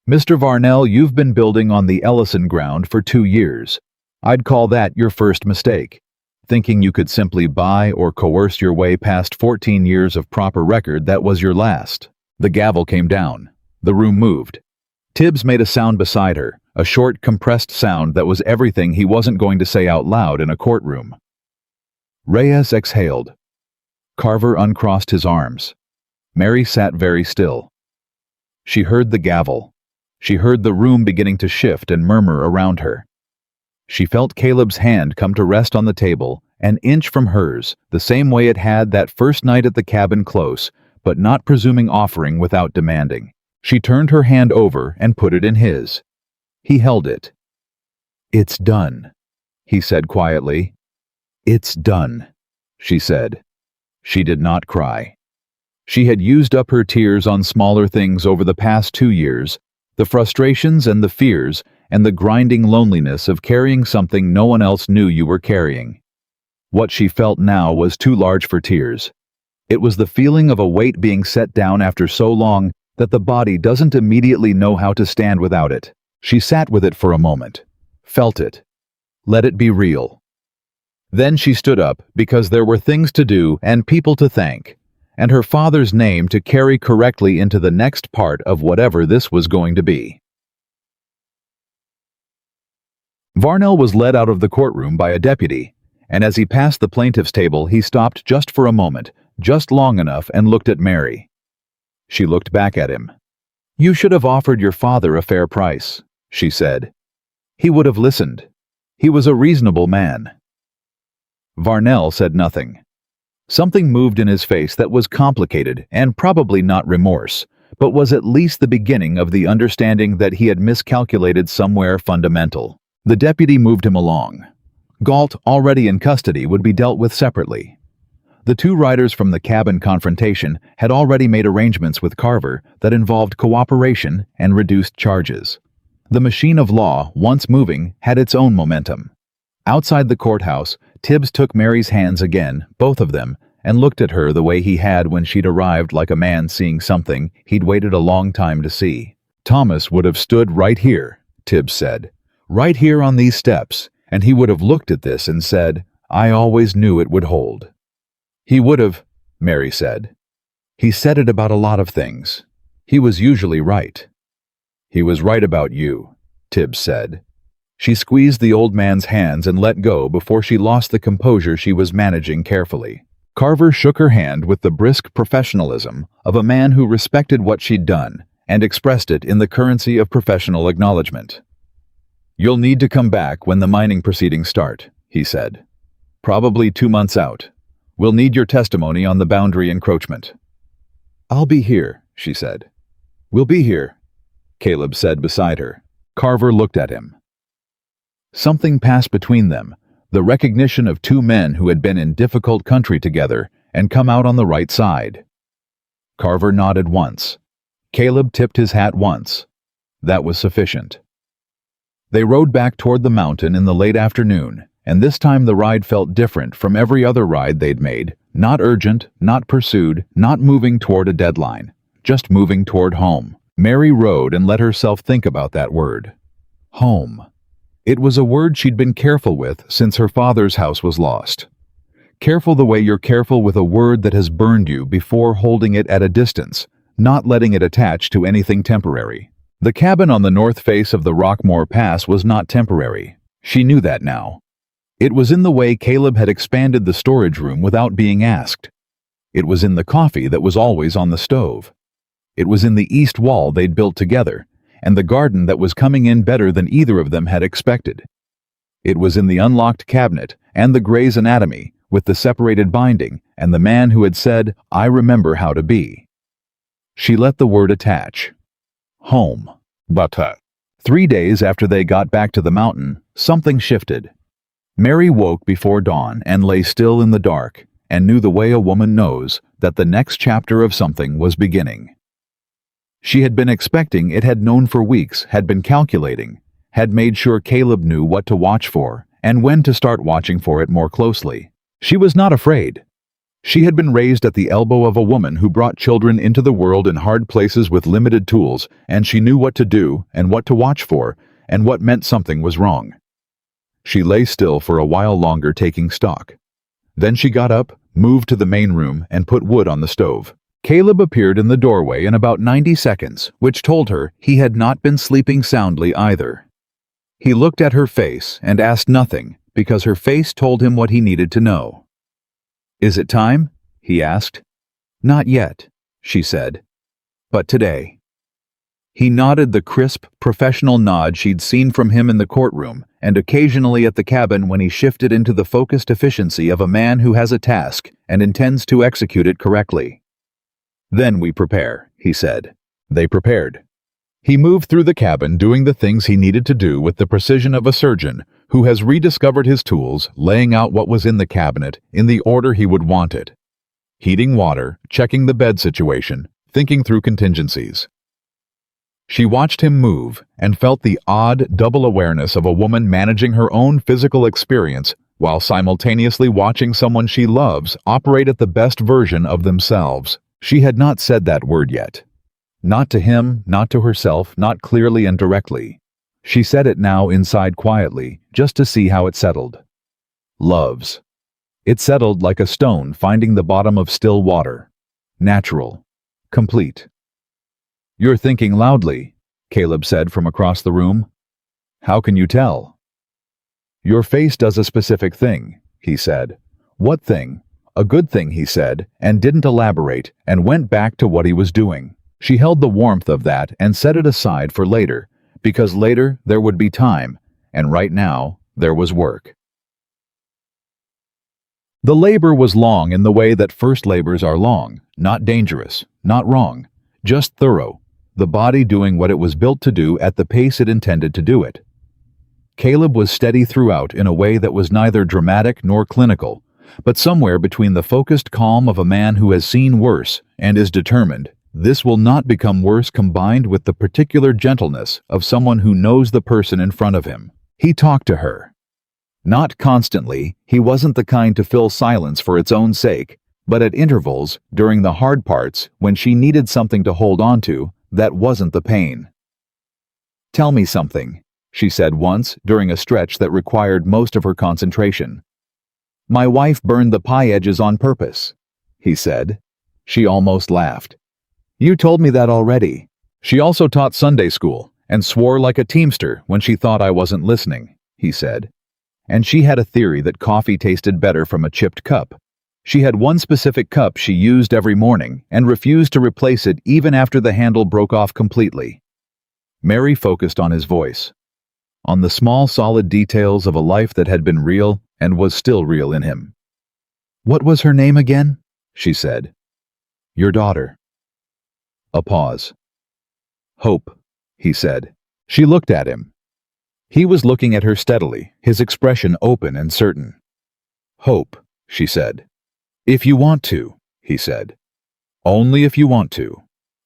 Mr. Varnell, you've been building on the Ellison ground for 2 years. I'd call that your first mistake. Thinking you could simply buy or coerce your way past 14 years of proper record, that was your last." The gavel came down. The room moved. Tibbs made a sound beside her, a short, compressed sound that was everything he wasn't going to say out loud in a courtroom. Reyes exhaled. Carver uncrossed his arms. Mary sat very still. She heard the gavel. She heard the room beginning to shift and murmur around her. She felt Caleb's hand come to rest on the table an inch from hers, the same way it had that first night at the cabin, close, but not presuming, offering without demanding. She turned her hand over and put it in his. He held it. "It's done," he said quietly. "It's done," she said. She did not cry. She had used up her tears on smaller things over the past 2 years, the frustrations and the fears and the grinding loneliness of carrying something no one else knew you were carrying. What she felt now was too large for tears. It was the feeling of a weight being set down after so long that the body doesn't immediately know how to stand without it. She sat with it for a moment, felt it, let it be real. Then she stood up, because there were things to do and people to thank, and her father's name to carry correctly into the next part of whatever this was going to be. Varnell was led out of the courtroom by a deputy, and as he passed the plaintiff's table, he stopped just for a moment, just long enough, and looked at Mary. She looked back at him. "You should have offered your father a fair price," she said. "He would have listened. He was a reasonable man." Varnell said nothing. Something moved in his face that was complicated and probably not remorse, but was at least the beginning of the understanding that he had miscalculated somewhere fundamental. The deputy moved him along. Galt, already in custody, would be dealt with separately. The 2 riders from the cabin confrontation had already made arrangements with Carver that involved cooperation and reduced charges. The machine of law, once moving, had its own momentum. Outside the courthouse, Tibbs took Mary's hands again, both of them, and looked at her the way he had when she'd arrived, like a man seeing something he'd waited a long time to see. "Thomas would have stood right here," Tibbs said. "Right here on these steps, and he would have looked at this and said, 'I always knew it would hold.'" "He would have," Mary said. "He said it about a lot of things. He was usually right." "He was right about you," Tibbs said. She squeezed the old man's hands and let go before she lost the composure she was managing carefully. Carver shook her hand with the brisk professionalism of a man who respected what she'd done and expressed it in the currency of professional acknowledgement. "You'll need to come back when the mining proceedings start," he said. "Probably 2 months out. We'll need your testimony on the boundary encroachment." "I'll be here," she said. "We'll be here," Caleb said beside her. Carver looked at him. Something passed between them, the recognition of 2 men who had been in difficult country together and come out on the right side. Carver nodded once. Caleb tipped his hat once. That was sufficient. They rode back toward the mountain in the late afternoon, and this time the ride felt different from every other ride they'd made, not urgent, not pursued, not moving toward a deadline, just moving toward home. Mary rode and let herself think about that word. Home. It was a word she'd been careful with since her father's house was lost. Careful the way you're careful with a word that has burned you before holding it at a distance, not letting it attach to anything temporary. The cabin on the north face of the Rockmore Pass was not temporary. She knew that now. It was in the way Caleb had expanded the storage room without being asked. It was in the coffee that was always on the stove. It was in the east wall they'd built together, and the garden that was coming in better than either of them had expected. It was in the unlocked cabinet and the Gray's Anatomy, with the separated binding, and the man who had said, "I remember how to be." She let the word attach. Home. But 3 days after they got back to the mountain, something shifted. Mary woke before dawn and lay still in the dark, and knew the way a woman knows that the next chapter of something was beginning. She had been expecting, it had known for weeks, had been calculating, had made sure Caleb knew what to watch for, and when to start watching for it more closely. She was not afraid. She had been raised at the elbow of a woman who brought children into the world in hard places with limited tools, and she knew what to do, and what to watch for, and what meant something was wrong. She lay still for a while longer, taking stock. Then she got up, moved to the main room, and put wood on the stove. Caleb appeared in the doorway in about 90 seconds, which told her he had not been sleeping soundly either. He looked at her face and asked nothing, because her face told him what he needed to know. "Is it time?" he asked. "Not yet," she said. "But today." He nodded the crisp, professional nod she'd seen from him in the courtroom, and occasionally at the cabin when he shifted into the focused efficiency of a man who has a task and intends to execute it correctly. "Then we prepare," he said. They prepared. He moved through the cabin doing the things he needed to do with the precision of a surgeon who has rediscovered his tools, laying out what was in the cabinet in the order he would want it. Heating water, checking the bed situation, thinking through contingencies. She watched him move and felt the odd double awareness of a woman managing her own physical experience while simultaneously watching someone she loves operate at the best version of themselves. She had not said that word yet. Not to him, not to herself, not clearly and directly. She said it now inside quietly, just to see how it settled. Loves. It settled like a stone finding the bottom of still water. Natural. Complete. "You're thinking loudly," Caleb said from across the room. "How can you tell?" "Your face does a specific thing," he said. "What thing?" "A good thing," he said, and didn't elaborate, and went back to what he was doing. She held the warmth of that and set it aside for later, because later there would be time, and right now there was work. The labor was long in the way that first labors are long, not dangerous, not wrong, just thorough, the body doing what it was built to do at the pace it intended to do it. Caleb was steady throughout in a way that was neither dramatic nor clinical, but somewhere between the focused calm of a man who has seen worse and is determined, this will not become worse, combined with the particular gentleness of someone who knows the person in front of him. He talked to her. Not constantly, he wasn't the kind to fill silence for its own sake, but at intervals, during the hard parts, when she needed something to hold on to, that wasn't the pain. "Tell me something," she said once during a stretch that required most of her concentration. "My wife burned the pie edges on purpose," he said. She almost laughed. "You told me that already." "She also taught Sunday school and swore like a teamster when she thought I wasn't listening," he said. "And she had a theory that coffee tasted better from a chipped cup. She had one specific cup she used every morning and refused to replace it even after the handle broke off completely." Mary focused on his voice, on the small solid details of a life that had been real and was still real in him. "What was her name again?" she said. "Your daughter." A pause. "Hope," he said. She looked at him. He was looking at her steadily, his expression open and certain. "Hope," she said. "If you want to," he said. "Only if you want to."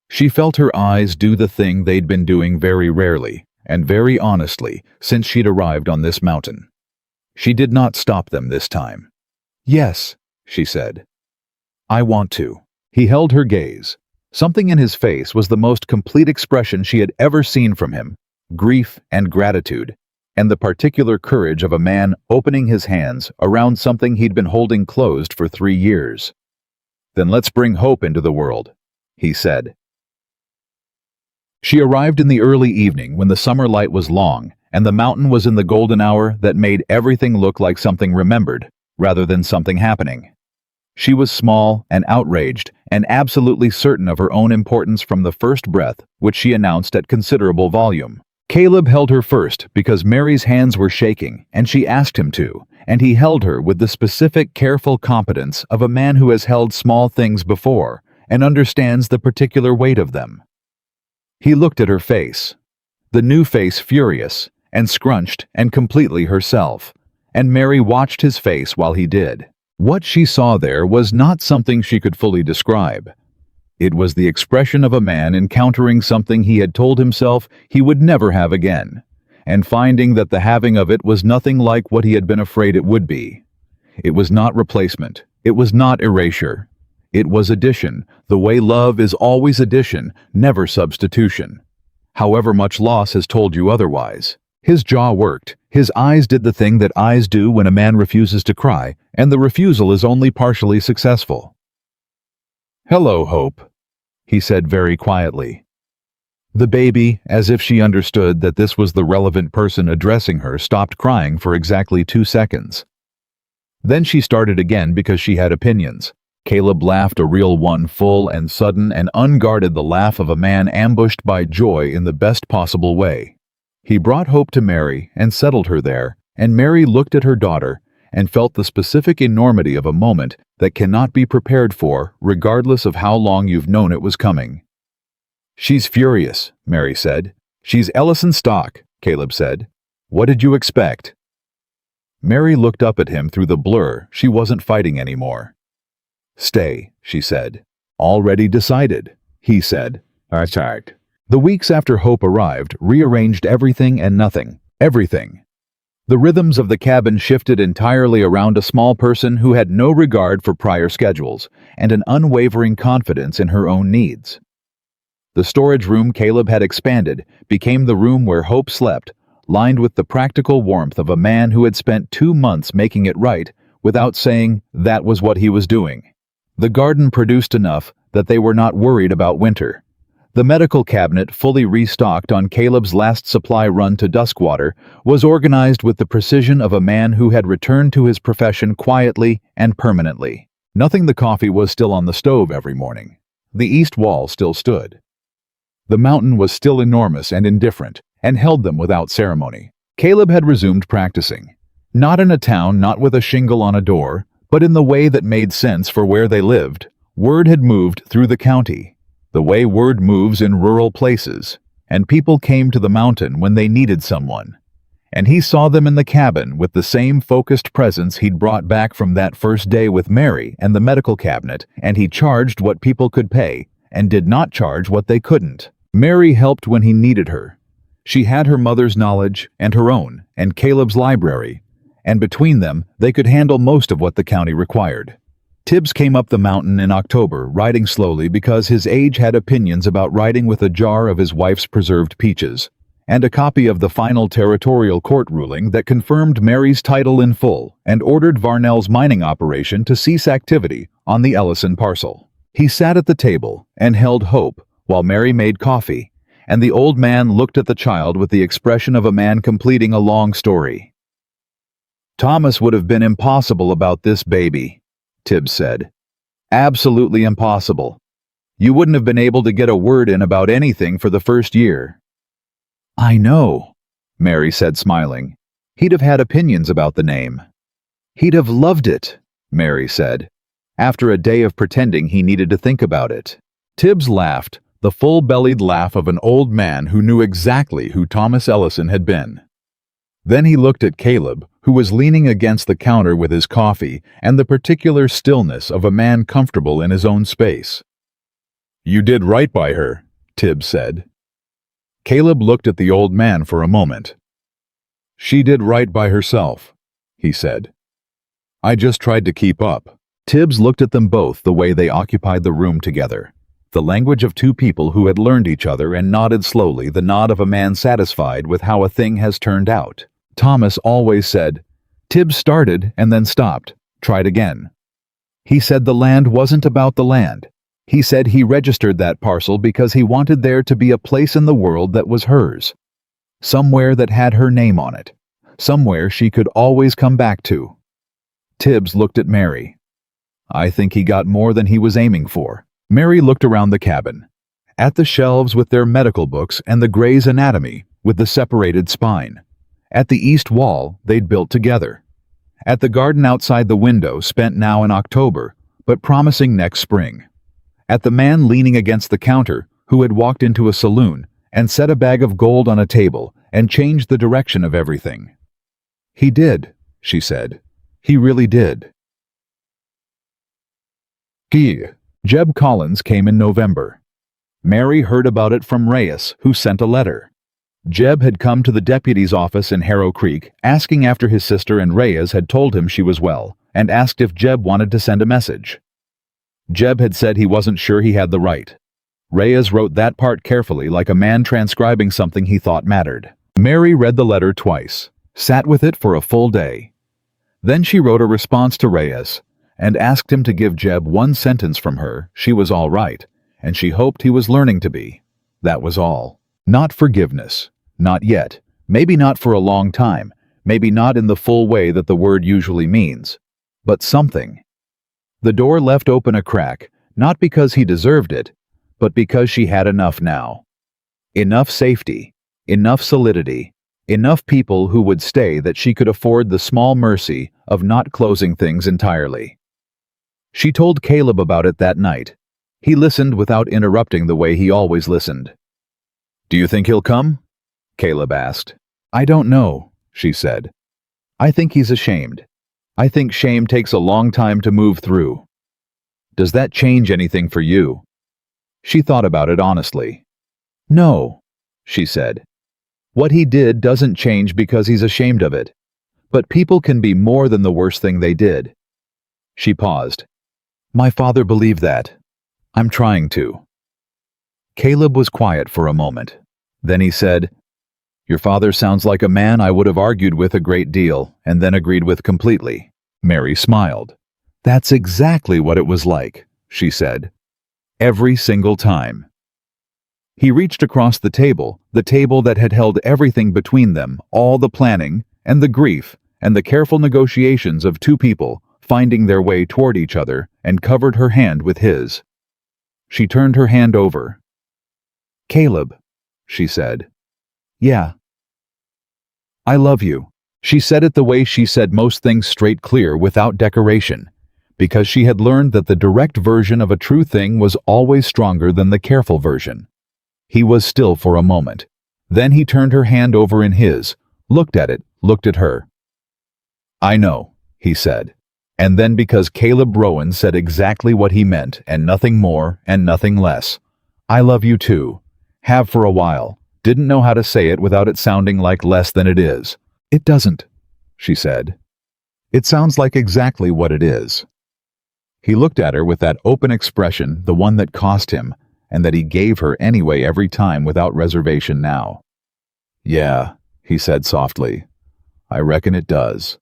She felt her eyes do the thing they'd been doing very rarely, and very honestly, since she'd arrived on this mountain. She did not stop them this time. "Yes," she said. "I want to." He held her gaze. Something in his face was the most complete expression she had ever seen from him, grief and gratitude, and the particular courage of a man opening his hands around something he'd been holding closed for 3 years. "Then let's bring hope into the world," he said. She arrived in the early evening when the summer light was long, and the mountain was in the golden hour that made everything look like something remembered, rather than something happening. She was small and outraged and absolutely certain of her own importance from the first breath, which she announced at considerable volume. Caleb held her first because Mary's hands were shaking, and she asked him to, and he held her with the specific, careful competence of a man who has held small things before and understands the particular weight of them. He looked at her face, the new face furious and scrunched and completely herself, and Mary watched his face while he did. What she saw there was not something she could fully describe. It was the expression of a man encountering something he had told himself he would never have again, and finding that the having of it was nothing like what he had been afraid it would be. It was not replacement. It was not erasure. It was addition, the way love is always addition, never substitution. However much loss has told you otherwise. His jaw worked. His eyes did the thing that eyes do when a man refuses to cry, and the refusal is only partially successful. "Hello, Hope," he said very quietly. The baby, as if she understood that this was the relevant person addressing her, stopped crying for exactly 2 seconds. Then she started again because she had opinions. Caleb laughed, a real one, full and sudden and unguarded, the laugh of a man ambushed by joy in the best possible way. He brought Hope to Mary and settled her there, and Mary looked at her daughter and felt the specific enormity of a moment that cannot be prepared for regardless of how long you've known it was coming. "She's furious," Mary said. "She's Ellison stock," Caleb said. "What did you expect?" Mary looked up at him through the blur. She wasn't fighting anymore. "Stay," she said. "Already decided," he said. "I tagged." The weeks after Hope arrived rearranged everything and nothing. Everything. The rhythms of the cabin shifted entirely around a small person who had no regard for prior schedules and an unwavering confidence in her own needs. The storage room Caleb had expanded became the room where Hope slept, lined with the practical warmth of a man who had spent 2 months making it right without saying that was what he was doing. The garden produced enough that they were not worried about winter. The medical cabinet, fully restocked on Caleb's last supply run to Duskwater, was organized with the precision of a man who had returned to his profession quietly and permanently. The coffee was still on the stove every morning. The east wall still stood. The mountain was still enormous and indifferent, and held them without ceremony. Caleb had resumed practicing. Not in a town, not with a shingle on a door, but in the way that made sense for where they lived. Word had moved through the county, the way word moves in rural places, and people came to the mountain when they needed someone. And he saw them in the cabin with the same focused presence he'd brought back from that first day with Mary and the medical cabinet, and he charged what people could pay, and did not charge what they couldn't. Mary helped when he needed her. She had her mother's knowledge and her own, and Caleb's library, and between them they could handle most of what the county required. Tibbs came up the mountain in October, riding slowly because his age had opinions about riding with a jar of his wife's preserved peaches, and a copy of the final territorial court ruling that confirmed Mary's title in full and ordered Varnell's mining operation to cease activity on the Ellison parcel. He sat at the table and held Hope while Mary made coffee, and the old man looked at the child with the expression of a man completing a long story. "Thomas would have been impossible about this baby," Tibbs said. "Absolutely impossible. You wouldn't have been able to get a word in about anything for the first year." "I know," Mary said, smiling. "He'd have had opinions about the name." "He'd have loved it," Mary said, after a day of pretending he needed to think about it. Tibbs laughed, the full-bellied laugh of an old man who knew exactly who Thomas Ellison had been. Then he looked at Caleb, who was leaning against the counter with his coffee and the particular stillness of a man comfortable in his own space. "You did right by her," Tibbs said. Caleb looked at the old man for a moment. "She did right by herself," he said. "I just tried to keep up." Tibbs looked at them both the way they occupied the room together. The language of two people who had learned each other, and nodded slowly, the nod of a man satisfied with how a thing has turned out. Thomas always said, Tibbs started and then stopped, tried again. He said the land wasn't about the land. He said he registered that parcel because he wanted there to be a place in the world that was hers. Somewhere that had her name on it. Somewhere she could always come back to. Tibbs looked at Mary. I think he got more than he was aiming for. Mary looked around the cabin. At the shelves with their medical books and the Gray's Anatomy with the separated spine. At the east wall they'd built together. At the garden outside the window spent now in October, but promising next spring. At the man leaning against the counter who had walked into a saloon and set a bag of gold on a table and changed the direction of everything. He did, she said. He really did. Jeb Collins came in November. Mary heard about it from Reyes, who sent a letter. Jeb had come to the deputy's office in Harrow Creek, asking after his sister, and Reyes had told him she was well, and asked if Jeb wanted to send a message. Jeb had said he wasn't sure he had the right. Reyes wrote that part carefully, like a man transcribing something he thought mattered. Mary read the letter twice, sat with it for a full day. Then she wrote a response to Reyes, and asked him to give Jeb one sentence from her. She was all right, and she hoped he was learning to be. That was all. Not forgiveness. Not yet. Maybe not for a long time. Maybe not in the full way that the word usually means. But something. The door left open a crack, not because he deserved it, but because she had enough now. Enough safety. Enough solidity. Enough people who would stay that she could afford the small mercy of not closing things entirely. She told Caleb about it that night. He listened without interrupting the way he always listened. "Do you think he'll come?" Caleb asked. "I don't know," she said. "I think he's ashamed. I think shame takes a long time to move through." "Does that change anything for you?" She thought about it honestly. "No," she said. "What he did doesn't change because he's ashamed of it. But people can be more than the worst thing they did." She paused. "My father believed that. I'm trying to." Caleb was quiet for a moment. Then he said, "Your father sounds like a man I would have argued with a great deal and then agreed with completely." Mary smiled. "That's exactly what it was like," she said. "Every single time." He reached across the table that had held everything between them, all the planning and the grief and the careful negotiations of two people finding their way toward each other, and covered her hand with his. She turned her hand over. "Caleb," she said. "Yeah. I love you." She said it the way she said most things, straight, clear, without decoration, because she had learned that the direct version of a true thing was always stronger than the careful version. He was still for a moment. Then he turned her hand over in his, looked at it, looked at her. "I know," he said. And then, because Caleb Rowan said exactly what he meant, and nothing more and nothing less. "I love you too. Have for a while. Didn't know how to say it without it sounding like less than it is." "It doesn't," she said. "It sounds like exactly what it is." He looked at her with that open expression, the one that cost him, and that he gave her anyway every time without reservation now. "Yeah," he said softly. "I reckon it does."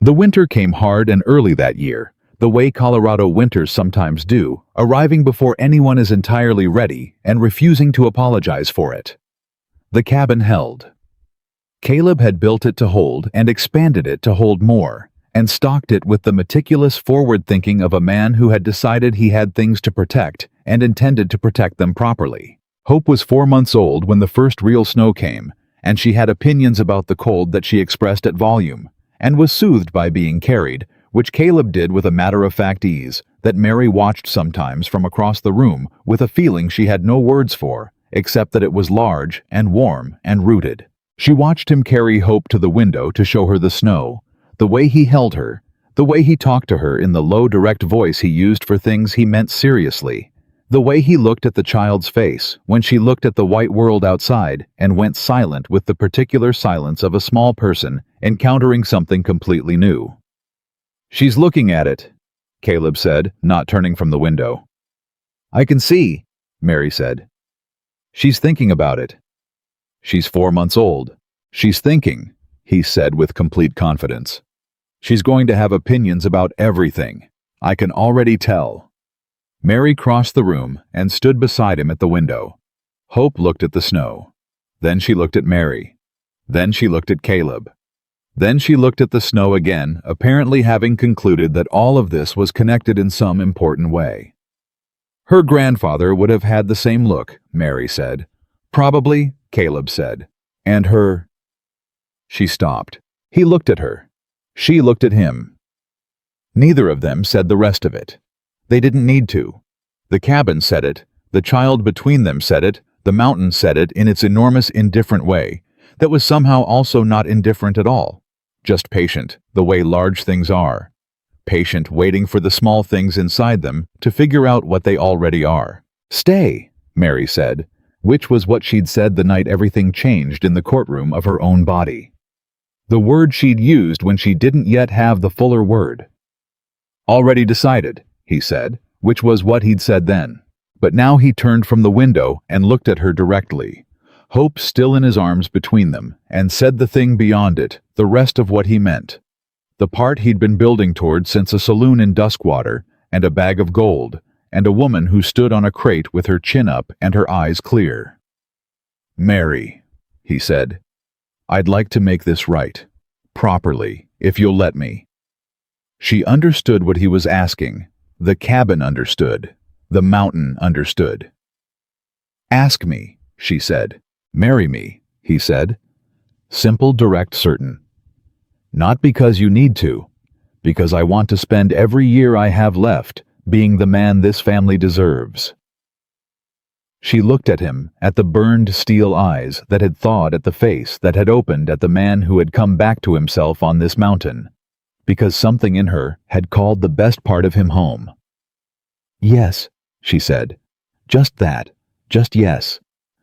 The winter came hard and early that year, the way Colorado winters sometimes do, arriving before anyone is entirely ready and refusing to apologize for it. The cabin held. Caleb had built it to hold and expanded it to hold more, and stocked it with the meticulous forward thinking of a man who had decided he had things to protect and intended to protect them properly. Hope was 4 months old when the first real snow came, and she had opinions about the cold that she expressed at volume, and was soothed by being carried, which Caleb did with a matter-of-fact ease that Mary watched sometimes from across the room with a feeling she had no words for, except that it was large and warm and rooted. She watched him carry Hope to the window to show her the snow, the way he held her, the way he talked to her in the low, direct voice he used for things he meant seriously, the way he looked at the child's face when she looked at the white world outside and went silent with the particular silence of a small person encountering something completely new. "She's looking at it," Caleb said, not turning from the window. "I can see," Mary said. "She's thinking about it." "She's 4 months old. She's thinking," he said with complete confidence. "She's going to have opinions about everything. I can already tell." Mary crossed the room and stood beside him at the window. Hope looked at the snow. Then she looked at Mary. Then she looked at Caleb. Then she looked at the snow again, apparently having concluded that all of this was connected in some important way. Her grandfather would have had the same look, Mary said. "Probably," Caleb said. "And her—" She stopped. He looked at her. She looked at him. Neither of them said the rest of it. They didn't need to. The cabin said it, the child between them said it, the mountain said it in its enormous indifferent way, that was somehow also not indifferent at all. Just patient, the way large things are. Patient, waiting for the small things inside them to figure out what they already are. "Stay," Mary said, which was what she'd said the night everything changed in the courtroom of her own body. The word she'd used when she didn't yet have the fuller word. "Already decided," he said, which was what he'd said then. But now he turned from the window and looked at her directly, Hope still in his arms between them, and said the thing beyond it, the rest of what he meant. The part he'd been building toward since a saloon in Duskwater, and a bag of gold, and a woman who stood on a crate with her chin up and her eyes clear. "Mary," he said, "I'd like to make this right. Properly, if you'll let me." She understood what he was asking. The cabin understood. The mountain understood. "Ask me," she said. "Marry me. he said. Simple, direct, certain. Not because you need to, because I want to spend every year I have left being the man this family deserves. She looked at him, at the burned steel eyes that had thawed at the face that had opened at the man who had come back to himself on this mountain, because something in her had called the best part of him home. Yes, she said. Just that. Just yes.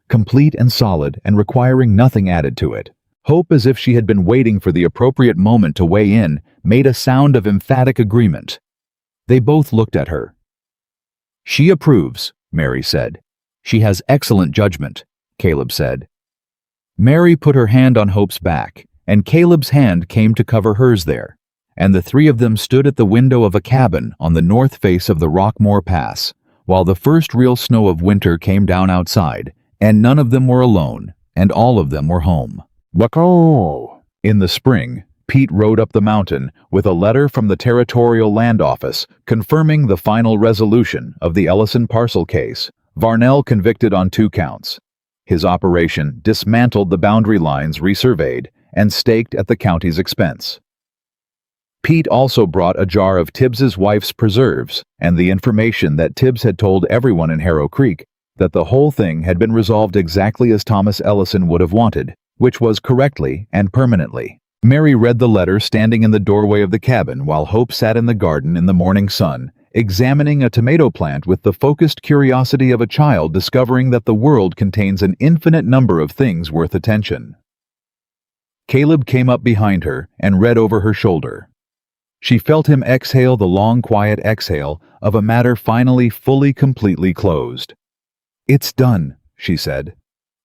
Complete and solid and requiring nothing added to it. Hope, as if she had been waiting for the appropriate moment to weigh in, made a sound of emphatic agreement. They both looked at her. She approves, Mary said. She has excellent judgment, Caleb said. Mary put her hand on Hope's back, and Caleb's hand came to cover hers there, and the three of them stood at the window of a cabin on the north face of the Rockmore Pass, while the first real snow of winter came down outside, and none of them were alone, and all of them were home. In the spring, Pete rode up the mountain with a letter from the Territorial Land Office confirming the final resolution of the Ellison parcel case. Varnell convicted on 2 counts. His operation dismantled the boundary lines resurveyed and staked at the county's expense. Pete also brought a jar of Tibbs's wife's preserves and the information that Tibbs had told everyone in Harrow Creek that the whole thing had been resolved exactly as Thomas Ellison would have wanted, which was correctly and permanently. Mary read the letter standing in the doorway of the cabin while Hope sat in the garden in the morning sun, examining a tomato plant with the focused curiosity of a child discovering that the world contains an infinite number of things worth attention. Caleb came up behind her and read over her shoulder. She felt him exhale the long, quiet exhale of a matter finally fully, completely closed. It's done, she said.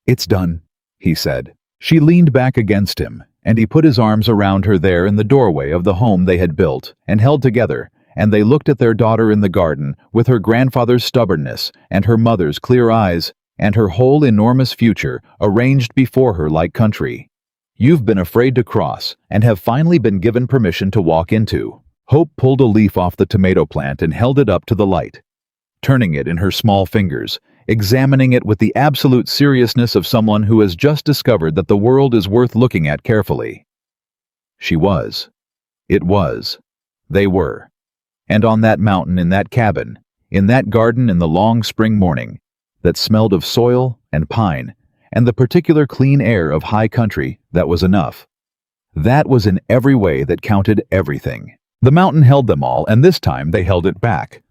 It's done, he said. She leaned back against him, and he put his arms around her there in the doorway of the home they had built and held together, and they looked at their daughter in the garden with her grandfather's stubbornness and her mother's clear eyes and her whole enormous future arranged before her like country. You've been afraid to cross and have finally been given permission to walk into. Hope pulled a leaf off the tomato plant and held it up to the light, turning it in her small fingers, examining it with the absolute seriousness of someone who has just discovered that the world is worth looking at carefully. She was. It was. They were. And on that mountain, in that cabin, in that garden in the long spring morning, that smelled of soil and pine, and the particular clean air of high country, that was enough. That was in every way that counted everything. The mountain held them all, and this time they held it back,